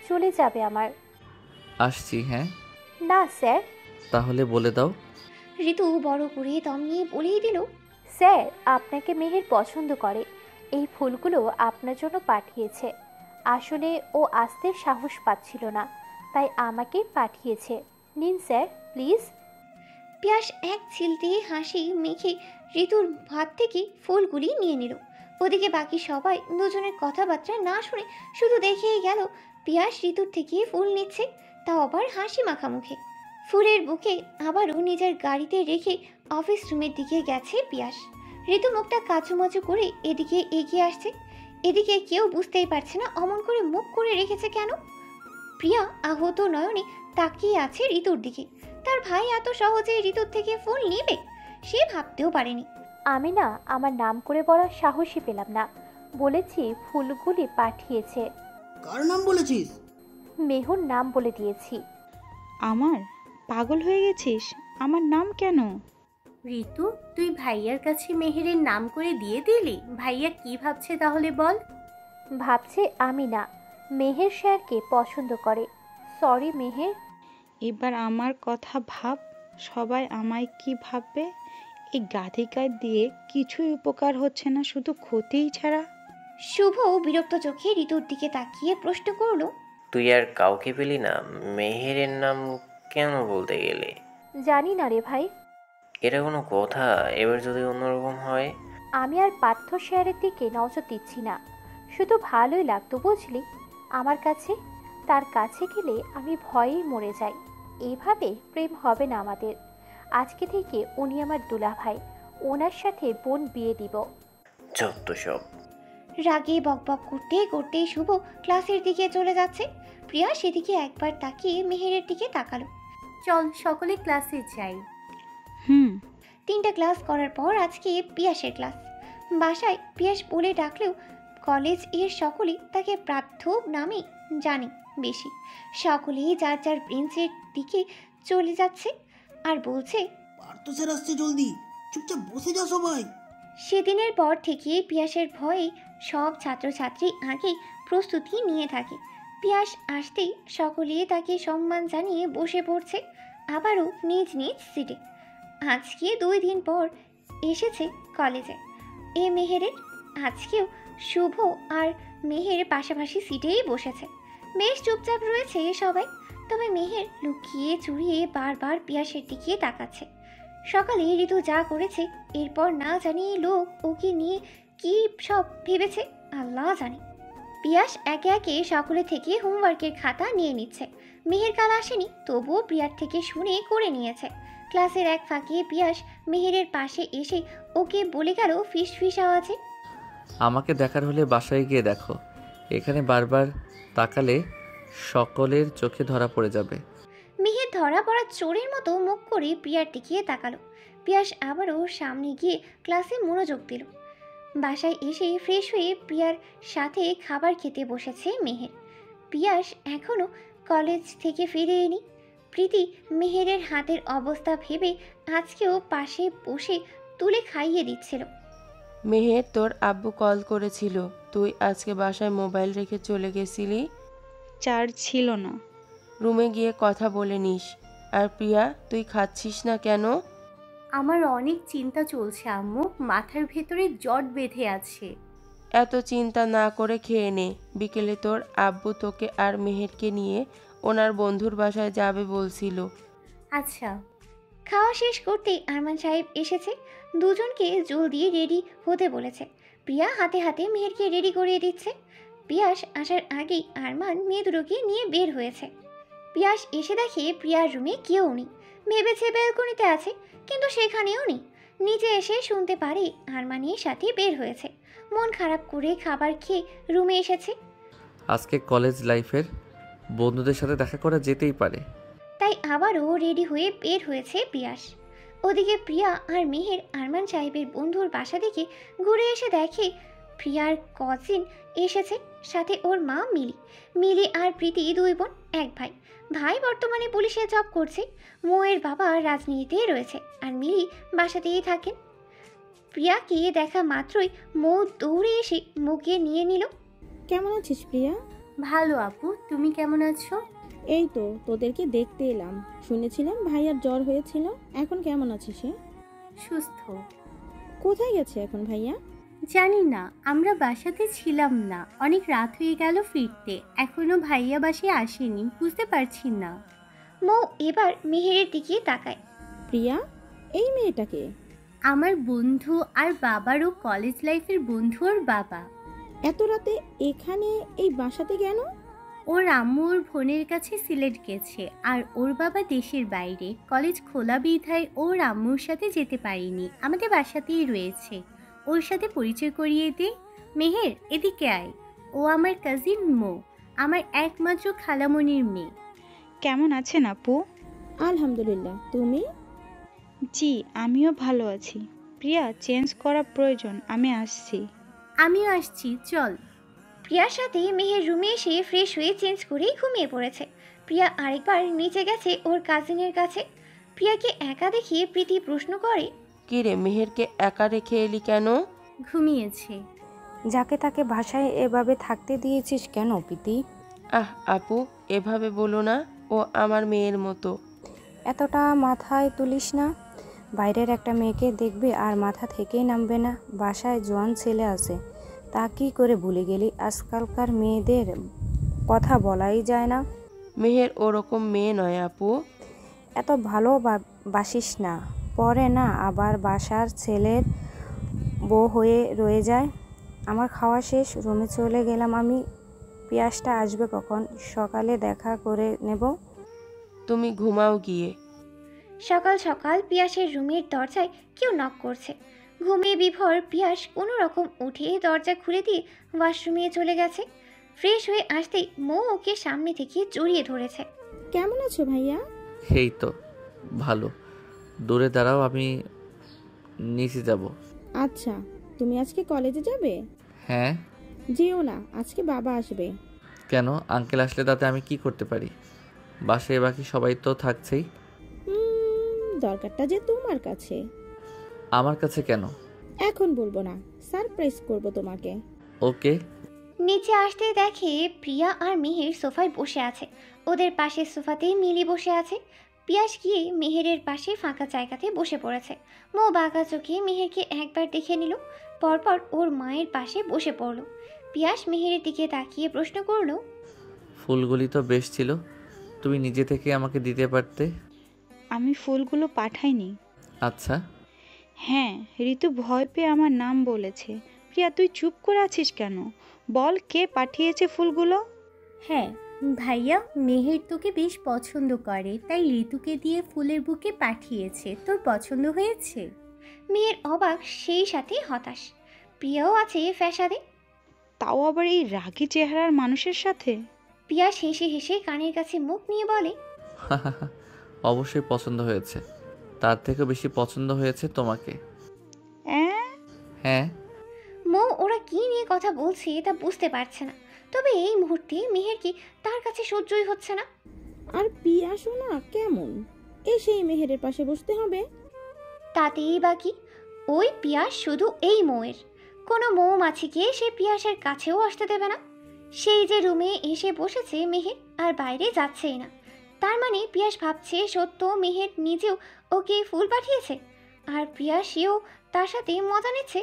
চলে যাবে আমার। আসছি। হ্যাঁ। না স্যার। তাহলে বলে দাও। ঋতু বড় করে দম নিয়ে বলেই দিল, স্যার আপনাকে মেহের পছন্দ করে, এই ফুলগুলো আপনার জন্য পাঠিয়েছে। আসলে ও আসতে সাহস পাচ্ছিল না, তাই আমাকে পাঠিয়েছে। নিন স্যার, প্লিজ। পিয়াস এক ছিলতে হাসি মেখে ঋতুর হাত থেকে ফুলগুলি নিয়ে নিল। ওদিকে বাকি সবাই দুজনের কথাবার্তা না শুনে শুধু দেখেই গেল পিয়াস ঋতুর থেকে ফুল নিচ্ছে, তাও আবার হাসি মাখা মুখে। ফুলের বুকে আবারও নিজের গাড়িতে রেখে অফিস রুমের দিকে গেছে পিয়াস। ঋতু মুখটা কাচুমাচু করে এদিকে এগিয়ে আসছে। এদিকে কেউ বুঝতেই পারছে না অমন করে মুখ করে রেখেছে কেন। প্রিয়া আহত নয়নে তাকিয়ে আছে ঋতুর দিকে। তার ভাই এত সহজে ঋতুর থেকে ফুল নেবে সে ভাবতেও পারেনি। আমি না আমার নাম করে বলার সাহসই পেলাম না, বলেছি ফুলগুলি পাঠিয়েছে। কার নাম বলেছিস? মেহুর নাম বলে দিয়েছি। আমার? পাগল হয়ে গেছিস? আমার নাম কেন? ঋতু, তুই ভাইয়ার কাছে মেহেরের নাম করে দিয়ে দিলি? ভাইয়া কি ভাবছে তাহলে বল? ভাবছে আমি না, মেহের স্যারকে পছন্দ করে। সরি মেহের। এবার আমার কথা ভাব, সবাই আমায় কি ভাববে? এই গাধিকায় দিয়ে কিছুই উপকার হচ্ছে না, শুধু ক্ষতিই ছাড়া। শুভ বিরক্ত চোখে ঋতুর দিকে তাকিয়ে প্রশ্ন করলো, তুই আর কাউকে পেলি না? মেহেরের নাম কেন বলতে গেলে? জানি না রে ভাই। এটা কোনো কথা? এবার যদি অন্যরকম হয়? আমি আর পার্থ শেয়ারের দিকে নজর দিচ্ছি না, শুধু ভালোই লাগতো বুঝলি আমার কাছে। তার কাছে গেলে আমি ভয়েই মরে যাই। এইভাবে প্রেম হবে না আমাদের। আজকে থেকে উনি আমার দুলাভাই, ওনার সাথে বোন বিয়ে দিব। যত সব। রাগে বকবক করতে করতে শুভ ক্লাসের দিকে চলে যাচ্ছে। প্রিয়া সেদিকে একবার তাকিয়ে মেহেরের দিকে তাকালো। চল সকলে ক্লাসে যাই। হুম। 3টা ক্লাস করার পর আজকে পিয়াসের ক্লাস। বাসায় পিয়াস বলে ডাকলেও কলেজ এর সকলেই তাকে প্রার্থ নামে জানে বেশি। সকলেই যার যার বেঞ্চের দিকে চলে যাচ্ছে আর বলছে, পার্থ স্যার আসছে, জলদি চুপচাপ বসে যা সবাই। সেদিনের পর থেকে পিয়াসের ভয়ে সব ছাত্রছাত্রী আগে প্রস্তুতি নিয়ে থাকে। পিয়াস আসতেই সকলে তাকে সম্মান জানিয়ে বসে পড়ছে, আবারও নিজ নিজ সিটে। আজকে 2 দিন পর এসেছে কলেজে এ মেহেরের। আজকেও শুভ আর মেহের পাশাপাশি সিটেই বসেছে। বেশ চুপচাপ রয়েছে সবাই, তবে মেহের লুকিয়ে চুরিয়ে বারবার পিয়াসের দিকে তাকাচ্ছে। সকালে ঋতু যা করেছে, এরপর না জানি লোক ওকে নিয়ে কি সব ভেবেছে আল্লাহ জানে। পিয়াস একে একে সকলে থেকে হোমওয়ার্কের খাতা নিয়ে নিচ্ছে। মেহের কাল আসেনি, তবুও প্রিয়ার থেকে শুনে করে নিয়েছে। ক্লাসের এক ফাঁকে পিয়াস মেহেরের পাশে এসে ওকে বলে গেল ফিস ফিস আওয়াজে, আমাকে দেখার হলে বাসায় গিয়ে দেখো। এখানে বারবার তাকালে সকলের চোখে ধরা পড়ে যাবে। মেহের ধরা পড়া চোরের মতো মুখ করে প্রিয়ার দিকে তাকালো। পিয়াস আবারও সামনে গিয়ে ক্লাসে মনোযোগ দিল। বাসায় এসে ফ্রেশ হয়ে প্রিয়ার সাথে খাবার খেতে বসেছে মেহের। পিয়াস এখনও কলেজ থেকে ফিরে এনি। প্রীতি মেহেরের হাতের অবস্থা ভেবে আজকেও পাশে বসে তুলে খাইয়ে দিচ্ছিল। মেহের, তোর আব্বু কল করেছিল, তুই আজকে বাসায় মোবাইল রেখে চলে গেছিলি। চার্জ ছিল না। রুমে গিয়ে কথা বলে নিস। আর প্রিয়া, তুই খাচ্ছিস না কেন? আমার অনেক চিন্তা চলছে আম্মু, মাথার ভেতরে জট বেঁধে আছে। এত চিন্তা না করে খেয়ে নে। বিকেলে তোর আব্বু তোকে আর মেহেরকে নিয়ে ওনার বন্ধুর বাসায় যাবে বলছিল। আচ্ছা। খাওয়া শেষ করতেই আরমান সাহেব এসেছে। দুজনকে জলদি রেডি হতে বলেছে। প্রিয়া হাতে হাতে মেহেরকে রেডি করিয়ে দিচ্ছে। পিয়াস আসার আগেই আরমান মেয়ে দুটোকে নিয়ে বের হয়েছে। পিয়াস এসে দেখে প্রিয়ার রুমে কেউ নেই। ভেবেছে ব্যালকনিতে আছে, কিন্তু সেখানেও নেই। নিচে এসে শুনতে পারে আরমানের সাথে বের হয়েছে। মন খারাপ করে খাবার খেয়ে রুমে এসেছে। আজকে কলেজ লাইফের বন্ধুদের সাথে দেখা করা যেতেই পারে, তাই আবারও রেডি হয়ে বের হয়েছে পিয়াস। ওদিকে প্রিয়া আর মেহের আরমান সাহেবের বন্ধুর বাসা থেকে ঘুরে এসে দেখে প্রিয়ার কজিন এসেছে, সাথে ওর মা মিলি। মিলি আর প্রীতি 2 বোন 1 ভাই। ভাই বর্তমানে পুলিশে জব করছে, মৌয়ের বাবা রাজনীতিতে রয়েছে, আর মিলি বাসাতেই থাকেন। প্রিয়াকে দেখা মাত্রই মৌ দৌড়ে এসে মুখে নিয়ে নিল। কেমন আছিস প্রিয়া? ভালো আপু, তুমি কেমন আছো? এই তো তোদেরকে দেখতে এলাম। শুনেছিলাম ভাইয়ার জ্বর হয়েছিল, এখন কেমন আছিস? সুস্থ। কোথায় গেছে এখন ভাইয়া? জানি না, আমরা বাসাতে ছিলাম না, অনেক রাত হয়ে গেল ফিরতে। এখনো ভাইয়া বাসায় আসেনি, বুঝতে পারছি না। মৌ এবার মেহেরের দিকে তাকায়। প্রিয়া, এই মেয়েটাকে? আমার বন্ধু আর বাবারও কলেজ লাইফের বন্ধু ওর বাবা। এত রাতে এখানে এই বাসাতে কেন? ওর আম্মু ওর বোনের কাছে সিলেট গেছে, আর ওর বাবা দেশের বাইরে। কলেজ খোলা বিধায় ওর আম্মুর সাথে যেতে পারিনি, আমাদের বাসাতেই রয়েছে। ওর সাথে পরিচয় করিয়ে দে। মেহের, এদিকে আয়। ও আমার কাজিন মৌ, আমার একমাত্র খালামণির মেয়ে। কেমন আছেন আপু? আলহামদুলিল্লাহ, তুমি? জি, আমিও ভালো আছি। প্রিয়া, চেঞ্জ করা প্রয়োজন, আমি আসছি। আমিও আসছি, চল। প্রিয়ার সাথে মেহের রুমে এসে ফ্রেশ হয়ে চেঞ্জ করেই ঘুমিয়ে পড়েছে। প্রিয়া আরেকবার নিচে গেছে ওর কাজিনের কাছে। প্রিয়াকে একা দেখিয়ে প্রীতি প্রশ্ন করে, কি রে, মেহেরকে একা রেখে এলি কেন? ঘুমিয়েছে। যাকে তাকে বাসায় এভাবে থাকতে দিয়েছিস কেন প্রীতি? আপু, এভাবে বলো না, ও আমার মেয়ের মতো। এতটা মাথায় তুলিস না। বাইরের একটা মেয়েকে দেখবে আর মাথা থেকেই নামবে না। বাসায় জোয়ান ছেলে আছে, তা কি করে ভুলে গেলি? আজকালকার মেয়েদের কথা বলাই যায় না। মেহের ওরকম মেয়ে নয় আপু। এত ভালো বাসিস না, পরে না আবার বাসার ছেলের বউ হয়ে রয়ে যায়। আমার খাওয়া শেষ, রুমে চলে গেলাম আমি। পিয়াসটা আসবে কখন? সকালে দেখা করে নেব। তুমি ঘুমাও গিয়ে। সকাল সকাল পিয়াসের রুমের দরজায় কেউ নক করছে। ঘুমিয়ে বিভোর পিয়াস কোনো রকম উঠে দরজা খুলে দিয়ে ওয়াশরুমে চলে গেছে। ফ্রেশ হয়ে আসতেই মৌ ওকে সামনে থেকে জড়িয়ে ধরেছে। কেমন আছো ভাইয়া? এই তো ভালো। দূরে দাঁড়াও, আমি নিচে যাব। আচ্ছা, তুমি আজকে কলেজে যাবে? হ্যাঁ। যেও না, আজকে বাবা আসবে। কেন? আঙ্কেল আসলে তাতে আমি কি করতে পারি? বাসায় বাকি সবাই তো থাকছেই। দরকারটা যে তোমার কাছে। আমার কাছে কেন? এখন বলবো না, সারপ্রাইজ করব তোমাকে। ওকে। নিচে আসতেই দেখে প্রিয়া আর মেহের সোফায় বসে আছে। ওদের পাশের সোফাতেই মিলি বসে আছে। পিয়াস গিয়ে মেহেরের পাশে ফাঁকা জায়গাতে বসে পড়েছে। মৌ বাঁকা চোখে মেহেরকে একবার দেখে নিল, পরপর ওর মায়ের পাশে বসে পড়ল। পিয়াস মেহেরের দিকে তাকিয়ে প্রশ্ন করল, ফুলগুলি তো বেশ ছিল, তুমি নিজে থেকে আমাকে দিতে পারতে। আমি ফুলগুলো পাঠাইনি। আচ্ছা। হ্যাঁ, ঋতু ভয় পেয়ে আমার নাম বলেছে। প্রিয়া, তুই চুপ করে আছিস কেন? বল, কে পাঠিয়েছে ফুলগুলো? হ্যাঁ ভাইয়া, মেহের তোকে বেশ পছন্দ করে, তাই ঋতুকে দিয়ে ফুলের বুকে পাঠিয়েছে। তোর পছন্দ হয়েছে? মেয়ের অবাক, সেই সাথে হতাশ। প্রিয়াও আছে ফ্যাসাদে। তাও আবার এই রাগী চেহারার মানুষের সাথে। পিয়াস হেসে হেসে কানের কাছে মুখ নিয়ে বলে, অবশ্যই পছন্দ হয়েছে, তার থেকে বেশি পছন্দ হয়েছে তোমাকে। হ্যাঁ। মৌ ওরা কি নিয়ে কথা বলছে তা বুঝতে পারছে না, তবে এই মুহূর্তে মেহের কি তার কাছে সহ্যই হচ্ছে না। আর পিয়াসও না কেমন, এসেই মেহেরের পাশে বসতে হবে। তাতেই বা কি? ওই পিয়াস শুধু এই মৌয়ের, কোনো মৌমাছিকে সে পিয়াসের কাছেও আসতে দেবে না। সেই যে রুমে এসে বসেছে মেহের, আর বাইরে যাচ্ছেই না। তার মানে পিয়াস ভাবছে সত্য মেহের নিজেও ওকে ফুল পাঠিয়েছে, আর পিয়াসিও তার সাথে মজা নিচ্ছে।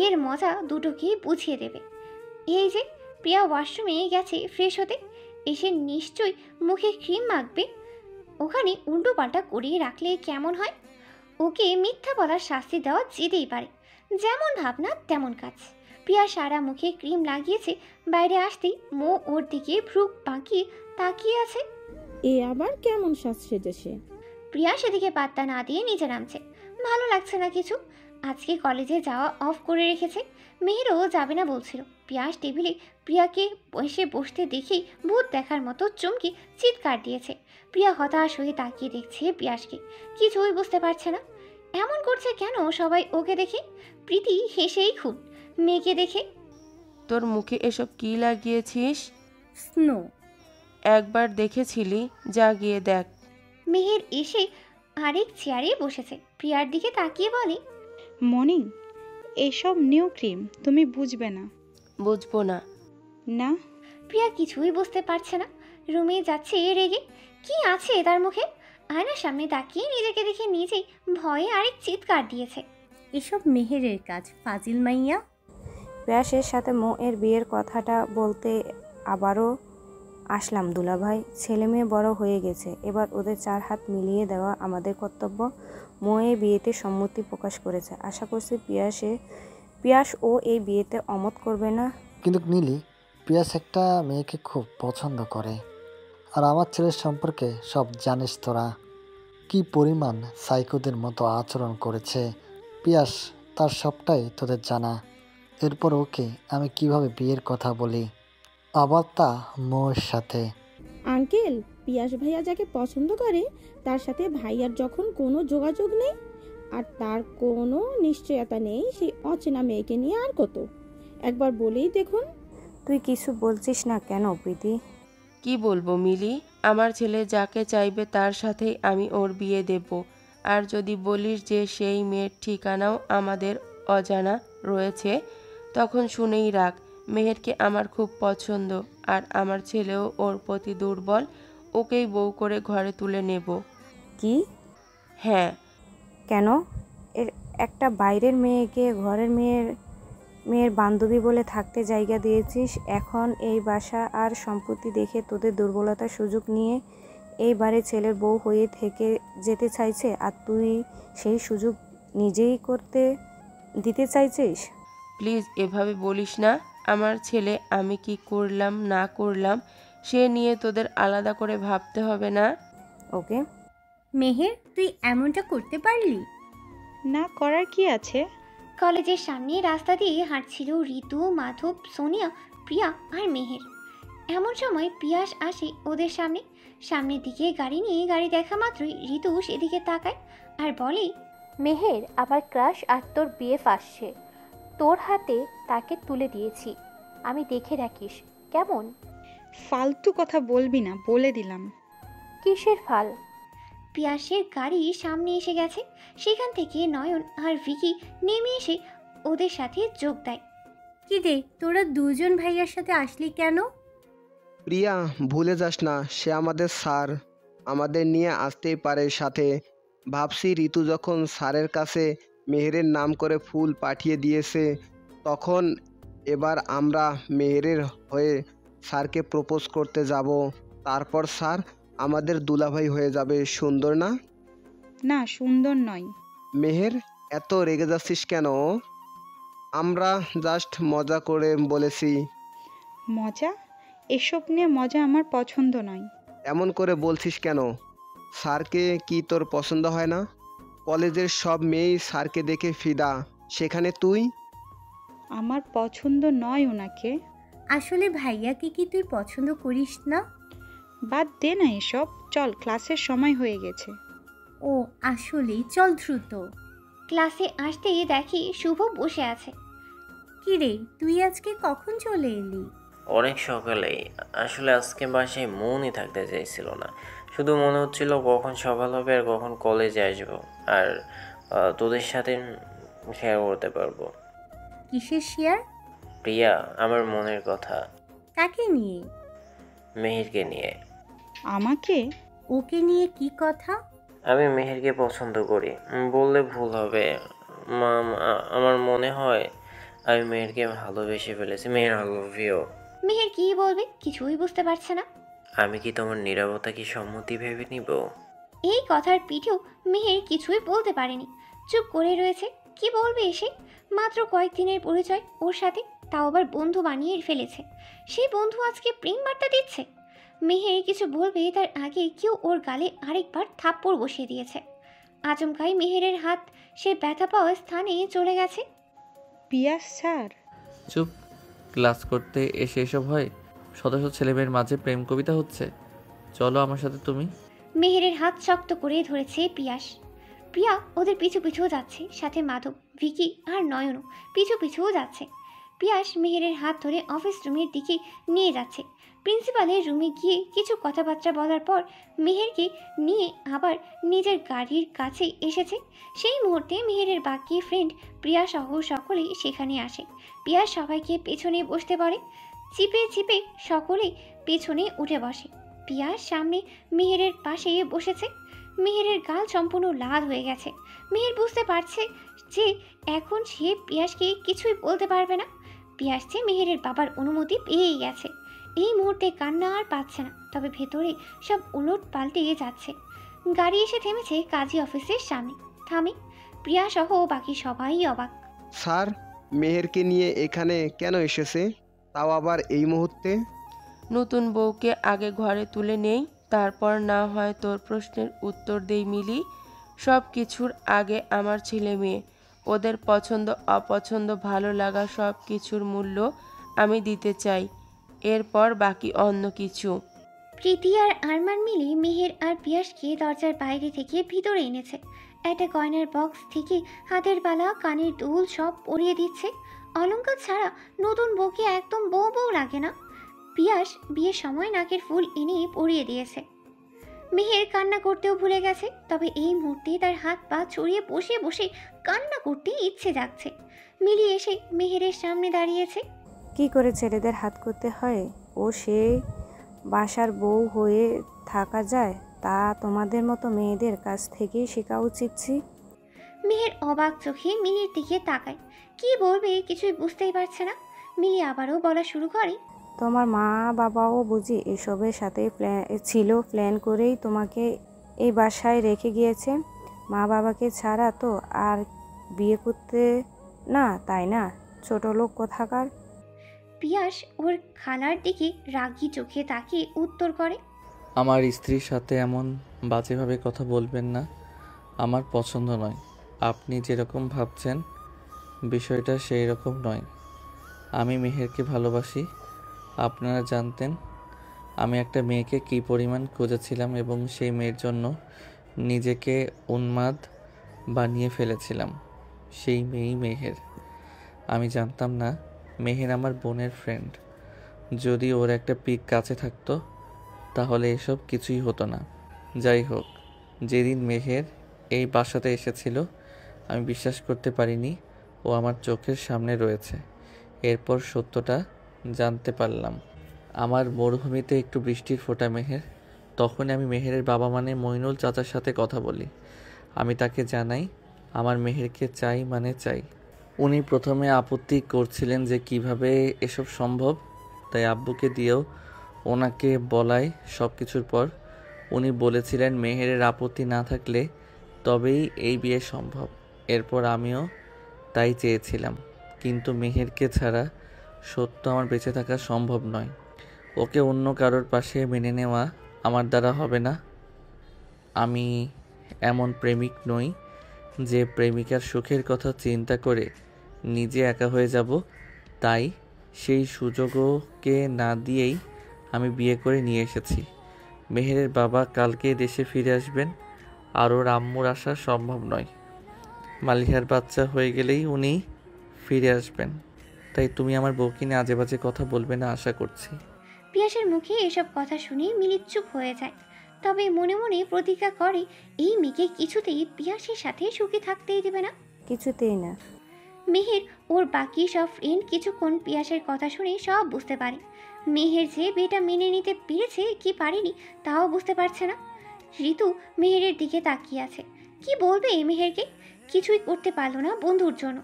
এর মজা দুটোকেই বুঝিয়ে দেবে। এই যে প্রিয়া ওয়াশরুমে গেছে ফ্রেশ হতে, এসে নিশ্চয়ই মুখে ক্রিম মাখবে। ওখানে উল্টো পাল্টা করিয়ে রাখলে কেমন হয়? ওকে মিথ্যা বলার শাস্তি দেওয়া যেতেই পারে। যেমন ভাবনা তেমন কাজ। প্রিয়া সারা মুখে ক্রিম লাগিয়েছে, বাইরে আসতেই মৌ ওর দিকে ভ্রু বাঁকিয়ে তাকিয়ে আছে। এ আবার কেমন সাজ সেজেছে? প্রিয়া সেদিকে পাত্তা না দিয়ে নিচে নামছে। ভালো লাগছে না কিছু। আজকে কলেজে যাওয়া অফ করে রেখেছে। মেহেরও যাবে না বলছিল। পিয়াস টেবিলে প্রিয়াকে এসে বসতে দেখেই ভূত দেখার মতো চমকে চিৎকার দিয়েছে। প্রিয়া হতাশ হয়ে তাকিয়ে দেখছে পিয়াসকে, কিছুই বুঝতে পারছে না। এমন করছে কেন সবাই ওকে দেখে? প্রীতি হেসেই খুব, মেয়েকে দেখে। তোর মুখে এসব কি লাগিয়েছিস? স্নো। একবার দেখেছিলি, যা গিয়ে দেখ। মেহের এসে আরেক চেয়ারে বসেছে। প্রিয়ার দিকে তাকিয়ে বলে, মর্নিং, এসব নিউ ক্রিম, তুমি বুঝবে না। বুঝবো না? না। প্রিয়া কিছুই বুঝতে পারছে না। রুমে যাচ্ছে রেগে। কি আছে তার মুখে? আয়নার সামনে তাকিয়ে নিজেকে দেখে নিজেই ভয়ে আরেক চিৎকার দিয়েছে। এসব মেহেরের কাজ, ফাজিল মাইয়া। পিয়াসের সাথে মৌয়ের বিয়ের কথাটা বলতে আবারও আসলাম দুলাভাই। ছেলে মেয়ে বড় হয়ে গেছে, এবার ওদের 4 হাত মিলিয়ে দেওয়া আমাদের কর্তব্য। মৌয়ের বিয়েতে সম্মতি প্রকাশ করেছে। আশা করছি পিয়াস ও এই বিয়েতে অমত করবে না। কিন্তু নীলি, পিয়াস একটা মেয়েকে খুব পছন্দ করে, আর আমার ছেলের সম্পর্কে সব জানিস তোরা। কি পরিমাণ সাইকোদের মতো আচরণ করেছে পিয়াস, তার সবটাই তোদের জানা। এরপর ওকে আমি কিভাবে বিয়ের কথা বলি, আবার তা মৌয়ের সাথে। আঙ্কেল, পিয়াস ভাইয়া যাকে পছন্দ করে তার সাথে ভাইয়ার যখন কোনো যোগাযোগ নেই, আর তার কোনো নিশ্চয়তা নেই, সেই অচেনা মেয়েকে নিয়ে আর কত। একবার বলেই দেখুন। তুই কিছু বলছিস না কেন প্রীতি? কি বলবো মিলি, আমার ছেলে যাকে চাইবে তার সাথেই আমি ওর বিয়ে দেব। আর যদি বলিস যে সেই মেয়ের ঠিকানাও আমাদের অজানা রয়েছে, তখন শুনেই রাখ, মেহেরকে আমার খুব পছন্দ, আর আমার ছেলেও ওর প্রতি দুর্বল। ওকেই বউ করে ঘরে তুলে নেব। কি? হ্যাঁ। কেন? এর একটা বাইরের মেয়েকে ঘরের মেয়ের বান্ধবী বলে থাকতে জায়গা দিয়েছিস, এখন এই বাসা আর সম্পত্তি দেখে তোদের দুর্বলতার সুযোগ নিয়ে এই বাড়ির ছেলের বউ হয়ে থেকে যেতে চাইছে, আর তুই সেই সুযোগ নিজেই করতে দিতে চাইছিস? প্লিজ এভাবে বলিস না। আমার ছেলে আমি কি করলাম না করলাম সে নিয়ে তোদের আলাদা করে ভাবতে হবে না। ওকে মেহের, তুই এমনটা করতে পারলি? না করার কি আছে? কলেজের সামনে রাস্তা দিয়ে হাঁটছিল ঋতু, মাধব, সোনিয়া, প্রিয়া আর মেহের। এমন সময় পিয়াস আসে ওদের সামনের দিকে গাড়ি নিয়ে। গাড়ি দেখা মাত্রই ঋতু সেদিকে তাকায় আর বলে, মেহের, আমার ক্রাশ আর তোর বিএফ আসছে, তোর হাতে তাকে তুলে দিয়েছি, আমি দেখে রাখিস কেমন? ফালতু কথা বলবি না, বলে দিলাম। কিসের ফাল? পিয়াসের গাড়ি সামনে এসে গেছে। সেখান থেকে নয়ন আর ভিকি নেমে এসে ওদের সাথে যোগ দেয়। কি রে, তোরা দুজন ভাইয়ার সাথে আসলি কেন? প্রিয়া, ভুলে যাস না সে আমাদের স্যার, আমাদের নিয়ে আসতেই পারে সাথে। ভাবছি ঋতু যখন স্যারের কাছে মেহেরের নাম করে ফুল পাঠিয়ে দিয়েছে, তখন এবার আমরা মেহেরের হয়ে স্যারকে প্রপোজ করতে যাব, তারপর স্যার আমাদের দুলাভাই হয়ে যাবে। সুন্দর না? না, সুন্দর নয়। মেহের, এত রেগে যাচ্ছিস কেন? আমরা জাস্ট মজা করে বলেছি। মজা? এসব নিয়ে মজা আমার পছন্দ নয়। এমন করে বলছিস কেন? স্যারকে কি তোর পছন্দ হয় না? কলেজের সব মেয়েই স্যারকে দেখে ফিদা, সেখানে তুই? আমার পছন্দ নয় ওনাকে। আসলে ভাইয়াকে কি তুই পছন্দ করিস না? বাদ দে না এসব, চল ক্লাসের সময় হয়ে গেছে। ও আসলেই, চল দ্রুত। ক্লাসে আসতেই দেখি শুভ বসে আছে। কি রে, তুই আজকে কখন চলে এলি? অনেক সকালেই। আসলে আজকে বাসায় মনই থাকতে চাইছিল না, শুধু মনে হচ্ছিল কখন সকাল হবে আর কখন কলেজে আসবো আর তোদের সাথে শেয়ার করতে পারবো। কিসের শেয়ার? প্রিয়া, আমার মনের কথা। কাকে নিয়ে? মেহেরকে নিয়ে। আমাকে? ওকে নিয়ে কি কথা? আমি মেহেরকে পছন্দ করি, বললে ভুল হবে। আমার মনে হয় আমি মেহেরকে ভালোবেসে ফেলেছি। Meher, I love you. Meher কি বলবে কিছুই বুঝতে পারছে না। আমি কি তোমার নীরবতা কি সম্মতি ভেবে নিব? এই কথার পিঠেও মেহের কিছুই বলতে পারেনি, চুপ করে রয়েছে। কি বলবে এসে? মাত্র কয়েকদিনের পরিচয় ওর সাথে, তাও আবার বন্ধু বানিয়ে ফেলেছে। সেই বন্ধু আজকে প্রেম বার্তা দিচ্ছে। মেহের কিছু বলবে তার আগে কেউ ওর গালে আরেকবার থাপ্পড় বসিয়ে দিয়েছে। আচমকাই মেহেরের হাত সে ব্যথা পাওয়া স্থানে চলে গেছে। পিয়াস স্যার। চুপ, ক্লাস করতে এসে এসব হয়? শত শত ছেলেমেয়ের মাঝে প্রেম কবিতা হচ্ছে, চলো আমার সাথে তুমি। মেহেরের হাত শক্ত করে ধরেছে পিয়াস। প্রিয়া ওদের পিছু পিছু যাচ্ছে, সাথে মাধব, ভিকি আর নয়নও পিছু পিছুও যাচ্ছে। পিয়াস মেহেরের হাত ধরে অফিস রুমের দিকে নিয়ে যাচ্ছে। প্রিন্সিপালের রুমে গিয়ে কিছু কথাবার্তা বলার পর মেহেরকে নিয়ে আবার নিজের গাড়ির কাছে এসেছে। সেই মুহূর্তে মেহেরের বাকি ফ্রেন্ড প্রিয়া সহ সকলেই সেখানে আসে। প্রিয়া সবাইকে পেছনে বসতে বলে। চিপে চিপে সকলে পেছনে উঠে বসে। পিয়াস সামনে মেহেরের পাশে বসেছে। মেহেরের গাল সম্পূর্ণ লাল হয়ে গেছে। মেহের বুঝতে পারছে যে এখন সে পিয়াসকে কিছুই বলতে পারবে না। পিয়াস যে মেহেরের বাবার অনুমতি পেয়েই গেছে। এই মুহূর্তে কান্না আর পাচ্ছে না, তবে ভেতরে সব উলট পাল্টে যাচ্ছে। গাড়ি এসে থেমেছে কাজী অফিসের সামনে। থামে প্রিয়া সহ বাকি সবাই অবাক। স্যার মেহেরকে নিয়ে এখানে কেন এসেছে, তাও আবার এই মুহূর্তে? নতুন বউকে আগে ঘরে তুলে নেই, তারপর না হয় তোর প্রশ্নের উত্তর দেই মিলি। সব কিছুর আগে আমার ছেলে মেয়ে, ওদের পছন্দ অপছন্দ ভালো লাগা সব কিছুর মূল্য আমি দিতে চাই, এরপর বাকি অন্য কিছু। প্রীতি আর আরমান মিলে মেহের আর পিয়াসকে দরজার বাইরে থেকে ভিতরে এনেছে। একটা গয়নার বক্স থেকে হাতের বালা, কানের দুল সব পরিয়ে দিচ্ছে। অলংকার ছাড়া নতুন বউকে একদম বউ বউ লাগে না। পিয়াস বিয়ের সময় নাকের ফুল এনে পরিয়ে দিয়েছে। মেহের কান্না করতেও ভুলে গেছে, তবে এই মুহূর্তে তার হাত পা ছড়িয়ে বসে বসে কান্না করতে ইচ্ছে যাচ্ছে। মিলি এসে মেহেরের সামনে দাঁড়িয়েছে। কি করে ছেলেদের হাত করতে হয় ও সে বাসার বউ হয়ে থাকা যায়, তা তোমাদের মতো মেয়েদের কাছ থেকেই শেখা উচিত। মেহের অবাক চোখে মিলির দিকে তাকায়। কি বলবে কিছুই বুঝতেই পারছে না। মিলি আবারও বলা শুরু করে, তোমার মা বাবাও বুঝি এসবের সাথে প্ল্যান করেই তোমাকে এই বাসায় রেখে গিয়েছে। মা বাবাকে ছাড়া তো আর বিয়ে করতে না, তাই না? ছোট লোক কোথাকার। পিয়াস ওর খালার দিকে রাগী চোখে তাকিয়ে উত্তর করে, আমার স্ত্রীর সাথে এমন বাজেভাবে কথা বলবেন না, আমার পছন্দ নয়। আপনি যেরকম ভাবছেন বিষয়টা সেই রকম নয়। আমি মেহেরকে ভালোবাসি। আপনারা জানতেন আমি একটা মেয়েকে কী পরিমাণ খুঁজেছিলাম এবং সেই মেয়ের জন্য নিজেকে উন্মাদ বানিয়ে ফেলেছিলাম। সেই মেয়েই মেহের। আমি জানতাম না মেহের আমার বোনের ফ্রেন্ড। যদি ওর একটা পিক কাছে থাকতো তাহলে এসব কিছুই হতো না। যাই হোক, যেদিন মেহের এই বাসাতে এসেছিল আমি বিশ্বাস করতে পারিনি ও আমার চোখের সামনে রয়েছে। এরপর সত্যটা জানতে পারলাম। আমার মরুভূমিতে একটু বৃষ্টির ফোঁটা মেহের। তখন আমি মেহেরের বাবা মানে মইনুল চাচার সাথে কথা বলি। আমি তাকে জানাই আমার মেহেরকে চাই মানে চাই। উনি প্রথমে আপত্তি করছিলেন যে কিভাবে এসব সম্ভব, তাই আব্বুকে দিয়েও ওনাকে বলাই। সব কিছুর পর উনি বলেছিলেন মেহেরের আপত্তি না থাকলে তবেই এই বিয়ে সম্ভব। এরপর আমিও তাই চেয়েছিলাম, কিন্তু মেহেরকে ছাড়া সত্য আমার বেঁচে থাকা সম্ভব নয়। ওকে অন্য কারোর পাশে মেনে নেওয়া আমার দ্বারা হবে না। আমি এমন প্রেমিক নই যে প্রেমিকার সুখের কথা চিন্তা করে নিজে একা হয়ে যাব। তাই সেই সুযোগকে না দিয়েই আমি বিয়ে করে নিয়ে এসেছি। মেহেরের বাবা কালকে দেশে ফিরে আসবেন, আর ওর আম্মুর আসা সম্ভব নয়। মালিহার বাচ্চা হয়ে গেলেই উনি ফিরে আসবেন। তাই তুমি আমার বউকে নিয়ে আজে বাজে কথা বলবে না আশা করছি। পিয়াসের মুখে এসব কথা শুনে মিলি চুপ হয়ে যায়। তবে মনে মনে প্রতিজ্ঞা করে এই মেয়েকে কিছুতেই পিয়াসের সাথে সুখী থাকতেই দেবে না। কিছুতেই না। মেহের ওর বাকি সব ফ্রেন্ড কিছুক্ষণ পিয়াসের কথা শুনে সব বুঝতে পারে। মেহের যে বিয়েটা মেনে নিতে পেরেছে কি পারেনি তাও বুঝতে পারছে না। ঋতু মেহেরের দিকে তাকিয়ে আছে। কি বলবে এই মেহেরকে? কিছুই করতে পারলো না বন্ধুর জন্য।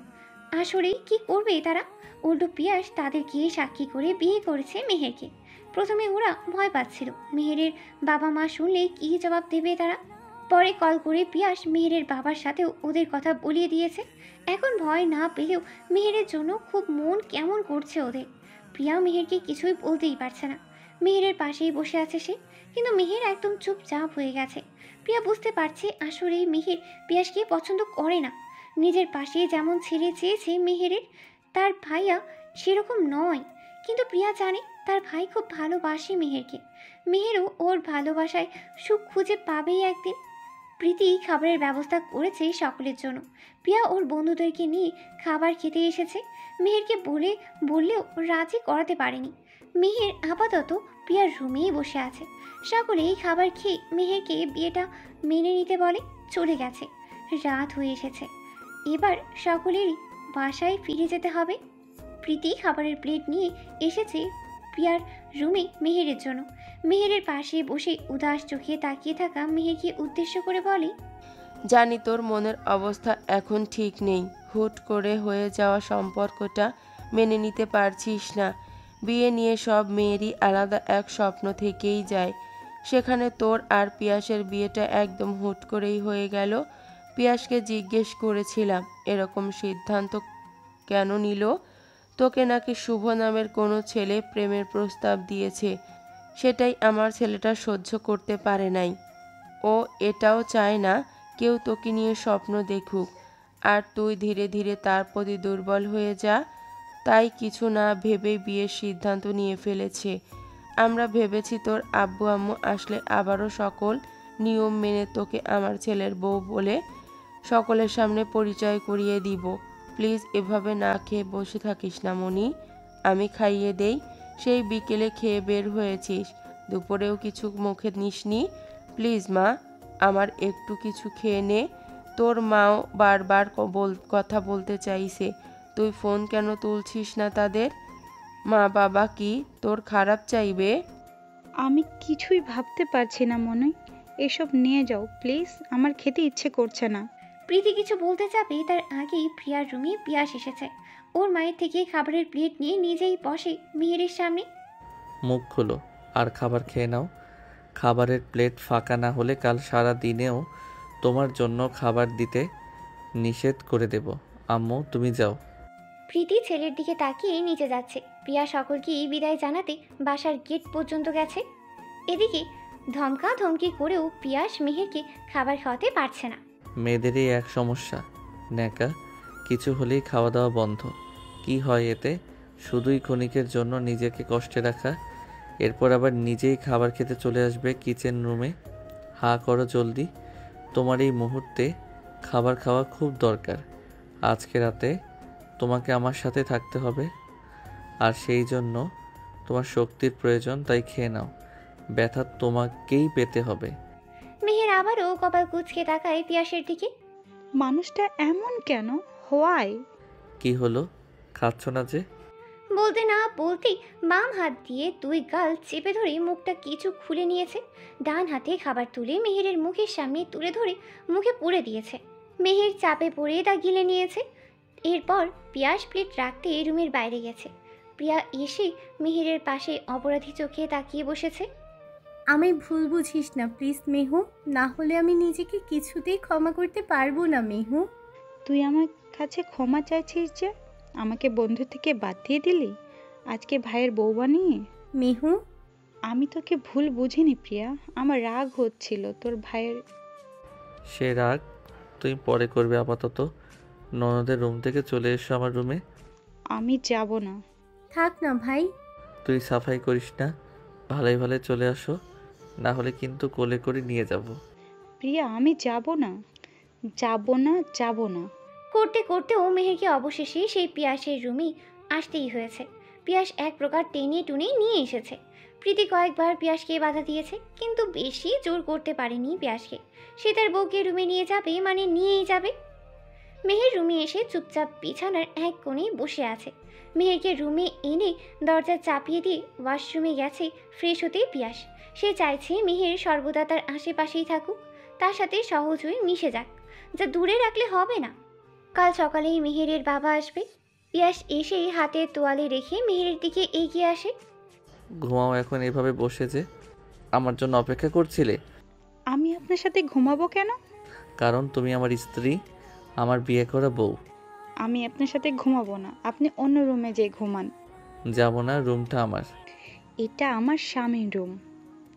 আসলেই কি করবে তারা? উল্টো পিয়াস তাদেরকে সাক্ষী করে বিয়ে করেছে মেহেরকে। প্রথমে ওরা ভয় পাচ্ছিল মেহেরের বাবা মা শুনলে কী জবাব দেবে তারা। পরে কল করে পিয়াস মেহেরের বাবার সাথেও ওদের কথা বলিয়ে দিয়েছে। এখন ভয় না পেলেও মেহেরের জন্য খুব মন কেমন করছে ওদের। প্রিয়া মেহেরকে কিছুই বলতেই পারছে না। মেহেরের পাশেই বসে আছে সে, কিন্তু মেহের একদম চুপচাপ হয়ে গেছে। প্রিয়া বুঝতে পারছে আসলেই মেহের পিয়াসকে পছন্দ করে না। নিজের পাশে যেমন ছেলে চেয়েছে মেহেরের, তার ভাইয়া সেরকম নয়। কিন্তু প্রিয়া জানে তার ভাই খুব ভালোবাসে মেহেরকে। মেহেরও ওর ভালোবাসায় সুখ খুঁজে পাবেই একদিন। প্রীতি খাবারের ব্যবস্থা করেছে সকলের জন্য। প্রিয়া ওর বন্ধুদেরকে নিয়ে খাবার খেতে এসেছে। মেহেরকে বললেও রাজি করাতে পারেনি। মেহের আপাতত প্রিয়ার রুমেই বসে আছে। সকলেই খাবার খেয়ে মেহেরকে বিয়েটা মেনে নিতে বলে চলে গেছে। রাত হয়ে এসেছে, এবার সকলেরই বাসায় ফিরে যেতে হবে। প্রীতি খাবারের প্লেট নিয়ে এসেছে প্রিয়ার রুমে মেহেরের জন্য। মেহেরের পাশে বসে উদাস চোখে তাকিয়ে থাকা মেহেরকে উদ্দেশ্য করে বলে, জানি তোর মনের অবস্থা এখন ঠিক নেই। হুট করে হয়ে যাওয়া সম্পর্কটা মেনে নিতে পারছিস না। বিয়ে নিয়ে সব মেয়েরই আলাদা এক স্বপ্ন থেকেই যায়। সেখানে তোর আর পিয়াসের বিয়েটা একদম হুট করেই হয়ে গেল। পিয়াসকে জিজ্ঞেস করেছিলাম এরকম সিদ্ধান্ত কেন নিল। তোকে নাকি শুভ নামের কোনো ছেলে প্রেমের প্রস্তাব দিয়েছে, সেটাই আমার ছেলেটা সহ্য করতে পারে নাই। ও এটাও চায় না কেউ তোকে নিয়ে স্বপ্ন দেখুক, আর তুই ধীরে ধীরে তার প্রতি দুর্বল হয়ে যা। তাই কিছু না ভেবেই বিয়ের সিদ্ধান্ত নিয়ে ফেলেছে। আমরা ভেবেছি তোর আব্বু আম্মু আসলে আবারও সকল নিয়ম মেনে তোকে আমার ছেলের বউ বলে সকলের সামনে পরিচয় করিয়ে দিব। প্লিজ এভাবে না খেয়ে বসে থাকিস না মনি, আমি খাইয়ে দেই। সেই বিকেলে খেয়ে বের হয়েছিস, দুপুরেও কিছু মুখে নিসনি। প্লিজ মা, আমার একটু কিছু খেয়ে নে। তোর মাও বারবার কথা বলতে চাইছে, তুই ফোন কেন তুলছিস না তাদের? মা বাবা কি তোর খারাপ চাইবে? আমি কিছুই ভাবতে পারছি না মনে। এসব নিয়ে যাও প্লিজ, আমার খেতে ইচ্ছে করছে না। প্রীতি কিছু বলতে যাবে তার আগেই প্রিয়ার রুমে পিয়াস এসেছে। ওর মায়ের থেকে খাবারের প্লেট নিয়ে নিজেই বসে মেহেরের সামনে। মুখ খোলো আর খাবার খেয়ে নাও। খাবারের প্লেট ফাঁকা না হলে কাল সারা দিনেও তোমার জন্য খাবার দিতে নিষেধ করে দেব। আম্মু তুমি যাও। প্রীতি ছেলের দিকে তাকিয়ে নিচে যাচ্ছে। প্রিয়া সকলকে বিদায় জানাতে বাসার গেট পর্যন্ত গেছে। এদিকে ধমকা ধমকি করেও পিয়াস মেহেরকে খাবার খাওয়াতে পারছে না। মেয়েদেরই এক সমস্যা, ন্যাকা। কিছু হলেই খাওয়া দাওয়া বন্ধ। কি হয় এতে? শুধুই ক্ষণিকের জন্য নিজেকে কষ্টে রাখা, এরপর আবার নিজেই খাবার খেতে চলে আসবে কিচেন রুমে। হা করো জলদি, তোমার এই মুহূর্তে খাবার খাওয়া খুব দরকার। আজকে রাতে তোমাকে আমার সাথে থাকতে হবে, আর সেই জন্য তোমার শক্তির প্রয়োজন, তাই খেয়ে নাও। ব্যথা তোমাকেই পেতে হবে। মেহের আবারও কপাল কুঁচকে তাকায় পিয়াসের দিকে। মানুষটা এমন কেন? হোয়াই? কি হলো, খাচ্ছ না যে? বলতে না বলতেই বাম হাত দিয়ে দুই গাল চেপে ধরে মুখটা কিছু খুলে নিয়েছে। ডান হাতে খাবার তুলে মেহেরের মুখের সামনে তুলে ধরে মুখে পুরে দিয়েছে। মেহের চাপে পড়ে তা গিলে নিয়েছে। এরপর পিয়াস প্লেট রাখতে রুমের বাইরে গেছে। প্রিয়া এসে মেহেরের পাশে অপরাধী চোখে তাকিয়ে বসেছে। আমি ভুল বুঝিস না প্লিজ মেহু, না হলে আমি নিজেকে কিছুতেই ক্ষমা করতে পারবো না মেহু। তুই আমার কাছে ক্ষমা চাইছিস যে? আমাকে বন্ধু থেকে বাদ দিয়ে দিলি আজকে ভাইয়ের বউ বানিয়ে? মেহু, আমি তোকে ভুল বুঝিনি প্রিয়া, আমার রাগ হচ্ছিল তোর ভাইয়ের। সে রাগ তুমি পরে করবে। আপাতত ননদের রুম থেকে চলে এসো আমার রুমে। আমি যাব না। থাক না ভাই। তুই সাফাই করিস না, ভালোই ভালো চলে আসো, না হলে কিন্তু কোলে করে নিয়ে যাব। প্রিয়া আমি যাব না, যাব না, যাব না করতে করতেও মেহেরকে অবশেষে সেই পিয়াসের রুমেই আসতেই হয়েছে। পিয়াস এক প্রকার টেনে টুনে নিয়ে এসেছে। প্রীতি কয়েকবার পিয়াসকে বাধা দিয়েছে, কিন্তু বেশি জোর করতে পারেনি পিয়াসকে। সে তার বউকে রুমে নিয়ে যাবে মানে নিয়েই যাবে। মেহের রুমে এসে চুপচাপ বিছানার এক কোণে বসে আছে। মেহেরকে রুমে এনে দরজা চাপিয়ে দিয়ে ওয়াশরুমে গেছে ফ্রেশ হতে পিয়াস। সে চাইছে মেহের সর্বদা তার আশেপাশেই থাকুক, তার সাথে সহজ হয়ে মিশে যাক, যা দূরে রাখলে হবে না। কাল সকালেই মেহেরের বাবা আসবে। পিয়াস এসেই হাতে তোয়ালে রেখে মেহেরের দিকে এগিয়ে আসে। ঘুমাও এখন এভাবে বসে, যে আমার জন্য অপেক্ষা করছিলে? আমি আপনার সাথে ঘুমাবো কেন? কারণ তুমি আমার স্ত্রী, আমার বিয়ে করা বউ। আমি আপনার সাথে ঘুমাবো না, আপনি অন্য রুমে যেয়ে ঘুমান। যাব না, রুমটা আমার। এটা আমার স্বামীর রুম,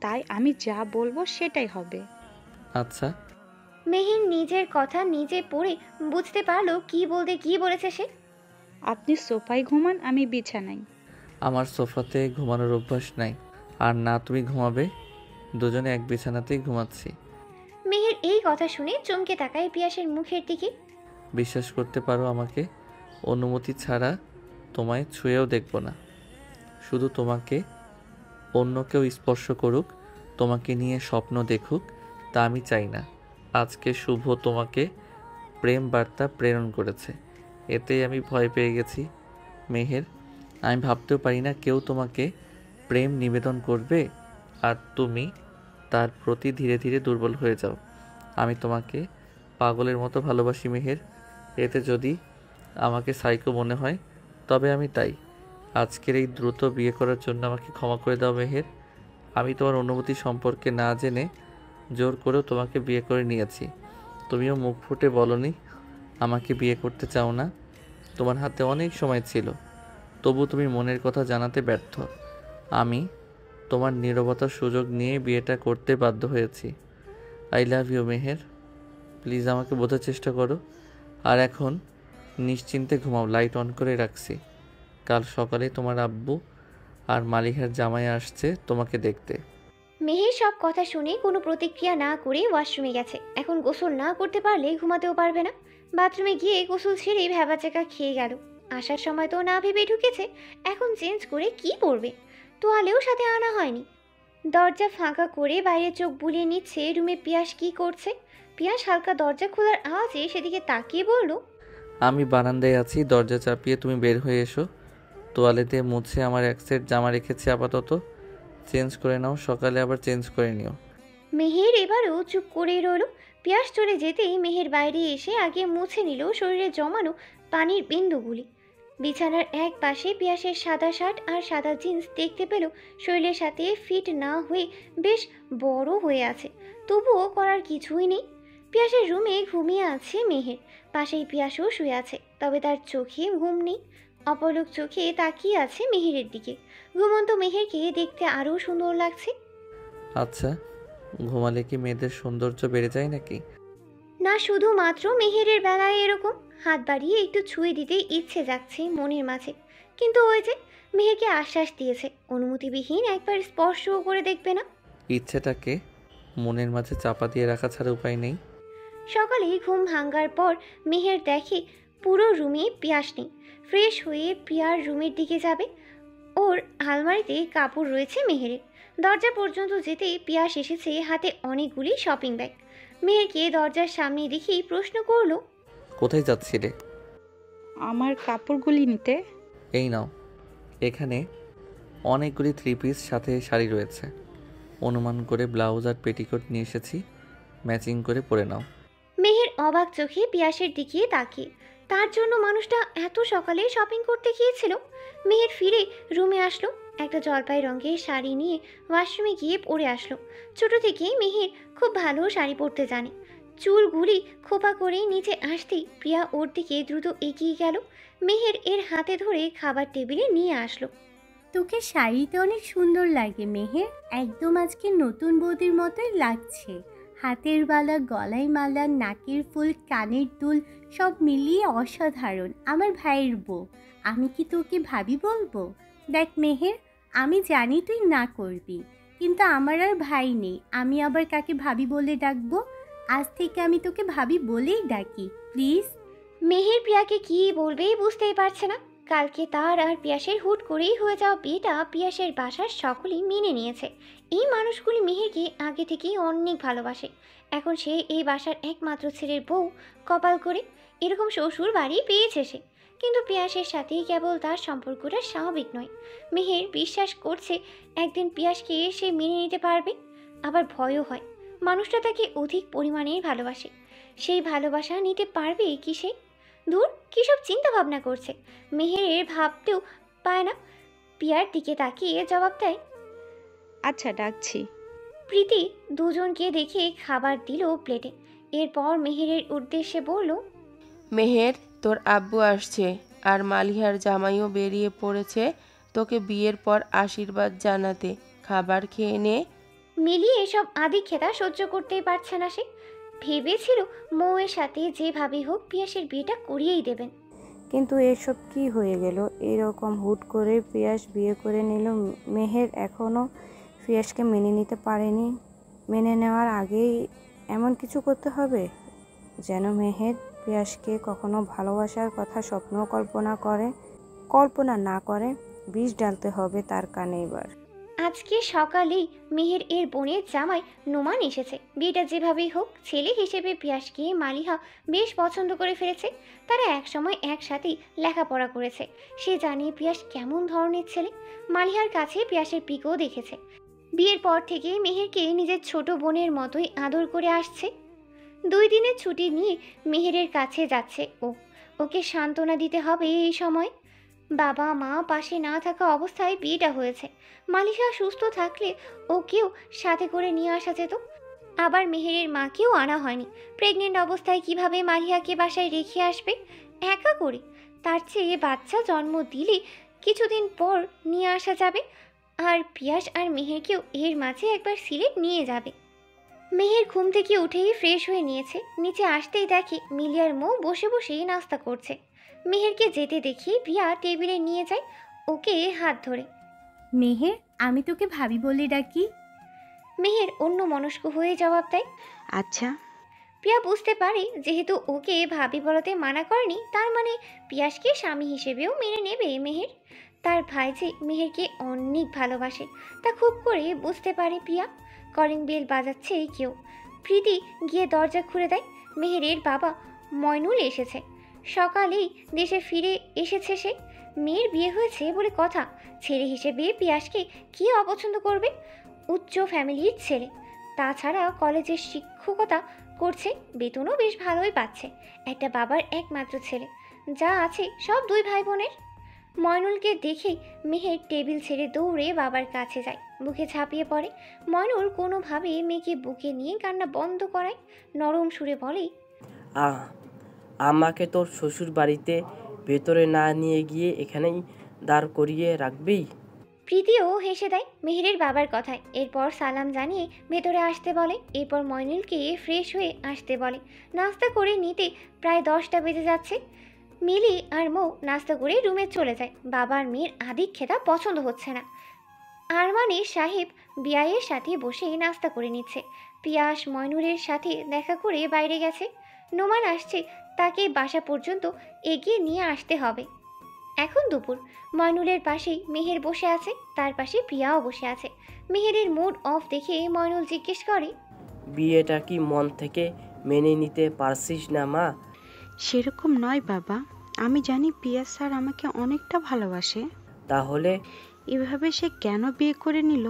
তাই আমি যা বলবো সেটাই হবে। আচ্ছা। মেহের নিজের কথা নিজে পড়ে বুঝতে পারলো কি বলতে কি বলেছে সে। আপনি সোফায় ঘুমান, আমি বিছানায়। আমার সোফাতে ঘুমানোর অভ্যাস নাই, আর না তুমি ঘুমাবে। দুজনে এক বিছানাতেই ঘুমাচ্ছি। মেহের এই কথা শুনে চমকে তাকায় পিয়াসের মুখের দিকে। বিশ্বাস করতে পারো আমাকে, অনুমতি ছাড়া তোমায় ছুঁয়েও দেখব না। শুধু তোমাকে অন্য কেউ স্পর্শ করুক, তোমাকে নিয়ে স্বপ্ন দেখুক, তা আমি চাই না। আজকে শুভ তোমাকে প্রেম বার্তা প্রেরণ করেছে, এতেই আমি ভয় পেয়ে গেছি। মেহের, আমি ভাবতেও পারি না কেউ তোমাকে প্রেম নিবেদন করবে, আর তুমি তার প্রতি ধীরে ধীরে দুর্বল হয়ে যাও। আমি তোমাকে পাগলের মতো ভালোবাসি মেহের। এতে যদি আমাকে সাইকো মনে হয় তবে আমি তাই। আজকের এই দ্রুত বিয়ে করার জন্য আমাকে ক্ষমা করে দাও মেহের। আমি তোমার অনুমতি সম্পর্কে না জেনে জোর করেও তোমাকে বিয়ে করে নিয়েছি। তুমিও মুখ ফুটে বলনি আমাকে বিয়ে করতে চাও না। তোমার হাতে অনেক সময় ছিল, তবু তুমি মনের কথা জানাতে ব্যর্থ। আমি তোমার নীরবতার সুযোগ নিয়ে বিয়েটা করতে বাধ্য হয়েছি। I love you Meher, please আমাকে বোঝার চেষ্টা করো। আর এখন নিশ্চিন্তে ঘুমাও, লাইট অন করে রাখছি। কাল সকালে তোমার আব্বু আর মালিহার জামাই আসছে তোমাকে দেখতে। মেহের সব কথা শুনে কোনো প্রতিক্রিয়া না করে ওয়াশরুমে গেছে। এখন গোসল না করতে পারলে ঘুমাতেও পারবে না। বাথরুমে গিয়ে গোসল ছেড়ে ভ্যাবাচাকা খেয়ে গেল। আসার সময় তো না ভেবে ঢুকেছে, এখন চেঞ্জ করে কি পরবে, তোয়ালেও সাথে আনা হয়নি। দরজা ফাঁকা করে বাইরে চোখ বুলিয়ে নিচ্ছে রুমে পিয়াস কি করছে। পিয়াস হালকা দরজা খোলার আওয়াজে সেদিকে তাকিয়ে বলল, আমি বারান্দায় আছি, দরজা চাপিয়ে তুমি বের হয়ে এসো। তোয়ালেতে মুছে আমার এক সেট জামা রেখেছি, আপাতত চেঞ্জ করে নাও, সকালে আবার চেঞ্জ করে নিও। মেহের এবারও চুপ করে রইল। পিয়াস চলে যেতেই মেহের বাইরে এসে আগে মুছে নিল শরীরে জমানো পানির বিন্দুগুলি। বিছানার এক পাশে পিয়াসের সাদা শার্ট আর সাদা জিন্স দেখতে পেল শরীরের সাথে ফিট না হয়ে বেশ বড় হয়ে আছে, তবুও করার কিছুই নেই। পিয়াসের রুমে ঘুমিয়ে আছে মেহের, পাশেই পিয়াসও শুয়ে আছে, তবে তার চোখে ঘুম নেই। অপলক চোখে তাকিয়ে আছে মেহেরের দিকে। ঘুমন্ত মেহেরকে দেখতে আরও সুন্দর লাগছে। আচ্ছা, ঘুমালে কি মেয়েদের সৌন্দর্য বেড়ে যায় নাকি? না, শুধুমাত্র মেহেরের বেলায় এরকম। হাত বাড়িয়ে একটু ছুঁয়ে দিতে ইচ্ছে যাচ্ছে মনের মাঝে, কিন্তু ওই যে মেহেরকে আশ্বাস দিয়েছে অনুমতিবিহীন একবার স্পর্শও করে দেখবে না। ইচ্ছেটাকে মনের মাঝে চাপা দিয়ে রাখা ছাড়া উপায় নেই। সকালে ঘুম ভাঙার পর মেহের দেখে পুরো রুমে পিয়াস নেই। ফ্রেশ হয়ে পিয়ার রুমের দিকে যাবে। ওর আলমারিতে কাপড় রয়েছে মেহেরের। দরজা পর্যন্ত যেতেই পিয়াস এসেছে হাতে অনেকগুলি শপিং ব্যাগ। মেহেরকে দরজার সামনে দেখেই প্রশ্ন করলো, কোথায় যাচ্ছিলে? আমার কাপড়গুলি নিতে। এই নাও, এখানে অনেকগুলি 3 পিস সাথে শাড়ি রয়েছে। অনুমান করে ব্লাউজ আর পেটিকোট নিয়ে এসেছি, ম্যাচিং করে পরে নাও। মেহের অবাক চোখে পিয়াসের দিকে তাকিয়ে। তার জন্য মানুষটা এত সকালে শপিং করতে গিয়েছিল। মেহের ফিরে রুমে আসলো, একটা জলপাই রঙের শাড়ি নিয়ে ওয়াশরুমে গিয়ে পরে আসলো। ছোট থেকেই মেহের খুব ভালো শাড়ি পরতে জানে। চুলগুলি খোপা করে নিচে আসতেই প্রিয়া ওর দিকে দ্রুত এগিয়ে গেল। মেহের এর হাতে ধরে খাবার টেবিলে নিয়ে আসলো। তোকে শাড়িতে অনেক সুন্দর লাগে মেহের, একদম আজকে নতুন বৌদির মতোই লাগছে। হাতের বালা, গলায় মালা, নাকের ফুল, কানের দুল সব মিলিয়ে অসাধারণ। আমার ভাইয়ের বউ, আমি কি তোকে ভাবি বলবো? দেখ মেহের, আমি জানি তুই না করবি, কিন্তু আমার আর ভাই নেই, আমি আবার কাকে ভাবি বলে ডাকবো? আজ থেকে আমি তোকে ভাবি বলেই ডাকি, প্লিজ। মেহের প্রিয়াকে কি বলবে বুঝতেই পারছে না। কালকে তার আর পিয়াসের হুট করেই হয়ে যাওয়া বিয়েটা পিয়াসের বাসার সকলেই মেনে নিয়েছে। এই মানুষগুলি মেহেরকে আগে থেকেই অনেক ভালোবাসে। এখন সে এই বাসার একমাত্র ছেলের বউ। কপাল করে এরকম শ্বশুর বাড়ি পেয়েছে সে। কিন্তু পিয়াসের সাথে কেবল তার সম্পর্কটা স্বাভাবিক নয়। মেহের বিশ্বাস করছে একদিন পিয়াসকে সে মেনে নিতে পারবে। আবার ভয়ও হয়, মানুষটা তাকে অধিক পরিমাণেই ভালোবাসে। সেই ভালোবাসা নিতে পারবে কি সে? দূর, কী সব চিন্তা ভাবনা করছে। মেহেরের ভাবতেও পায় না। পিয়ার দিকে তাকিয়ে জবাব দেয়, আচ্ছা ডাকছি। প্রীতি দুজনকে দেখে খাবার দিল প্লেটে। এরপর মেহেরের উদ্দেশ্যে বলল, মেহের, তোর আব্বু আসছে আর মালিহার জামাইও বেরিয়ে পড়েছে তোকে বিয়ের পর আশীর্বাদ জানাতে। খাবার খেয়ে নে। মিলিয়ে এসব আদি খেতা সহ্য করতেই পারছে না সে। ভেবেছিল মৌয়ের সাথে যেভাবেই হোক পিয়াসের বিয়েটা করিয়েই দেবেন। কিন্তু এসব কি হয়ে গেল? এরকম হুট করে পিয়াস বিয়ে করে নিল। মেহের এখনও পিয়াসকে মেনে নিতে পারেনি। মেনে নেওয়ার আগেই এমন কিছু করতে হবে যেন মেহের পিয়াসকে কখনো ভালোবাসার কথা স্বপ্ন কল্পনা না করে। বিষ ঢালতে হবে তার কানে এবার। আজকে সকালেই মেহের এর বোনের জামাই নোমান এসেছে। বিয়েটা যেভাবেই হোক ছেলে হিসেবে পিয়াসকে মালিহা বেশ পছন্দ করে ফেলেছে। তারা একসময় একসাথেই লেখাপড়া করেছে। সে জানে পিয়াস কেমন ধরনের ছেলে। মালিহার কাছে পিয়াসের পিকও দেখেছে। বিয়ের পর থেকে মেহেরকে নিজের ছোট বোনের মতোই আদর করে আসছে। 2 দিনের ছুটি নিয়ে মেহেরের কাছে যাচ্ছে ওকে সান্ত্বনা দিতে হবে এই সময়। বাবা মা পাশে না থাকা অবস্থায় বিয়েটা হয়েছে। মালিহা সুস্থ থাকলে ওকেও সাথে করে নিয়ে আসা যেত। আবার মেহেরের মাকেও আনা হয়নি। প্রেগনেন্ট অবস্থায় কিভাবে মালিহাকে বাসায় রেখে আসবে একা করে? তার চেয়ে বাচ্চা জন্ম দিলে কিছুদিন পর নিয়ে আসা যাবে। আর পিয়াস আর মেহেরকেও এর মাঝে একবার সিলেট নিয়ে যাবে। মেহের ঘুম থেকে উঠেই ফ্রেশ হয়ে নিয়েছে। নিচে আসতেই দেখে মিলিয়ার মৌ বসে বসেই নাস্তা করছে। মেহেরকে যেতে দেখি প্রিয়া টেবিলে নিয়ে যায় ওকে হাত ধরে। মেহের, আমি তোকে ভাবি বলে ডাকি। মেহের অন্য মনস্ক হয়ে জবাব দেয়, আচ্ছা। প্রিয়া বুঝতে পারে যেহেতু ওকে ভাবি বলাতে মানা করেনি, তার মানে পিয়াসকে স্বামী হিসেবেও মেনে নেবে মেহের। তার ভাই যে মেহেরকে অনেক ভালোবাসে তা খুব করে বুঝতে পারে প্রিয়া। কলিং বেল বাজাচ্ছে কেউ। প্রীতি গিয়ে দরজা খুলে দেয়। মেহেরের বাবা ময়নুল এসেছে। সকালেই দেশে ফিরে এসেছে সে। মেয়ের বিয়ে হয়েছে বলে কথা। ছেলে হিসেবে পিয়াসকে কি অপছন্দ করবে? উচ্চ ফ্যামিলির ছেলে, তাছাড়া কলেজের শিক্ষকতা করছে, বেতনও বেশ ভালোই পাচ্ছে। একটা বাবার একমাত্র ছেলে, যা আছে সব দুই ভাই বোনের। ময়নুলকে দেখেই মেহের টেবিল ছেড়ে দৌড়ে বাবার কাছে যায়, বুকে ঝাঁপিয়ে পড়ে। ময়নুল কোনোভাবে মেয়েকে বুকে নিয়ে কান্না বন্ধ করায়, নরম সুরে বলে, আমাকে তোর শ্বশুর বাড়িতে ভেতরে না নিয়ে গিয়ে এখানেই দাঁড় করিয়ে রাখবি? প্রীতিও হেসে দেয় মেহেরের বাবার কথায়। এরপর সালাম জানিয়ে ভেতরে আসতে বলে। এরপর ময়নুলকে ফ্রেশ হয়ে আসতে বলে। নাস্তা করে নিতে প্রায় 10টা বেজে যাচ্ছে। মিলি আর মৌ নাস্তা করে রুমে চলে যায়। বাবার মেয়ের আদিক খেতা পছন্দ হচ্ছে না। আরমানের সাহেব বিয়াইয়ের সাথে বসে নাস্তা করে নিচ্ছে। পিয়াস ময়নুলের সাথে দেখা করে বাইরে গেছে। নোমান আসছে, তাকে বাসা পর্যন্ত এগিয়ে নিয়ে আসতে হবে। এখন দুপুর। ময়নুলের পাশেই মেহের বসে আছে, তার পাশে প্রিয়াও বসে আছে। মেহেরের মুড অফ দেখে ময়নুল জিজ্ঞেস করে, বিয়েটা কি মন থেকে মেনে নিতে পারছিস না মা? সেরকম নয় বাবা, আমি জানি পিয়াস স্যার আমাকে অনেকটা ভালোবাসে। তাহলে এভাবে সে কেন বিয়ে করে নিল?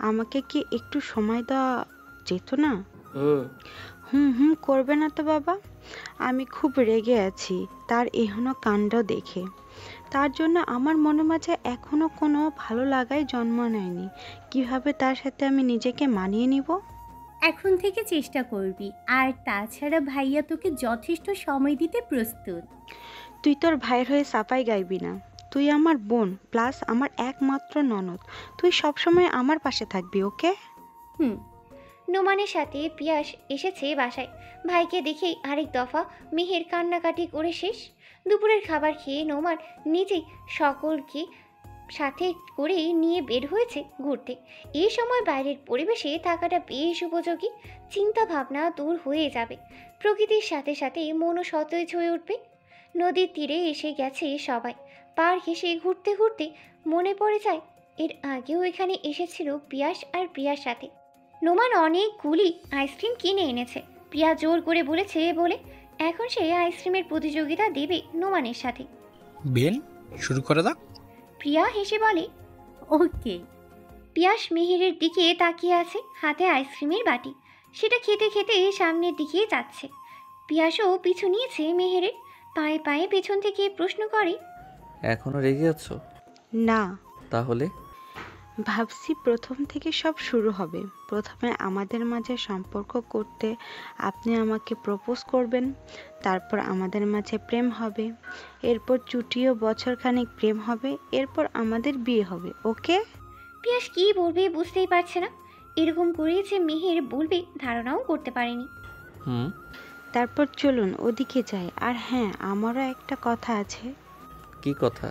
আমাকে কি একটু সময় দেওয়া যেত না? হুম করবে না তো বাবা। আমি খুব রেগে আছি তার এহেন কাণ্ড দেখে। তার জন্য আমার মনের মাঝে এখনো কোনো ভালো লাগাই জন্ম নেয়নি। কিভাবে তার সাথে আমি নিজেকে মানিয়ে নিব? এখন থেকে চেষ্টা করবি, আর তাছাড়া ভাইয়া তোকে যথেষ্ট সময় দিতে প্রস্তুত। তুই তোর ভাইয়ের হয়ে সাফাই গাইবি না। তুই আমার বোন প্লাস আমার একমাত্র ননদ। তুই সবসময় আমার পাশে থাকবি, ওকে? নোমানের সাথে পিয়াস এসেছে বাসায়। ভাইকে দেখেই আরেক দফা মেহের কান্নাকাটি করে শেষ। দুপুরের খাবার খেয়ে নোমান নিজেই সকলকে সাথে করে নিয়ে বের হয়েছে ঘুরতে। এই সময় বাইরের পরিবেশে থাকাটা বেশ উপযোগী। চিন্তা ভাবনা দূর হয়ে যাবে, প্রকৃতির সাথে সাথে মনও সতেজ হয়ে উঠবে। নদীর তীরে এসে গেছে সবাই। পার ঘেঁষে ঘুরতে ঘুরতে মনে পড়ে যায় এর আগেও এখানে এসেছিল পিয়াস আর প্রিয়ার সাথে। নোমান অনেকগুলি আইসক্রিম কিনে এনেছে। প্রিয়া জোর করে বলেছে বলে এখন সে আইসক্রিমের প্রতিযোগিতা দেবে নোমানের সাথে। বেন, শুরু করে দাও। প্রিয়া হেসে বলে, ওকে। পিয়াস মেহেরের দিকে তাকিয়ে আছে, হাতে আইসক্রিমের বাটি। সেটা খেতে খেতে সামনের দিকে যাচ্ছে। পিয়াসও পিছু নিয়েছে মেহেরের। পায়ে পায়ে পেছন থেকে প্রশ্ন করে, এখনো রেগে আছো? না। তাহলে? ভাবছি প্রথম থেকে সব শুরু হবে। প্রথমে আমাদের মাঝে সম্পর্ক করতে আপনি আমাকে প্রপোজ করবেন, তারপর আমাদের মাঝে প্রেম হবে, এরপর চুটিও বছরখানেক প্রেম হবে, এরপর আমাদের বিয়ে হবে, ওকে? পিয়াস কি বলবে বুঝতেই পারছে না। এরকম করে যে মেহের বলবে ধারণাও করতে পারেনি। তারপর চলুন ওদিকে যাই। আর হ্যাঁ, আমারও একটা কথা আছে। কি কথা?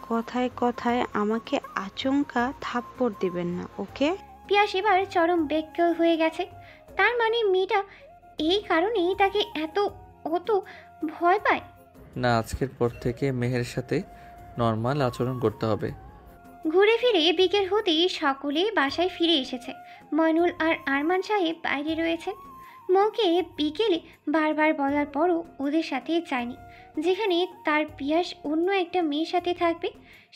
কথায় কথায় আমাকে আচমকা থাপ্পড় দিবেন না, ওকে? পিয়াস এবার চরম বেক্কেল হয়ে গেছে। তার মানে মেয়েটা এই কারণেই তাকে অত ভয় পায় না। আজকের পর থেকে মেহের সাথে নর্মাল আচরণ করতে হবে। ঘুরে ফিরে বিকেল হতেই সকলে বাসায় ফিরে এসেছে। ময়নুল আর আরমান সাহেব বাইরে রয়েছেন। মৌকে বিকেলে বারবার বলার পরও ওদের সাথে যায়নি। যেখানে তার পিয়াস অন্য একটা মেয়ের সাথে থাকবে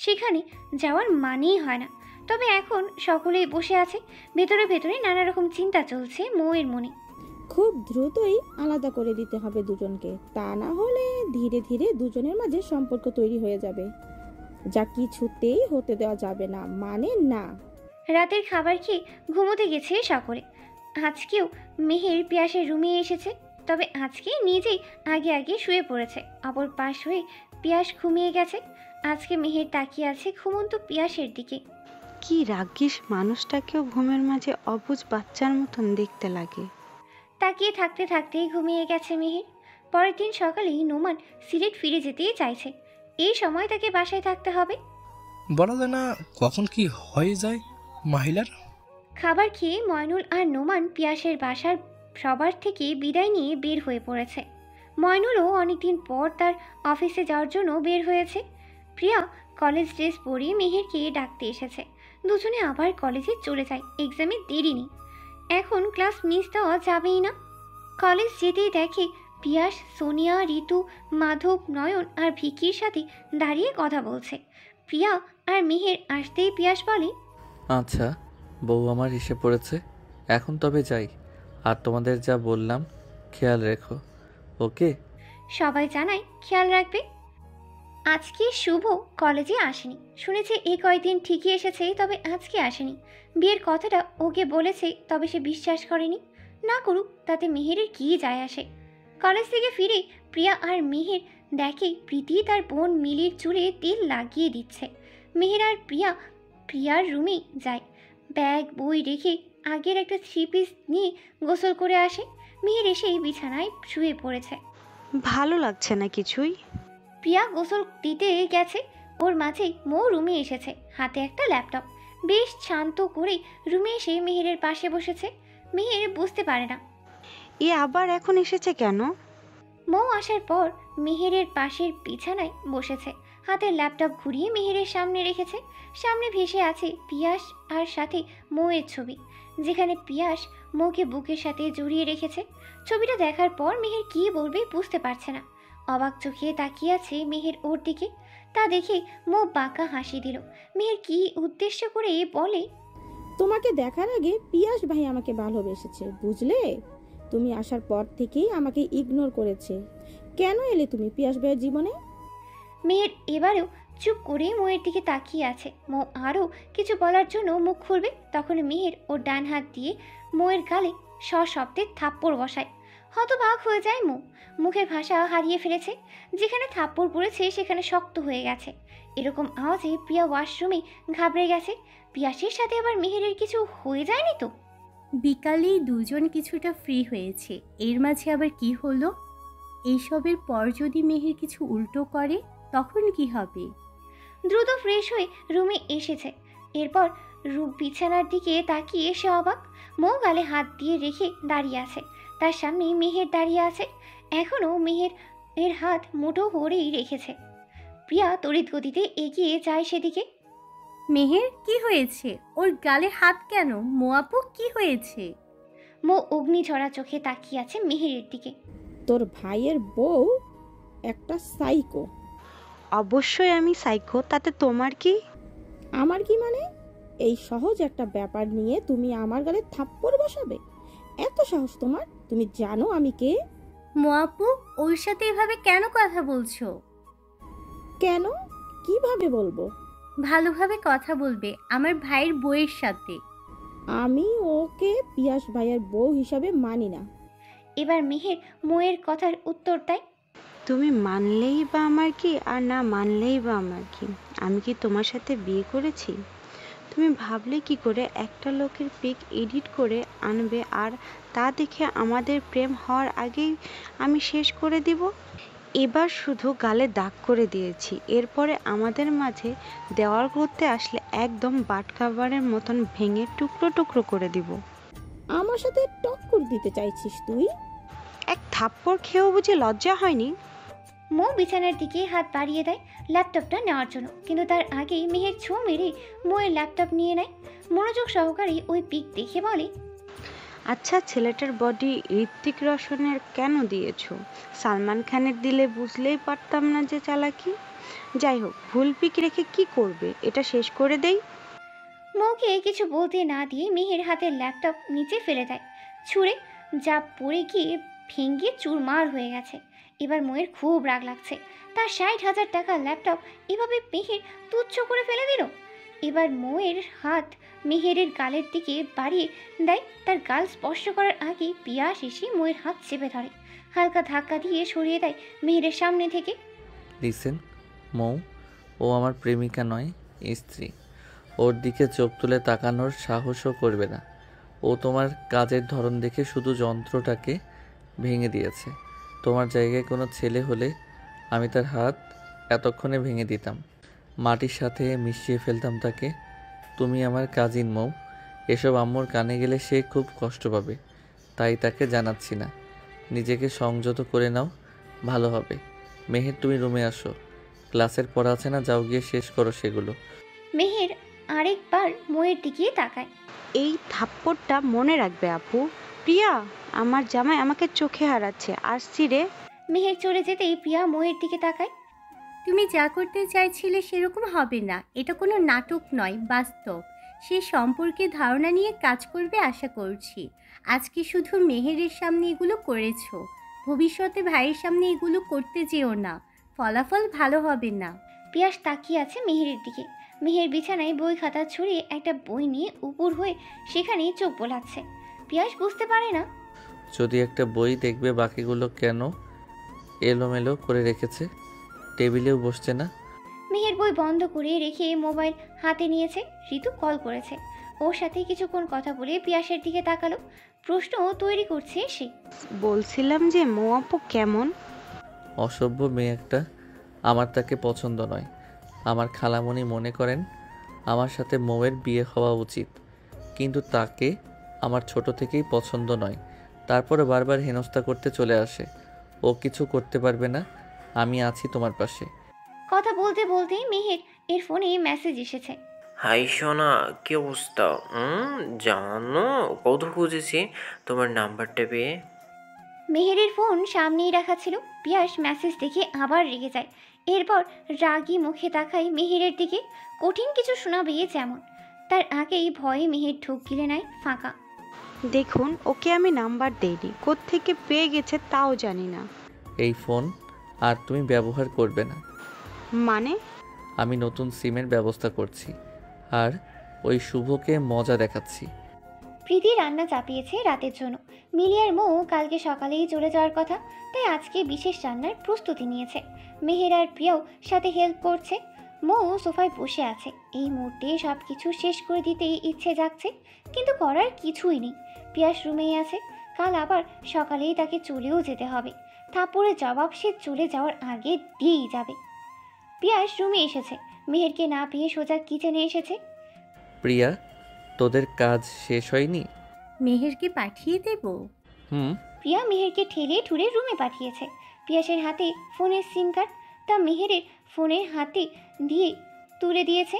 সেখানে যাওয়ার মানেই হয় না। তবে এখন সকলেই বসে আছে। ভেতরে ভেতরে নানা রকম চিন্তা চলছে মৌয়ের মনে। খুব দ্রুতই আলাদা করে দিতে হবে দুজনকে, তা না হলে ধীরে ধীরে দুজনের মাঝে সম্পর্ক তৈরি হয়ে যাবে, যা কিছুতেই হতে দেওয়া যাবে না, মানে না। রাতের খাবার খেয়ে ঘুমোতে গেছে সকলে। আজকেও মেহের পিয়াসের রুমে এসেছে, তবে আজকে নিজেই আগে আগে শুয়ে পড়েছে। অপর পাশ হয়ে পিয়াস ঘুমিয়ে গেছে। আজকে মেহের তাকিয়ে আছে ঘুমন্ত পিয়াসের দিকে। কি রাগিস মানুষটাকেও ঘুমের মাঝে অবুঝ বাচ্চার মতন দেখতে লাগে। তাকিয়ে থাকতে থাকতেই ঘুমিয়ে গেছে মেহের। পরের দিন সকালেই নোমান সিলেট ফিরে যেতেই চাইছে। এই সময় তাকে বাসায় থাকতে হবে। বলা যায় না কখন কি হয়ে যায় মহিলার। খাবার খেয়ে ময়নুল আর নোমান পিয়াসের বাসার সবার থেকে বিদায় নিয়ে বের হয়ে পড়েছে। ময়নুলও অনেকদিন পর তার অফিসে যাওয়ার জন্য বের হয়েছে। প্রিয়া কলেজ ড্রেস পরে মেহেরকে ডাকতে এসেছে। দুজনে আবার কলেজে চলে যায়। এক্সামে দেরি নেই, এখন ক্লাস মিস দেওয়া যাবেই না। কলেজ যেতেই দেখে পিয়াস সোনিয়া, ঋতু, মাধব, নয়ন আর ভিকির সাথে দাঁড়িয়ে কথা বলছে। প্রিয়া আর মেহের আসতেই পিয়াস বলে, আচ্ছা বউ আমার এসে পড়েছে। এখন তবে যাই, আর তোমাদের যা বললাম খেয়াল রেখো, ওকে? সবাই জানায় খেয়াল রাখবে। আজকে শুভ কলেজে আসেনি, শুনেছি এই কয়েকদিন ঠিকই এসেছে, তবে আজকে আসেনি। বিয়ের কথাটা ওকে বলেছে, তবে সে বিশ্বাস করেনি। না করুক, তাতে মেহেরের কী যায় আসে। কলেজ থেকে ফিরে প্রিয়া আর মেহের দেখে প্রীতি তার বোন মিলির চুলে তেল লাগিয়ে দিচ্ছে। মেহের আর প্রিয়ার রুমে যায়, ব্যাগ বই রেখে আগের একটা 3 পিস নিয়ে গোসল করে আসে। মেহের এসে বিছানায় শুয়ে পড়েছে। ভালো লাগছে না কিছুই। প্রিয়া গোসল দিতে গেছে, ওর মাঝেই মৌ রুমে এসেছে, হাতে একটা ল্যাপটপ। বেশ শান্ত করে রুমে এসে মেহেরের পাশে বসেছে। মেহের বুঝতে পারে না এ আবার এখন এসেছে কেন। মৌ আসার পর মেহেরের পাশের বিছানায় বসেছে, হাতে ল্যাপটপ ঘুরিয়ে মেহেরের সামনে রেখেছে। সামনে ভেসে আছে পিয়াস আর সাথে মৌয়ের ছবি, যেখানে পিয়াস মৌকে বুকের সাথে জড়িয়ে রেখেছে। ছবিটা দেখার পর মেহের কী বলবে বুঝতে পারছে না। অবাক চোখে তাকিয়ে আছে মেহের ওর দিকে। তা দেখে মৌ বাঁকা হাসি দিল। মেহের কী উদ্দেশ্য করে বলে, তোমাকে দেখার আগে পিয়াস ভাই আমাকে ভালোবেসেছে, বুঝলে? তুমি আসার পর থেকেই আমাকে ইগনোর করেছে। কেন এলে তুমি পিয়াস ভাইয়ের জীবনে? মেহের এবারেও চুপ করে মৌয়ের দিকে তাকিয়ে আছে। মৌ আরও কিছু বলার জন্য মুখ খুলবে, তখন মেহের ওর ডান হাত দিয়ে মৌয়ের গালে সশব্দে থাপ্পড় বসায়। হতবাক হয়ে যায় মৌ, মুখের ভাষা হারিয়ে ফেলেছে। যেখানে থাপ্পড় পড়েছে সেখানে শক্ত হয়ে গেছে। এরকম আওয়াজে প্রিয়া ওয়াশরুমে ঘাবড়ে গেছে। পিয়াসের সাথে আবার মেহেরের কিছু হয়ে যায়নি তো? বিকালেই দুজন কিছুটা ফ্রি হয়েছে, এর মাঝে আবার কি হলো? এইসবের পর যদি মেহের কিছু উল্টো করে তখন কি হবে? দ্রুত ফ্রেশ হয়ে রুমে এসেছে। এরপর বিছানার দিকে তাকিয়ে সে অবাক। মৌ গালে হাত দিয়ে রেখে দাঁড়িয়ে আছে, তার সামনে মেহের দাঁড়িয়ে আছে। এখনও মেহের এর হাত মুঠো করেই রেখেছে। প্রিয়া তড়িৎ গতিতে এগিয়ে যায় সেদিকে। মেহের কি হয়েছে? ওর গালে হাত কেন? মোয়াপু কি হয়েছে? মৌ অগ্নিঝরা চোখে তাকিয়ে আছে মেহেরের দিকে। তোর ভাইয়ের বউ একটা সাইকো। অবশ্যই আমি সাইকো, তাতে তোমার কি? আমার কি মানে? এই সহজ একটা ব্যাপার নিয়ে তুমি আমার গালে থাপ্পড় বসাবে? এত সাহস তোমার? তুমি জানো আমি কে? মোয়াপু, ওর সাথে এভাবে কেন কথা বলছো? কেন? কিভাবে বলবো? ভালোভাবে কথা বলবে, আমার ভাইয়ের বউয়ের সাথে। আমি ওকে পিয়াস ভাইয়ের বউ হিসাবে মানি না। এবার মেহের মৌয়ের কথার উত্তর দেয়। তুমি মানলেই বা আমার কি, আর না মানলেই বা আমার কি? আমি কি তোমার সাথে বিয়ে করেছি? তুমি ভাবলে কি করে একটা লোকের পিক এডিট করে আনবে আর তা দেখে আমাদের প্রেম হওয়ার আগেই আমি শেষ করে দিব? এবার শুধু গালে দাগ করে দিয়েছি, এরপরে আমাদের মাঝে দেওয়াল করতে আসলে একদম বাটখাবারের মতন ভেঙে টুকরো টুকরো করে দিব। আমার সাথে টক্কর দিতে চাইছিস তুই? এক থাপ্পড় খেয়েও বুঝি লজ্জা হয়নি? মৌ বিছানার দিকে হাত বাড়িয়ে দেয় ল্যাপটপটা নেওয়ার জন্য, কিন্তু তার আগেই মেহের ছো মেরে মৌয়ের ল্যাপটপ নিয়ে নেয়। মনোযোগ সহকারে ওই পিক দেখে বলে, আচ্ছা, ছেলেটার বডি ঋত্বিক রোশনের কেন দিয়েছো? সালমান খানের দিলে বুঝলেই পারতাম না যে চালাকি। যাই হোক, ভুল পিক রেখে কি করবে, এটা শেষ করে দেই। মৌকে কিছু বলতে না দিয়ে মেহের হাতের ল্যাপটপ নিচে ফেলে দেয়। ছুঁড়ে যা পড়ে গিয়ে ভেঙে চুরমার হয়ে গেছে। এবার মৌয়ের খুব রাগ লাগছে। তার 60,000 টাকার ল্যাপটপ এভাবে মেহের তুচ্ছ করে ফেলে দিল। এবার মৌয়ের হাত মেহেরের গালের দিকে বাড়িয়ে দেয়। তার গাল স্পর্শ করার আগে পিয়াস এসে মৌয়ের হাত চেপে ধরে, হালকা ধাক্কা দিয়ে সরিয়ে দেয় মেহেরের সামনে থেকে। লিসেন মৌ, ও আমার প্রেমিকা নয়, স্ত্রী। ওর দিকে চোখ তুলে তাকানোর সাহসও করবে না। ও তোমার কাজের ধরন দেখে শুধু যন্ত্রটাকে ভেঙে দিয়েছে। তোমার জায়গায় কোনো ছেলে হলে আমি তার হাত এতক্ষণে ভেঙে দিতাম, মাটির সাথে মিশিয়ে ফেলতাম তাকে। তুমি আমার কাজিন মৌ, এসব আম্মুর কানে গেলে সে খুব কষ্ট পাবে, তাই তাকে জানাচ্ছি না। নিজেকে সংযত করে নাও, ভালো হবে। মেহের, তুমি রুমে আসো, ক্লাসের পড়া আছে না, যাও গিয়ে শেষ করো সেগুলো। মেহের আরেকবার মৌয়ের দিকে তাকায়। এই থাপ্পড়টা মনে রাখবে আপু। প্রিয়া, আমার জামাই আমাকে চোখে হারাচ্ছে, আসছি রে। মেহের চলে যেতেই প্রিয়া মৌয়ের দিকে তাকায়। তুমি যা করতে চাইছিলে সেরকম হবে না, এটা কোনো নাটক নয়, বাস্তব। সেই সম্পর্কে ধারণা নিয়ে কাজ করবে আশা করছি। আজকে শুধু মেহেরের সামনে এগুলো করেছো, ভবিষ্যতে ভাইয়ের সামনে এগুলো করতে যেও না, ফলাফল ভালো হবে না। পিয়াস তাকিয়ে আছে মেহেরের দিকে। মেহের বিছানায় বই খাতা ছড়িয়ে একটা বই নিয়ে উপর হয়ে সেখানেই চোখ বোলাচ্ছে। পিয়াস বুঝতে পারে না, যদি একটা বই দেখবে বাকিগুলো কেন এলোমেলো করে রেখেছে, টেবিলেও বসছে না। মেহের বই বন্ধ করে রেখে মোবাইল হাতে নিয়েছে। ঋতু কল করেছে। ওর সাথে কিছুক্ষণ কথা বলে পিয়াসের দিকে তাকালো। প্রশ্ন তৈরি করছে সে। বলছিলাম যে মৌ আপু কেমন? অসভ্য মেয়ে একটা, আমার তাকে পছন্দ নয়। আমার খালামণি মনে করেন আমার সাথে মৌয়ের বিয়ে হওয়া উচিত, কিন্তু তাকে আমার ছোট থেকেই পছন্দ নয়। তারপরে বারবার হেনস্থা করতে চলে আসে। ও কিছু করতে পারবে না, আমি আছি তোমার পাশে। কথা বলতে বলতেই মেহের এর ফোনে মেসেজ এসেছে। হাই সোনা, কি অবস্থা? জানো কত খুঁজেছি তোমার নাম্বারটা পেয়ে। মেহেরের ফোন সামনেই রাখা ছিল। পিয়াস মেসেজ দেখে আবার রেগে যায়। এরপর রাগী মুখে তাকায় মেহেরের দিকে। কঠিন কিছু শোনাবে যেমন। তার আগেই ভয়ে মেহের ঢোক গিলে নেয় ফাঁকা। দেখুন, ওকে আমি নাম্বার দেইনি, কোত্থেকে পেয়ে গেছে তাও জানি না। এই ফোন আর তুমি ব্যবহার করবে না। মানে? আমি নতুন সিমের ব্যবস্থা করছি আর ওই শুভকে মজা দেখাচ্ছি। প্রীতি রান্না চাপিয়েছে রাতের জন্য। মিলিয়ার মৌ কালকে সকালেই চলে যাওয়ার কথা, তাই আজকে বিশেষ রান্নার প্রস্তুতি নিয়েছে। মেহের আর প্রিয়াও সাথে হেল্প করছে। মৌ সোফায় বসে আছে। এই মুহূর্তে সব কিছু শেষ করে দিতেই ইচ্ছে জাগছে, কিন্তু করার কিছুই নেই। পিয়াস রুমেই আছে। কাল আবার সকালেই তাকে চলেও যেতে হবে। থাপ্পড়ের জবাব সে চলে যাওয়ার আগে দিয়েই যাবে। পিয়াস রুমে এসেছে। মেহেরকে না পেয়ে সোজা কিচেনে এসেছে। প্রিয়া, তোদের কাজ শেষ হয়নি? মেহেরকে পাঠিয়ে দেব? প্রিয়া মেহেরকে ঠেলে ঠুলে রুমে পাঠিয়েছে। পিয়াসের হাতে ফোনের সিম কার্ড, তা মেহেরের ফোনের হাতে দিয়ে তুলে দিয়েছে।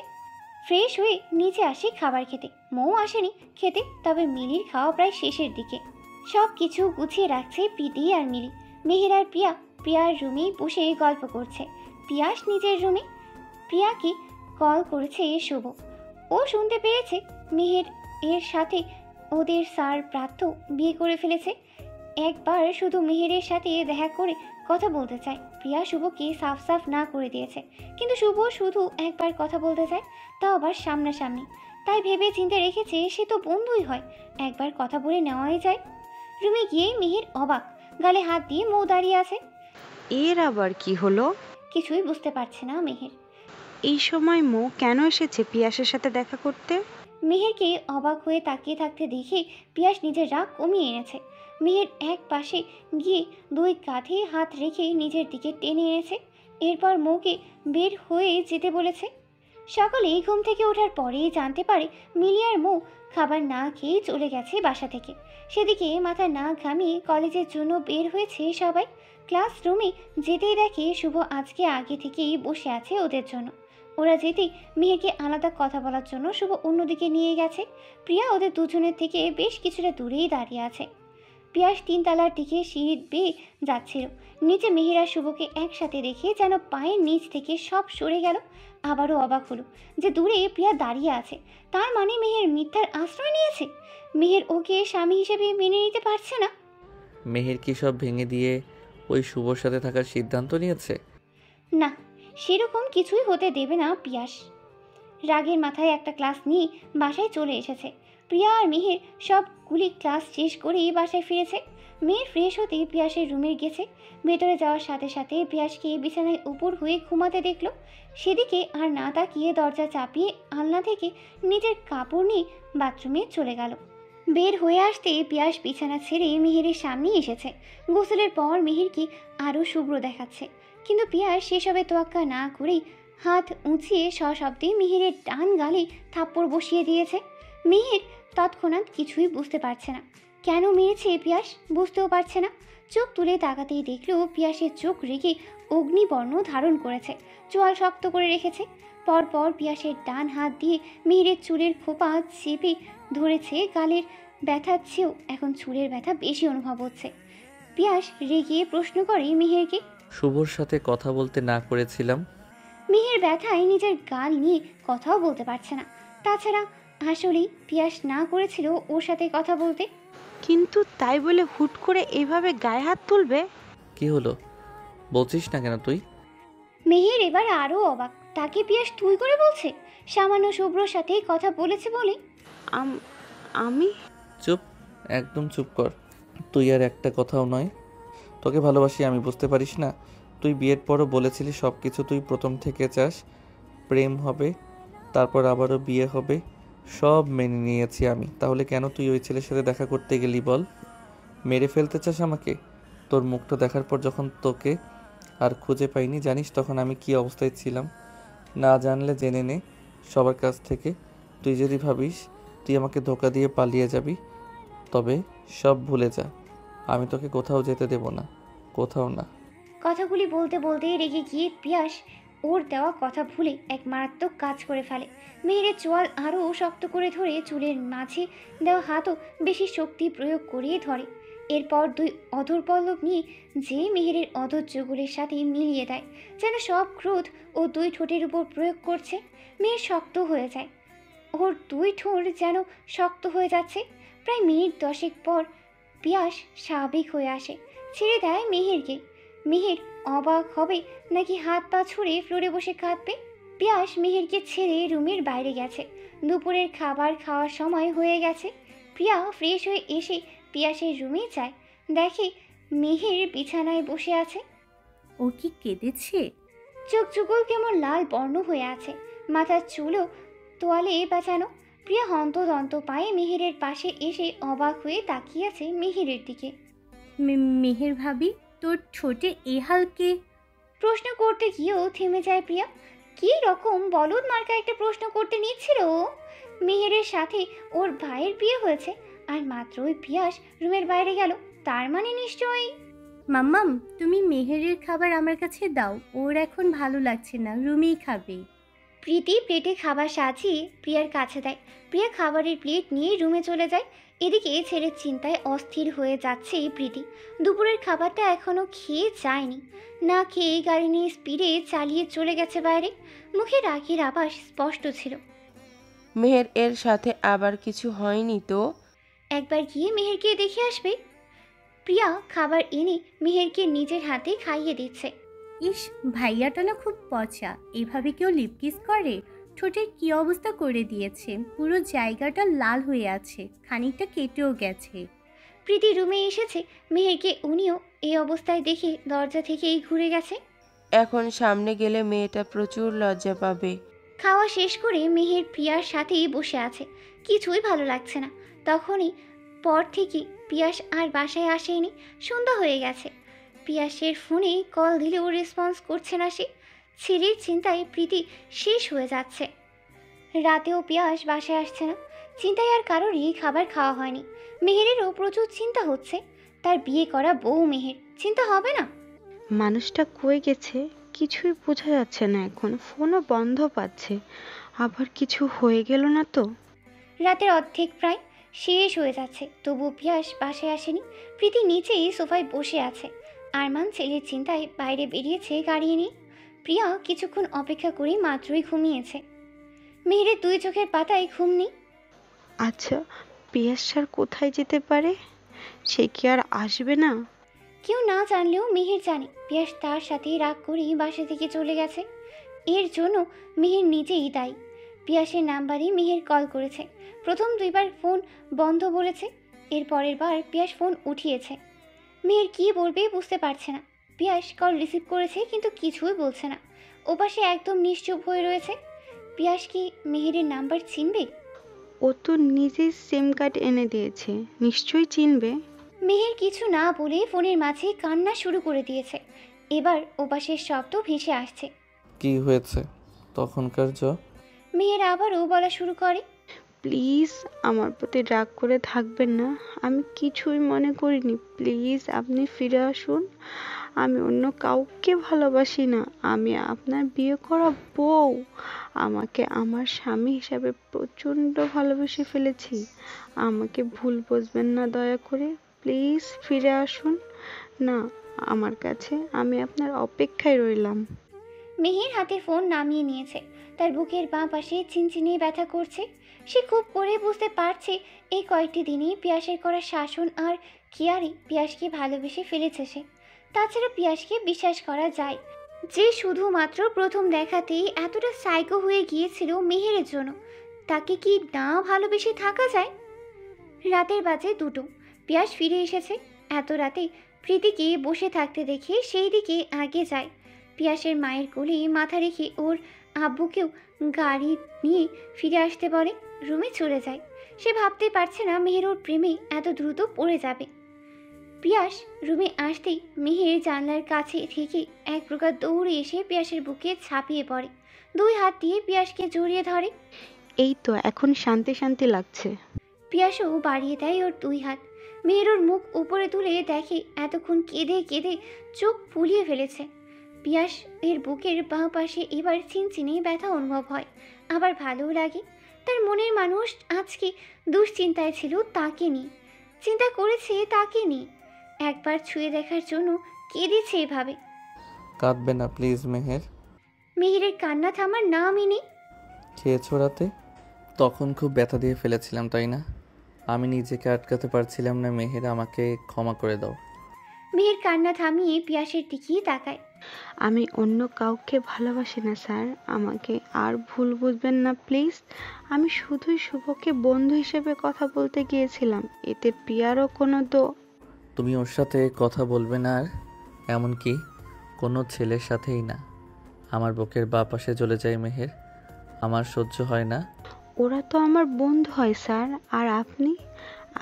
ফ্রেশ হয়ে নিচে আসে খাবার খেতে। মৌ আসেনি খেতে, তবে মিলির খাওয়া প্রায় শেষের দিকে। সব কিছু গুছিয়ে রাখছে প্রীতি আর মিলি। মেহের আর প্রিয়ার রুমেই বসে গল্প করছে। পিয়াস নিজের রুমে। প্রিয়াকে কল করেছে শুভ। ও শুনতে পেরেছে মেহের এর সাথে ওদের স্যার প্রার্থ বিয়ে করে ফেলেছে। একবার শুধু মেহেরের সাথে দেখা করে কথা বলতে চায়। প্রিয়া শুভকে সাফ সাফ না করে দিয়েছে, কিন্তু শুভ শুধু একবার কথা বলতে চায়, তাও আবার সামনাসামনি। তাই ভেবে চিন্তে রেখেছে সে তো বন্ধুই হয়, একবার কথা বলে নেওয়াই যায়। রুমে গিয়ে মেহের অবাক। গালে হাত দিয়ে মৌ দাঁড়িয়ে আছে। এর আবার কি হলো? কিছুই বুঝতে পারছে না মেহের। এই সময় মৌ কেন এসেছে পিয়াসের সাথে দেখা করতে? মেহেরকে অবাক হয়ে তাকিয়ে থাকতে দেখে পিয়াস নিজের রাগ কমিয়ে এনেছে। মেহের এক পাশে গিয়ে দুই কাঁধে হাত রেখে নিজের দিকে টেনে এনেছে। এরপর মৌকে বের হয়ে যেতে বলেছে। সকালে ঘুম থেকে ওঠার পরেই জানতে পারে মিলিয়ার মৌ খাবার না খেয়ে চলে গেছে বাসা থেকে। সেদিকে মাথা না ঘামিয়ে কলেজের জন্য বের হয়েছে সবাই। ক্লাসরুমে যেতেই দেখে শুভ আজকে আগে থেকেই বসে আছে ওদের জন্য। ওরা যেতেই মেহেরকে আলাদা কথা বলার জন্য শুভ অন্যদিকে নিয়ে গেছে। প্রিয়া ওদের দুজনের থেকে বেশ কিছুটা দূরেই দাঁড়িয়ে আছে। পিয়াস 3 তলার দিকে সিঁড়ি বেয়ে যাচ্ছিল। নিচে মেহের আর শুভকে একসাথে দেখে যেন পায়ের নিচ থেকে সব সরে গেল। আবারও অবাক হলো যে দূরে প্রিয়া দাঁড়িয়ে আছে। তার মানে মেহের মিথ্যার আশ্রয় নিয়েছে। মেহের ওকে স্বামী হিসেবে মেনে নিতে পারছে না। মেহের কি সব ভেঙে দিয়ে ওই শুভর সাথে থাকার সিদ্ধান্ত নিয়েছে? না, সেরকম কিছুই হতে দেবে না পিয়াস। রাগের মাথায় একটা ক্লাস নিয়ে বাসায় চলে এসেছে। প্রিয়া আর মেহের সবগুলি ক্লাস শেষ করেই বাসায় ফিরেছে। মেয়ের ফ্রেশ হতে পিয়াসের রুমে গেছে। ভেতরে যাওয়ার সাথে সাথে পিয়াসকে বিছানায় উপর হয়ে ঘুমাতে দেখল। সেদিকে আর না তাকিয়ে দরজা চাপিয়ে আলনা থেকে নিজের কাপড় নিয়ে বাথরুমে চলে গেল। বের হয়ে আসতে পিয়াস বিছানা ছেড়ে মেহেরের সামনে এসেছে। গোসলের পর মেহেরকে আরও শুভ্র দেখাচ্ছে, কিন্তু পিয়াস সেসবে তোয়াক্কা না করেই হাত উঁচিয়ে সশব্দে মেহেরের ডান গালে থাপ্পড় বসিয়ে দিয়েছে। মেহের তৎক্ষণাৎ কিছুই বুঝতে পারছে না। কেন মেরেছে পিয়াস বুঝতেও পারছে না। চোখ তুলে তাকাতেই দেখল পিয়াসের চোখ রেগে অগ্নিবর্ণ ধারণ করেছে, চোয়াল শক্ত করে রেখেছে। পরপর পিয়াসের ডান হাত দিয়ে মেহেরের চুলের খোপা চেপে ধরেছে। গালের ব্যথার চেয়েও এখন চুলের ব্যথা বেশি অনুভব হচ্ছে। পিয়াস রেগে প্রশ্ন করে মেহেরকে, শুভর সাথে কথা বলতে না করেছিলাম? মেহের ব্যথায় নিজের গাল নিয়ে কথাও বলতে পারছে না। তাছাড়া আসলেই পিয়াস না করেছিল ওর সাথে কথা বলতে। কিন্তু তাই বলে হুট করে এইভাবে গায়ে হাত তুলবে? কি হলো বলছিস না কেন তুই? মেহের এবার আরও অবাক, তাকে পিয়াস তুই করে বলছে? সামান্য শুভ্রর সাথে কথা বলেছে বলে। আমি চুপ, একদম চুপ কর। তুই আর একটা কথাও নয়। তোকে ভালোবাসি আমি, বুঝতে পারিস না? তুই বিয়ের পরও বলেছিলি সব কিছু তুই প্রথম থেকে চাস, প্রেম হবে তারপর আবারও বিয়ে হবে, সব মেনে নিয়েছি আমি। তাহলে কেন তুই ওই ছেলের সাথে দেখা করতে গেলি বল? মেরে ফেলতে চাস আমাকে? তোর মুখটা দেখার পর যখন তোকে আর খুঁজে পাইনি জানিস তখন আমি কি অবস্থায় ছিলাম? না জানলে জেনে নে সবার কাছ থেকে। তুই যদি ভাবিস তুই আমাকে ধোকা দিয়ে পালিয়ে যাবি তবে সব ভুলে যা। আমি তোকে কোথাও যেতে দেব না, কোথাও না। কথাগুলি বলতে বলতে রেগে গিয়ে পিয়াস ওর দেওয়া কথা ভুলে এক মারাত্মক কাজ করে ফেলে। মেহেরের চোয়াল আরও শক্ত করে ধরে চুলের মাঝে দেওয়া হাতও বেশি শক্তি প্রয়োগ করিয়ে ধরে। এরপর দুই অধর পল্লব নিয়ে যে মেহেরের অধর যুগলের সাথে মিলিয়ে দেয়, যেন সব ক্রোধ ও দুই ঠোঁটের উপর প্রয়োগ করছে। মেহের শক্ত হয়ে যায়, ওর দুই ঠোঁট যেন শক্ত হয়ে যাচ্ছে। প্রায় মিনিট 10 পর পিয়াস স্বাভাবিক হয়ে আসে, ছেড়ে দেয় মেহেরকে। মেহের অবাক হবে নাকি হাত পা ছুঁড়ে ফ্লোরে বসে কাঁদবে। পিয়াস মেহেরকে ছেড়ে রুমের বাইরে গেছে। দুপুরের খাবার খাওয়ার সময় হয়ে গেছে। প্রিয়া ফ্রেশ হয়ে এসে পিয়াসের রুমে যায়, দেখে মেহের বিছানায় বসে আছে। ও কি কেঁদেছে? চোখ যুগল কেমন লাল বর্ণ হয়ে আছে, মাথার চুলও তোয়ালে বাঁচানো। প্রিয়া হন্তদন্ত পায়ে মেহেরের পাশে এসে অবাক হয়ে তাকিয়ে আছে মেহেরের দিকে। মেহের ভাবি, তোর ঠোঁটে এ হালকে? প্রশ্ন করতে গিয়েও থেমে যায় প্রিয়া। কি রকম বলদ মার্কা একটা প্রশ্ন করতে নিচ্ছিল ও। মেহেরের সাথে ওর ভাইয়ের বিয়ে হয়েছে আর মাত্রই পিয়াস রুমের বাইরে গেল, তার মানে নিশ্চয়ই। মাম্মাম, তুমি মেহেরের খাবার আমার কাছে দাও, ওর এখন ভালো লাগছে না, রুমেই খাবে। প্রীতি প্লেটে খাবার সাজিয়ে প্রিয়ার কাছে দেয়। প্রিয়া খাবারের প্লেট নিয়ে রুমে চলে যায়। এদিকে ছেলের চিন্তায় অস্থির হয়ে যাচ্ছে প্রীতি। দুপুরের খাবারটা এখনও খেয়ে যায়নি, না খেয়ে গাড়ি নিয়ে স্পিডে চালিয়ে চলে গেছে বাইরে। মুখে রাগের আভাস স্পষ্ট ছিল। মেহের এর সাথে আবার কিছু হয়নি তো? একবার গিয়ে মেহেরকে দেখে আসবে। প্রিয়া খাবার এনে মেহেরকে নিজের হাতে খাইয়ে দিচ্ছে। ইস, ভাইয়াটা না খুব পচা, এভাবে কেউ লিপ কিস করে? ঠোঁটের কি অবস্থা করে দিয়েছে, পুরো জায়গাটা লাল হয়ে আছে, খানিকটা কেটেও গেছে। প্রীতি রুমে এসেছে, মেহেরকে উনিও এই অবস্থায় দেখে দরজা থেকেই ঘুরে গেছে। এখন সামনে গেলে মেয়েটা প্রচুর লজ্জা পাবে। খাওয়া শেষ করে মেহের প্রিয়ার সাথেই বসে আছে, কিছুই ভালো লাগছে না। তখনই পর থেকে পিয়াস আর বাসায় আসেনি, সন্ধ্যা হয়ে গেছে। পিয়াসের ফোনে কল দিলেও রেসপন্স করছে না সে। ছেলের চিন্তায় প্রীতি শেষ হয়ে যাচ্ছে। রাতেও পিয়াস বাসায় আসছে না, চিন্তায় আর কারোরই খাবার খাওয়া হয়নি। মেহেরেরও প্রচুর চিন্তা হচ্ছে, তার বিয়ে করা বউ মেহের, চিন্তা হবে না? মানুষটা কই গেছে কিছুই বোঝা যাচ্ছে না, এখন ফোনও বন্ধ পাচ্ছে। আবার কিছু হয়ে গেল না তো? রাতের অর্ধেক প্রায় শেষ হয়ে যাচ্ছে, তবু পিয়াস বাসায় আসেনি। প্রীতি নিচেই সোফায় বসে আছে। আরমান ছেলের চিন্তায় বাইরে বেরিয়েছে গাড়ি নিয়ে। প্রিয়া কিছুক্ষণ অপেক্ষা করে মাত্রই ঘুমিয়েছে। মেহেরের দুই চোখের পাতায় ঘুম নেই। আচ্ছা, পিয়াস স্যার কোথায় যেতে পারে? সে কি আর আসবে না? কেউ না জানলেও মেহের জানে পিয়াস তার সাথে রাগ করেই বাসা থেকে চলে গেছে। এর জন্য মেহের নিজেই দায়ী। পিয়াসের নাম্বারে মেহের কল করেছে, প্রথম 2 বার ফোন বন্ধ বলেছে, এর পরের বার পিয়াস ফোন উঠিয়েছে। মেহের কী বলবে বুঝতে পারছে না। পিয়াস কল রিসিভ করেছে কিন্তু কিছুই বলছে না, ওপাশে একদম নিশ্চুপ হয়ে রয়েছে। পিয়াস কি মেহেরের নাম্বার চিনবে? ও তো নিজেই সিম কার্ড এনে দিয়েছে, নিশ্চয়ই চিনবে। মেহের কিছু না বলে ফোনের মাঝে কান্না শুরু করে দিয়েছে। এবার ওপাশের শব্দ ভেসে আসছে। কি হয়েছে তখনকার? মেহের আবারও বলা শুরু করে, প্লিজ আমার প্রতি রাগ করে থাকবেন না, আমি কিছুই মনে করিনি, প্লিজ আপনি ফিরে আসুন। আমি অন্য কাউকে ভালোবাসি না, আমি আপনার বিয়ে করা বউ। আমাকে আমার স্বামী হিসাবে প্রচণ্ড ভালোবেসে ফেলেছি, আমাকে ভুল বুঝবেন না দয়া করে, প্লিজ ফিরে আসুন না আমার কাছে, আমি আপনার অপেক্ষায় রইলাম। মেহের হাতে ফোন নামিয়ে নিয়েছে, তার বুকের বাঁ পাশে চিনচিনিয়ে ব্যথা করছে। সে খুব করে বুঝতে পারছে এই কয়েকটি দিনই পিয়াসের করা শাসন আর কেয়ারে পিয়াসকে ভালোবেসে ফেলেছে সে। তাছাড়া পিয়াসকে বিশ্বাস করা যায় যে শুধুমাত্র প্রথম দেখাতেই এতটা সাইকো হয়ে গিয়েছিল মেহেরের জন্য, তাকে কি না ভালোবেসে থাকা যায়? রাতের বাজে 2টো। পিয়াস ফিরে এসেছে। এত রাতে প্রীতিকে বসে থাকতে দেখে সেই দিকে আগে যায়। পিয়াসের মায়ের কোলে মাথা রেখে ওর আব্বুকেও গাড়ি নিয়ে ফিরে আসতে বলে। রুমে চলে যায়। সে ভাবতে পারছে না মেহের ওর প্রেমে এত দ্রুত পড়ে যাবে। পিয়াস রুমে আসতেই মেহের জানলার কাছে থেকে এক প্রকার দৌড়ে এসে পিয়াসের বুকে ঝাঁপিয়ে পড়ে। 2 হাত দিয়ে পিয়াসকে জড়িয়ে ধরে। এই তো এখন শান্তি শান্তি লাগছে। পিয়াসও বাড়িয়ে দেয় ওর 2 হাত। মেহের ওর মুখ উপরে তুলে দেখে এতক্ষণ কেঁদে কেঁদে চোখ ফুলিয়ে ফেলেছে। পিয়াস এর বুকের বাঁ পাশে এবার চিনচিনে ব্যথা অনুভব হয়, আবার ভালোও লাগে। তার মনের মানুষ আজকে দুশ্চিন্তায় ছিল তাকে নিয়ে, চিন্তা করেছে তাকে নিয়ে, একবার ছুঁয়ে দেখার জন্য কেঁদেছে এভাবে। কাঁদবে না প্লিজ মেহের। মেহেরের কান্না থামার নামই নেই। খেয়েছো রাতে? তখন খুব ব্যথা দিয়ে ফেলেছিলাম তাই না? আমি নিজেকে আটকাতে পারছিলাম না মেহের, আমাকে ক্ষমা করে দাও। মেহের কান্না থামিয়ে পিয়াসের দিকেই তাকায়। আমি অন্য কাউকে ভালোবাসি না স্যার, আমাকে আর ভুল বুঝবেন না প্লিজ। আমি শুধুই শুভকে বন্ধু হিসেবে কথা বলতে গিয়েছিলাম, এতে পিয়ারও কোনো তুমি ওর সাথে কথা বলবে না, আর এমনকি কোনো ছেলের সাথেই না। আমার বুকের বাঁ পাশে চলে যায় মেহের, আমার সহ্য হয় না। ওরা তো আমার বন্ধু হয় স্যার, আর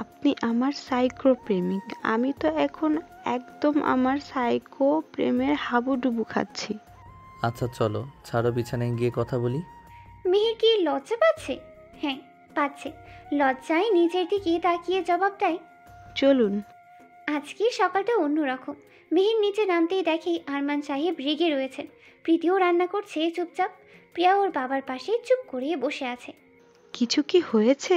আপনি আমার সাইকো প্রেমিক। আমি তো এখন একদম আমার সাইকো প্রেমের হাবুডুবু খাচ্ছি। আচ্ছা চলো, ছাড়ো, বিছানায় গিয়ে কথা বলি। মেহের কি লজ্জা পাচ্ছে? হ্যাঁ পাচ্ছে। লজ্জায় নিজের দিকে তাকিয়ে জবাব দেয়, চলুন। আজকে সকালটা অন্যরকম। মেহের নিচে নামতেই দেখে আরমান সাহেব রেগে রয়েছেন। প্রীতিও রান্না করছে চুপচাপ। প্রিয়া ওর বাবার পাশে চুপ করে বসে আছে। কিছু কি হয়েছে?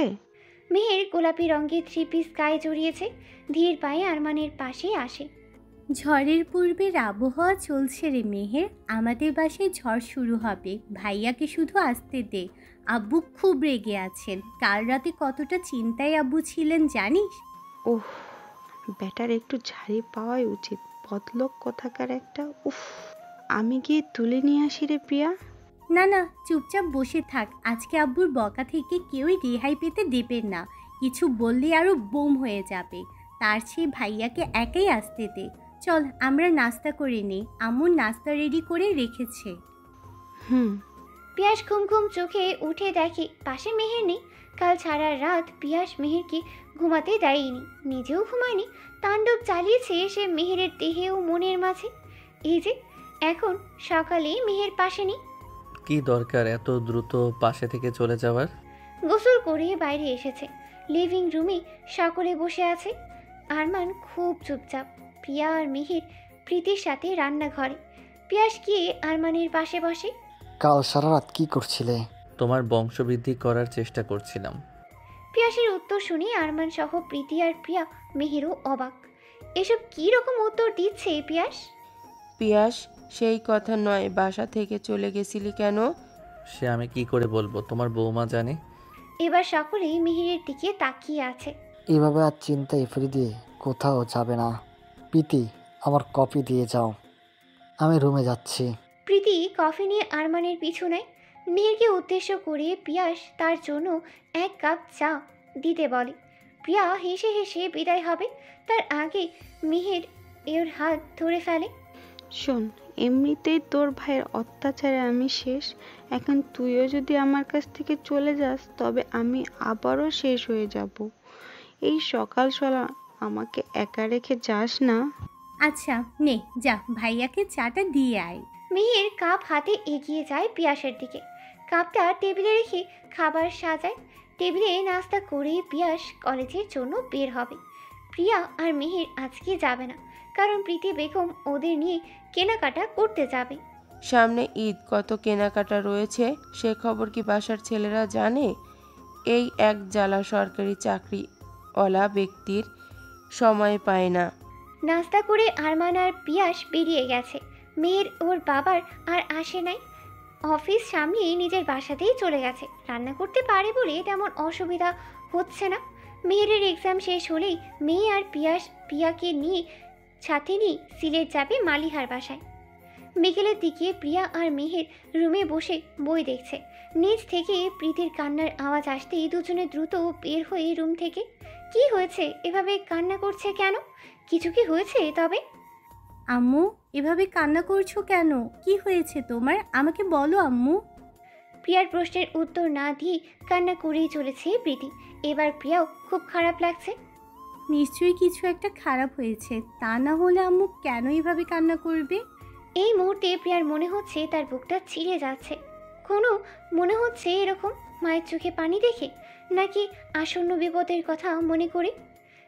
মেহের গোলাপি রঙের 3 পিস গায়ে জড়িয়েছে। ধীর পায়ে আরমানের পাশে আসে। ঝড়ের পূর্বের আবহাওয়া চলছে রে মেহের, আমাদের বাসায় ঝড় শুরু হবে, ভাইয়াকে শুধু আসতে দে। আব্বু খুব রেগে আছেন, কাল রাতে কতটা চিন্তায় আব্বু ছিলেন জানিস? ওহ, ব্যাটার একটু ঝাড়ি পাওয়াই উচিত, বদলোক কোথাকার একটা। উফ, আমি গিয়ে তুলে নিয়ে আসি রে প্রিয়া। না না, চুপচাপ বসে থাক, আজকে আব্বুর বকা থেকে কেউই রেহাই পেতে দেবেন না। কিছু বললে আরও বোম হয়ে যাবে, তার চেয়ে ভাইয়াকে একাই আসতে দে। চল আমরা নাস্তা করে নিই, আম্মু নাস্তা রেডি করে রেখেছে। পিয়াস ঘুম ঘুম চোখে উঠে দেখে পাশে মেহের নেই। কাল সারা রাত পিয়াস মেহেরকে ঘুমাতে দেয়নি, নিজেও ঘুমায়নি। তাণ্ডব চালিয়েছে সে মেহেরের দেহে ও মনের মাঝে। এই যে এখন সকালে মেহের পাশে নেই। কি দরকার এত দ্রুত পাশে থেকে চলে যাওয়ার? গোসল করে বাইরে এসেছে। লিভিং রুমে সকলে বসে আছে। আরমান খুব চুপচাপ। প্রিয়া আর মেহের প্রীতির সাথে রান্নাঘরে। পিয়াস গিয়ে আরমানের পাশে বসে। কাল সারা রাত কি করছিলে? তোমার বংশবৃদ্ধি করার চেষ্টা করছিলাম। পিয়াসের উত্তর শুনে আরমান সহ প্রীতি আর প্রিয়া মেহেরও অবাক। এসব কি রকম উত্তর দিচ্ছে পিয়াস? পিয়াস, সেই কথা নয়, বাসা থেকে চলে গেছিলি কেন? সে আমি কি করে বলবো, তোমার বৌমা জানে। এবার সকলেই মেহেরের দিকে তাকিয়ে আছে। এভাবে আর চিন্তায় ফিরে দিয়ে কোথাও যাবে না। প্রীতি, আমার কফি দিয়ে যাও, আমি রুমে যাচ্ছি। প্রীতি কফি নিয়ে আরমানের পিছু নেয়। মেহেরকে উদ্দেশ্য করে পিয়াস তার জন্য 1 কাপ চা দিতে বলে। প্রিয়া হেসে হেসে বিদায় হবে, তার আগে মেহের এর হাত ধরে ফেলে। শোন, এমনিতেই তোর ভাইয়ের অত্যাচারে আমি শেষ, এখন তুইও যদি আমার কাছ থেকে চলে যাস তবে আমি আবারও শেষ হয়ে যাব। এই সকাল সকাল আমাকে একা রেখে যাস না। আচ্ছা নে যা, ভাইয়াকে চাটা দিয়ে আয়। মেহের কাপ হাতে এগিয়ে যায় পিয়াসের দিকে। কাপটা টেবিলে রেখে খাবার সাজায়। টেবিলে নাস্তা করে পিয়াস কলেজের জন্য বের হবে। প্রিয়া আর মেহের আজকে যাবে না, কারণ প্রীতি বেগম ওদের নিয়ে কেনাকাটা করতে যাবে। সামনে ঈদ, কত কেনাকাটা রয়েছে সে খবর কি বাসার ছেলেরা জানে? এই এক জ্বালা সরকারি চাকরিওয়ালা ব্যক্তির সময় পায় না। নাস্তা করে আরমান আর পিয়াস বেরিয়ে গেছে। মেহের ওর বাবার আর আসে নাই। অফিস সামলিয়ে নিজের বাসাতেই চলে গেছে। রান্না করতে পারে বলে তেমন অসুবিধা হচ্ছে না। মেহেরের এক্সাম শেষ হলেই মেয়ে আর প্রিয়াকে নিয়ে সাথে নিয়ে সিলেট যাবে মালিহার বাসায়। বিকেলের দিকে প্রিয়া আর মেহের রুমে বসে বই দেখছে। নিচ থেকে প্রীতির কান্নার আওয়াজ আসতেই দুজনে দ্রুত বের হয়ে রুম থেকে। কি হয়েছে, এভাবে কান্না করছে কেন? কিছু কি হয়েছে তবে? আম্মু, এভাবে কান্না করছো কেন? কি হয়েছে তোমার? আমাকে বলো আম্মু। প্রিয়ার প্রশ্নের উত্তর না দিয়ে কান্না করেই চলেছে প্রীতি। এবার প্রিয়াও খুব খারাপ লাগছে। নিশ্চয়ই কিছু একটা খারাপ হয়েছে, তা না হলে আম্মু কেন এভাবে কান্না করবে? এই মুহূর্তে প্রিয়ার মনে হচ্ছে তার বুকটা ছিঁড়ে যাচ্ছে। কোনো মনে হচ্ছে এরকম মায়ের চোখে পানি দেখে, নাকি আসন্ন বিপদের কথা মনে করে।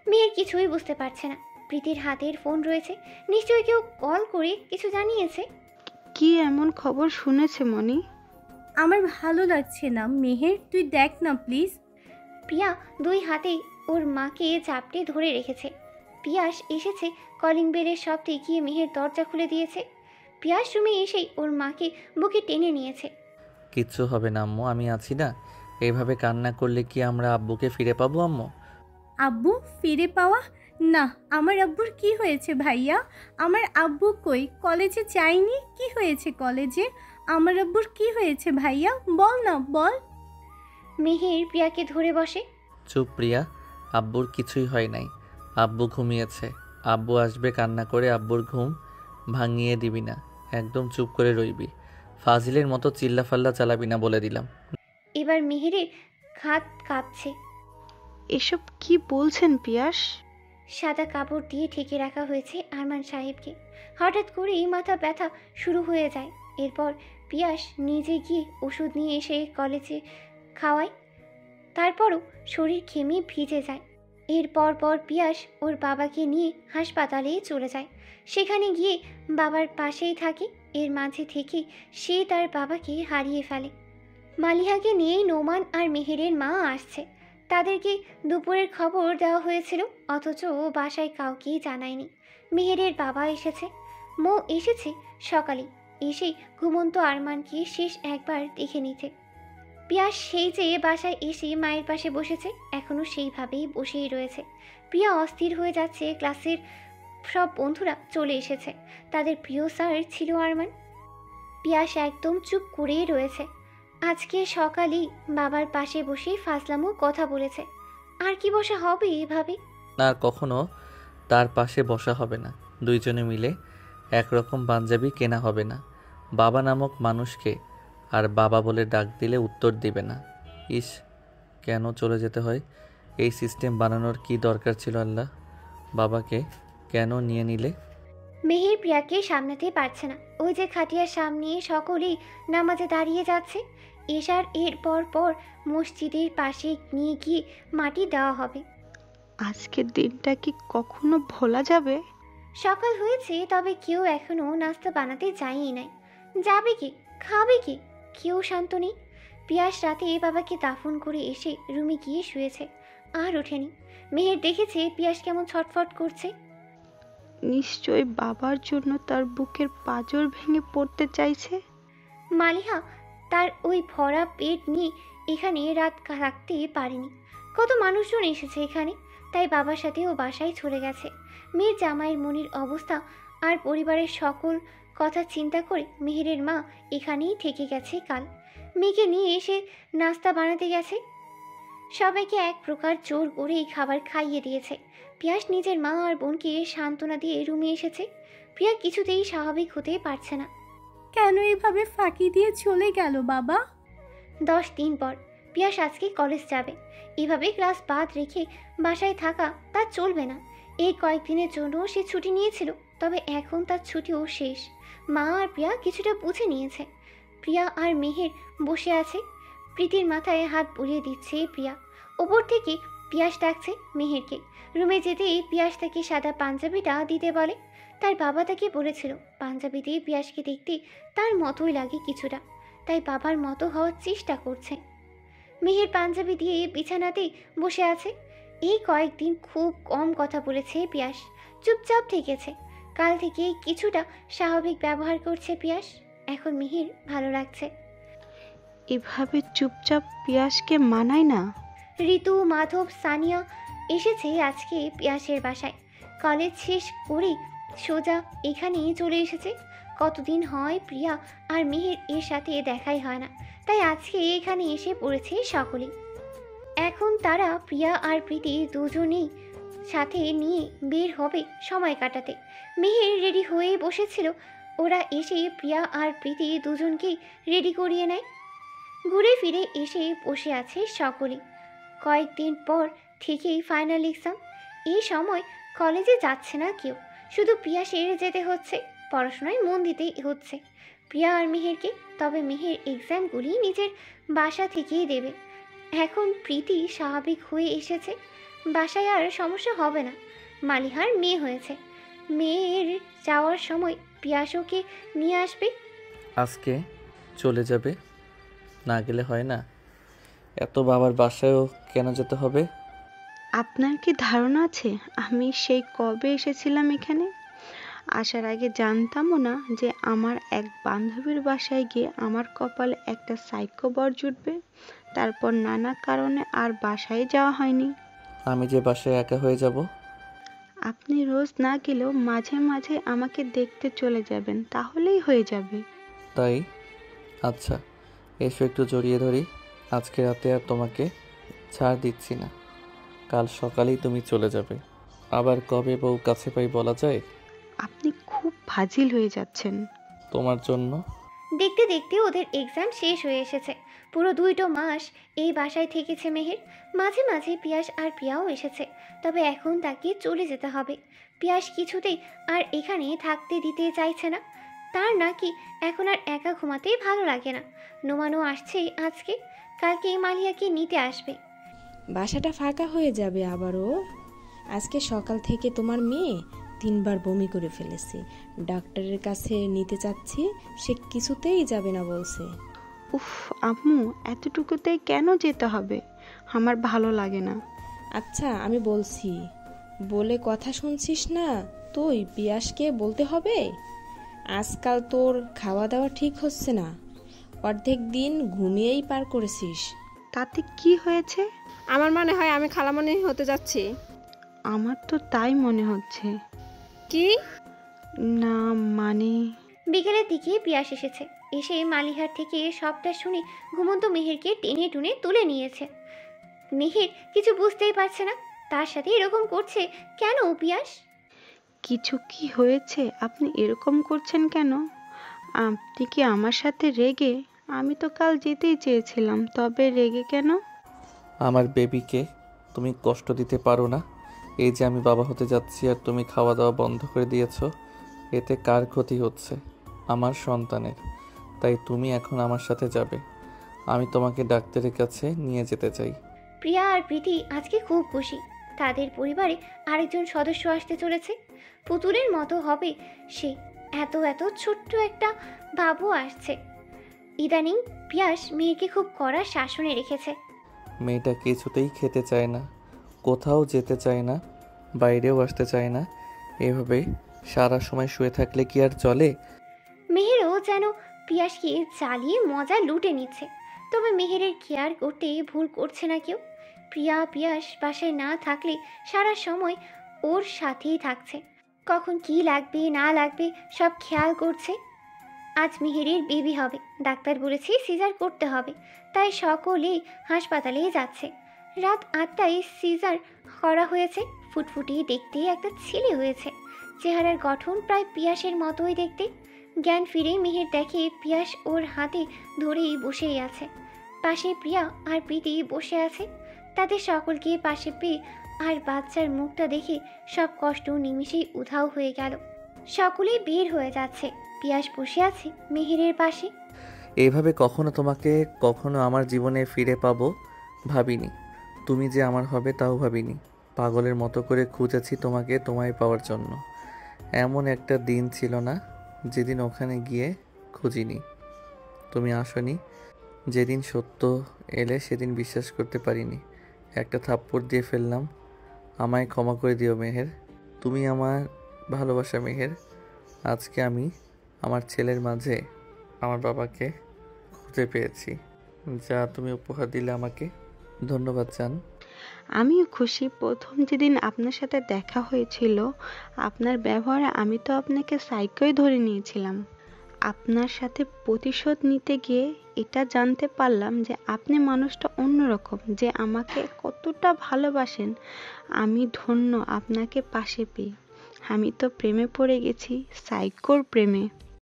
মেয়ের কিছুই বুঝতে পারছে না। প্রীতির হাতের ফোন রয়েছে, নিশ্চয়ই কেউ কল করে কিছু জানিয়েছে। কি এমন খবর শুনেছে মনি? আমার ভালো লাগছে না মেহের, তুই দেখ না প্লিজ। প্রিয়া দুই হাতে ওর মাকে চাপটে ধরে রেখেছে। পিয়াস এসেছে, কলিং বেলের শব্দে গিয়ে মেহের দরজা খুলে দিয়েছে। পিয়াস রুমে এসেই ওর মাকে বুকে টেনে নিয়েছে। কিচ্ছু হবে না আম্মু, আমি আছি না। এইভাবে কান্না করলে কি আমরা আব্বুকে ফিরে পাবো আম্মু? আব্বু ফিরে পাওয়া? না, আমার আব্বুর কি হয়েছে ভাইয়া? আমার আব্বু কই? কলেজে যায়নি? কি হয়েছে কলেজে? আমার আব্বুর কি হয়েছে ভাইয়া? বল না, বল। মেহের প্রিয়াকে ধরে বসে। চুপ প্রিয়া, আব্বুর কিছুই হয় নাই। আব্বু ঘুমিয়েছে। আব্বু আসবে কান্না করে, আব্বুর ঘুম ভাঙিয়ে দিবি না। একদম চুপ করে রইবি। ফাজিলের মতো চিল্লাফাল্লা চালাবি না বলে দিলাম। এবার মেহেরের হাত কাঁপছে। এসব কি বলছেন পিয়াস? সাদা কাপড় দিয়ে ঢেকে রাখা হয়েছে আরমান সাহেবকে। হঠাৎ করেই মাথা ব্যথা শুরু হয়ে যায়। এরপর পিয়াস নিজে গিয়ে ওষুধ নিয়ে এসে কলেজে খাওয়ায়। তারপরও শরীর ঘেমে ভিজে যায়। এরপর পিয়াস ওর বাবাকে নিয়ে হাসপাতালে চলে যায়। সেখানে গিয়ে বাবার পাশেই থাকে। এর মাঝে থেকে সে তার বাবাকে হারিয়ে ফেলে। মালিহাকে নিয়েই নোমান আর মেহেরের মা আসছে। তাদেরকে দুপুরের খবর দেওয়া হয়েছিল, অথচ বাসায় কাউকেই জানায়নি। মেহেরের বাবা এসেছে, মো এসেছে সকালে, এসেই ঘুমন্ত আরমানকে শেষ একবার দেখে নিতে। পিয়া সেই যে বাসায় এসে মায়ের পাশে বসেছে, এখনও সেইভাবেই বসেই রয়েছে। প্রিয়া অস্থির হয়ে যাচ্ছে। ক্লাসের সব বন্ধুরা চলে এসেছে, তাদের প্রিয় স্যার ছিল আরমান। পিয়াস একদম চুপ করেই রয়েছে। আজকে সকালেই বাবার পাশে বসে ফাজলামও কথা বলেছে। আর কি বসা হবে এভাবে? আর কখনো তার পাশে বসা হবে না। দুইজনে মিলে একরকম পাঞ্জাবি কেনা হবে না। বাবা নামক মানুষকে আর বাবা বলে ডাক দিলে উত্তর দিবে না। ইস, কেন চলে যেতে হয়? এই সিস্টেম বানানোর কি দরকার ছিল আল্লাহ? বাবাকে কেন নিয়ে নিলে? মেহের প্রিয়াকে সামলাতে পারছে না। ওই যে খাটিয়ার সামনে সকলেই নামাজে দাঁড়িয়ে যাচ্ছে। এশার এর পর মসজিদের পাশে নিয়ে গিয়ে মাটি দেওয়া হবে। আজকের দিনটা কি কখনো ভোলা যাবে? সকাল হয়েছে, তবে কেউ এখনো নাস্তা বানাতে যায়ই নাই। যাবে কি, খাবে কি, কেউ শান্ত নেই। পিয়াস রাতে বাবাকে দাফন করে এসে রুমে গিয়ে শুয়েছে, আর ওঠেনি। মেহের দেখেছে পিয়াস কেমন ছটফট করছে। নিশ্চয় বাবার জন্য তার বুকের পাঁজর ভেঙে পড়তে চাইছে। মালিহা তার ওই ভরা পেট নিয়ে এখানে রাত থাকতে পারেনি। কত মানুষজন এসেছে এখানে, তাই বাবার সাথে ও বাসায় চলে গেছে। মেয়ের জামাইয়ের মনির অবস্থা আর পরিবারের সকল কথা চিন্তা করে মেহেরের মা এখানেই থেকে গেছে কাল। মেয়েকে নিয়ে এসে নাস্তা বানাতে গেছে। সবাইকে এক প্রকার জোর করেই খাবার খাইয়ে দিয়েছে। পিয়াস নিজের মা আর বোনকে সান্ত্বনা দিয়ে রুমে এসেছে। প্রিয়া কিছুতেই স্বাভাবিক হতে পারছে না। কেন এভাবে ফাঁকি দিয়ে চলে গেল বাবা? 10 দিন পর পিয়াস আজকে কলেজ যাবে। এভাবে ক্লাস বাদ রেখে বাসায় থাকা তার চলবে না। এই কয়েকদিনের জন্য সে ছুটি নিয়েছিল, তবে এখন তার ছুটিও শেষ। মা আর প্রিয়া কিছুটা বুঝে নিয়েছে। প্রিয়া আর মেহের বসে আছে। প্রীতির মাথায় হাত বুলিয়ে দিচ্ছে প্রিয়া। ওপর থেকে পিয়াস ডাকছে মেহেরকে। রুমে যেতেই পিয়াস তাকে সাদা পাঞ্জাবিটা দিতে বলে। তার বাবা তাকে বলেছিল পাঞ্জাবি দিয়ে পিয়াসকে দেখতে তার মতোই লাগে কিছুটা, তাই বাবার মতো হওয়ার চেষ্টা করছে। মেহের পাঞ্জাবি দিয়ে বিছানাতেই বসে আছে। এই কয়েকদিন খুব কম কথা বলেছে পিয়াস, চুপচাপ থেকেছে। কাল থেকে কিছুটা স্বাভাবিক ব্যবহার করছে পিয়াস। এখন মেহের ভালো লাগছে। এভাবে চুপচাপ পিয়াসকে মানায় না। ঋতু, মাধব, সানিয়া এসেছে আজকে পিয়াসের বাসায়। কলেজ শেষ করে সোজা এখানেই চলে এসেছে। কতদিন হয় প্রিয়া আর মেহের এর সাথে দেখাই হয় না, তাই আজকে এখানে এসে পড়েছে সকলেই। এখন তারা প্রিয়া আর প্রীতি দুজনেই সাথে নিয়ে বের হবে সময় কাটাতে। মেহের রেডি হয়ে বসেছিল, ওরা এসে প্রিয়া আর প্রীতি দুজনকেই রেডি করিয়ে নেয়। ঘুরে ফিরে এসে বসে আছে সকলেই। কয়েকদিন পর থেকেই ফাইনাল এক্সাম। এই সময় কলেজে যাচ্ছে না কেউ, শুধু পিয়াসের যেতে হচ্ছে, পড়াশোনায় মন দিতেই হচ্ছে প্রিয়া আর মেহেরকে। তবে মেহের এক্সামগুলি নিজের বাসা থেকেই দেবে। এখন প্রীতি স্বাভাবিক হয়ে এসেছে, বাসায় আর সমস্যা হবে না। মালিহার মেয়ে হয়েছে, মেয়ের যাওয়ার সময় পিয়াসকে নিয়ে আসবে। আজকে চলে যাবে, না গেলে হয় না? এত বাবার বাসায়ও কেন যেতে হবে? আপনার কি ধারণা আছে আমি সেই কবে এসেছিলাম এখানে? আসার আগে জানতামও না যে আমার এক বান্ধবীর বাসায় গিয়ে আমার কপালে একটা সাইকো বর জুটবে। তারপর নানা কারণে আর বাসায় যাওয়া হয়নি। আমি যে বাসায় একা হয়ে যাব? আপনি রোজ না গেলেও মাঝে মাঝে আমাকে দেখতে চলে যাবেন, তাহলেই হয়ে যাবে। তাই? আচ্ছা, এসো একটু জড়িয়ে ধরি। আজকে রাতে আর তোমাকে ছাড় দিচ্ছি না, কাল সকালেই তুমি চলে যাবে। আবার কবে বউ কাছে পাই বলা যায়? আপনি খুব ফাজিল হয়ে যাচ্ছেন। তোমার জন্য। দেখতে দেখতে ওদের এক্সাম শেষ হয়ে এসেছে। পুরো 2 মাস এই বাসায় থেকেছে মেহের। মাঝে মাঝে পিয়াস আর প্রিয়াও এসেছে, তবে এখন তাকে চলে যেতে হবে। পিয়াস কিছুতেই আর এখানে থাকতে দিতে চাইছে না। তার নাকি এখন আর একা ঘুমাতেই ভালো লাগে না। নোমানো আসছে আজকে, কালকে মালিয়াকে নিতে আসবে। বাসাটা ফাঁকা হয়ে যাবে আবারও। আজকে সকাল থেকে তোমার মেয়ে 3 বার বমি করে ফেলেছে। ডাক্তারের কাছে নিতে চাচ্ছি, সে কিছুতেই যাবে না বলছে। উফ আম্মু, এতটুকুতেই কেন যেতে হবে? আমার ভালো লাগে না। আচ্ছা আমি বলছি বলে কথা শুনছিস না? তুই পিয়াসকে বলতে হবে। আজকাল তোর খাওয়া দাওয়া ঠিক হচ্ছে না, অর্ধেক দিন ঘুমিয়েই পার করেছিস। তাতে কি হয়েছে? আমার মনে হয় আমি খালামণি হতে যাচ্ছি। আমার তো তাই মনে হচ্ছে। কি না মানে? বিকেলের দিকে পিয়াস এসেছে, এসে মালিহার থেকে সবটা শুনে ঘুমন্ত মেহেরকে টেনে টুনে তুলে নিয়েছে। মেহের কিছু বুঝতেই পারছে না, তার সাথে এরকম করছে কেন পিয়াস? কিছু কি হয়েছে? আপনি এরকম করছেন কেন? আপনি কি আমার সাথে রেগে? আমি তো কাল যেতেই চেয়েছিলাম, তবে রেগে কেন? আমার বেবিকে তুমি কষ্ট দিতে পারো না? এই যে আমি বাবা হতে যাচ্ছি আর তুমি খাওয়া দাওয়া বন্ধ করে দিয়েছ, এতে কার ক্ষতি হচ্ছে? আমার সন্তানের। তাই তুমি এখন আমার সাথে যাবে। আমি তোমাকে ডাক্তারের কাছে নিয়ে যেতে চাই। প্রিয়া আর প্রীতি আজকে খুব খুশি, তাদের পরিবারে আরেকজন সদস্য আসতে চলেছে। পুতুলের মতো হবে সে, এত এত ছোট্ট একটা বাবু আসছে। ইদানিং পিয়াস মেয়েকে খুব কড়া শাসনে রেখেছে। মেয়েটা কিছুতেই খেতে চায় না, কোথাও যেতে চায় না, বাইরেও আসতে চায় না। এভাবে সারা সময় শুয়ে থাকলে কি আর চলে? মেহেরও যেন পিয়াসকে জ্বালিয়ে মজা লুটে নিচ্ছে, তবে মেহেরের কেয়ার করতে ভুল করছে না কেউ। প্রিয়া পিয়াস বাসায় না থাকলে সারা সময় ওর সাথেই থাকছে, কখন কি লাগবে না লাগবে সব খেয়াল করছে। আজ মেহেরের বেবি হবে, ডাক্তার বলেছে সিজার করতে হবে, তাই সকলেই হাসপাতালে যাচ্ছে। রাত 8টায় সিজার করা হয়েছে। ফুটফুটি দেখতে একটা ছেলে হয়েছে, চেহারার গঠন প্রায় পিয়াসের মতোই দেখতে। জ্ঞান ফিরে মেহের দেখে পিয়াস ওর হাতে ধরেই বসেই আছে, পাশে প্রিয়া আর প্রীতি বসে আছে। তাদের সকলকে পাশে পেয়ে আর বাচ্চার মুখটা দেখে সব কষ্ট নিমিষেই উধাও হয়ে গেল। সকলেই বের হয়ে যাচ্ছে, পিয়াস বসে আছে মেহেরের পাশে। এইভাবে কখনো আমার জীবনে ফিরে পাবো ভাবিনি। তুমি যে আমার হবে তাও ভাবিনি। পাগলের মতো করে খুঁজেছি তোমাকে, তোমায় পাওয়ার জন্য। এমন একটা দিন ছিল না যেদিন ওখানে গিয়ে খুঁজিনি, তুমি আসনি। যেদিন সত্য এলে সেদিন বিশ্বাস করতে পারিনি, একটা থাপ্পড় দিয়ে ফেললাম। আমায় ক্ষমা করে দিও মেহের, তুমি আমার ভালোবাসা মেহের। আজকে আমি আমার ছেলের মাঝে আমার বাবাকে খুঁজে পেয়েছি। যা তুমি উপহার দিলে আমাকে। ধন্যবাদ জান। আমিও খুশি। প্রথম যেদিন আপনার সাথে দেখা হয়েছিল আপনার ব্যবহারে আমি তো আপনাকে সাইকোই ধরে নিয়েছিলাম। আপনার সাথে প্রতিশোধ নিতে গিয়ে এটা জানতে পারলাম যে আপনি মানুষটা অন্যরকম, যে আমাকে কতটা ভালোবাসেন। আমি ধন্য আপনাকে পাশে পেয়ে। আমি তো প্রেমে পড়ে গেছি, সাইকোর প্রেমে।